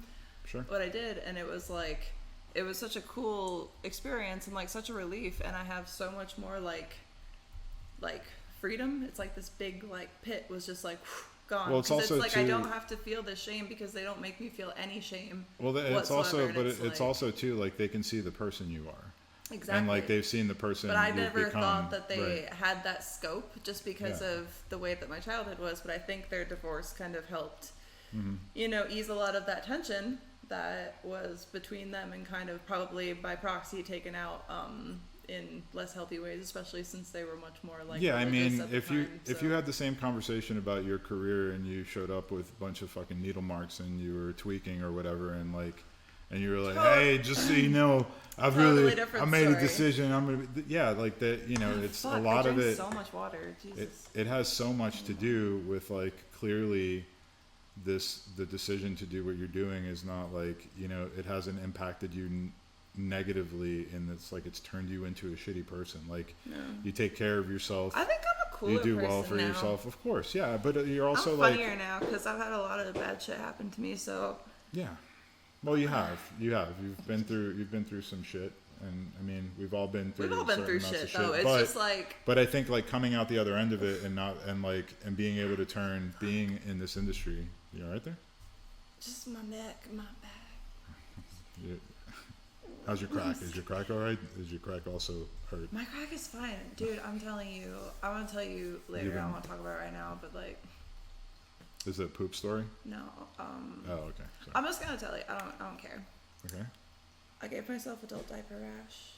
what I did. And it was like, it was such a cool experience and like such a relief. And I have so much more like freedom. It's like this big like pit was just like gone. Well, it's also it's like I don't have to feel the shame because they don't make me feel any shame. Well, it's also, but it's also too like they can see the person you are. Exactly. And like they've seen the person. But I never thought that they had that scope just because of the way that my childhood was. But I think their divorce kind of helped, you know, ease a lot of that tension that was between them and kind of probably by proxy taken out in less healthy ways, especially since they were much more like I mean, if you had the same conversation about your career and you showed up with a bunch of fucking needle marks and you were tweaking or whatever and you were like, hey, just so you know, I made a decision. I'm gonna like that. You know, it's a lot of it. So much water. Jesus. It has so much to do with like clearly the decision to do what you're doing is not like, you know, it hasn't impacted you negatively in this like it's turned you into a shitty person. Like you take care of yourself. I think I'm a cooler person. You do well for yourself, of course. Yeah, but you're also I'm funnier now because I've had a lot of bad shit happen to me. So yeah. Well, you have. You've been through some shit, and I mean, we've all been through shit, though. It's just like. But I think like coming out the other end of it and being able to turn being in this industry. You all right there? Just my neck, my back. How's your crack? Is your crack all right? Is your crack also hurt? My crack is fine, dude. I'm telling you. I want to tell you later. I don't want to talk about it right now, but like. Is it a poop story? No. Oh, okay. Sorry. I'm just gonna tell you. I don't care. Okay. I gave myself adult diaper rash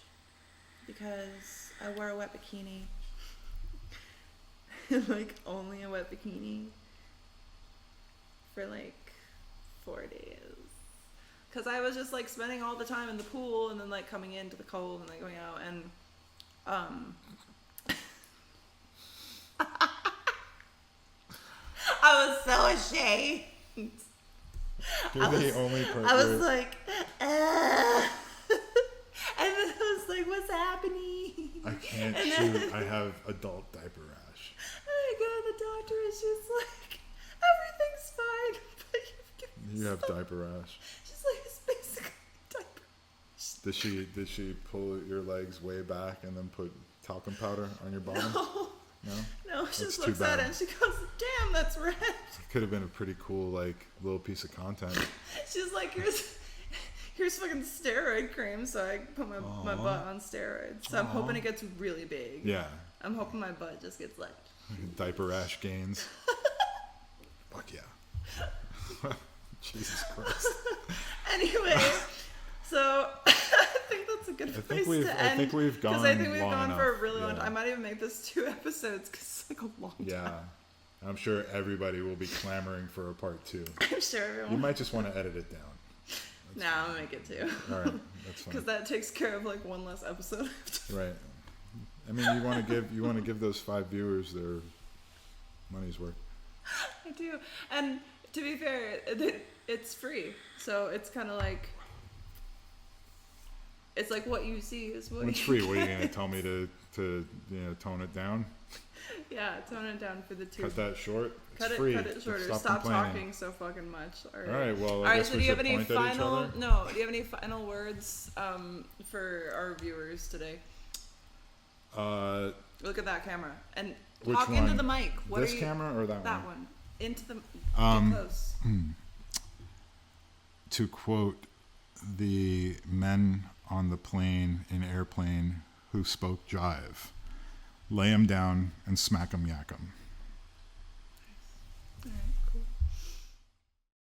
because I wore a wet bikini. Like only a wet bikini for like 4 days. Cause I was just like spending all the time in the pool and then like coming into the cold and like going out and I was so ashamed. You're the only person. I was like, and then I was like, what's happening? I can't shoot. I have adult diaper rash. And I go to the doctor and she's like, everything's fine. But you have diaper rash. She's like, it's basically diaper rash. Did she pull your legs way back and then put talcum powder on your bottom? No, she just looks at it and she goes, damn, that's red. It could have been a pretty cool, like, little piece of content. She's like, here's fucking steroid cream, so I put my butt on steroids. So I'm hoping it gets really big. Yeah. I'm hoping my butt just gets like... Diaper rash gains. Fuck yeah. Jesus Christ. Anyway, so... I think that's a good place to end. I think we've gone because I think we've gone enough. for a really long time. I might even make this 2 episodes because it's like a long time. Yeah, I'm sure everybody will be clamoring for a part 2. I'm sure everyone. You might just want to edit it down. No, I'm gonna make it 2. All right, that's fine. Because that takes care of like one less episode. Right. I mean, you want to give those 5 viewers their money's worth. I do, and to be fair, it's free, so it's kind of like. It's like what you see is what. When it's free, what are you gonna tell me to tone it down? Yeah, tone it down for the two. Cut that short. Cut it's free. Cut it shorter. Stop talking so fucking much. All right. Well, all right. So do you have any final? No. Do you have any final words for our viewers today? Look at that camera and talk into the mic. What this camera or that one? That one. Into the close. To quote the men on the plane in Airplane who spoke jive, lay 'em down and smack 'em, yak 'em. All right.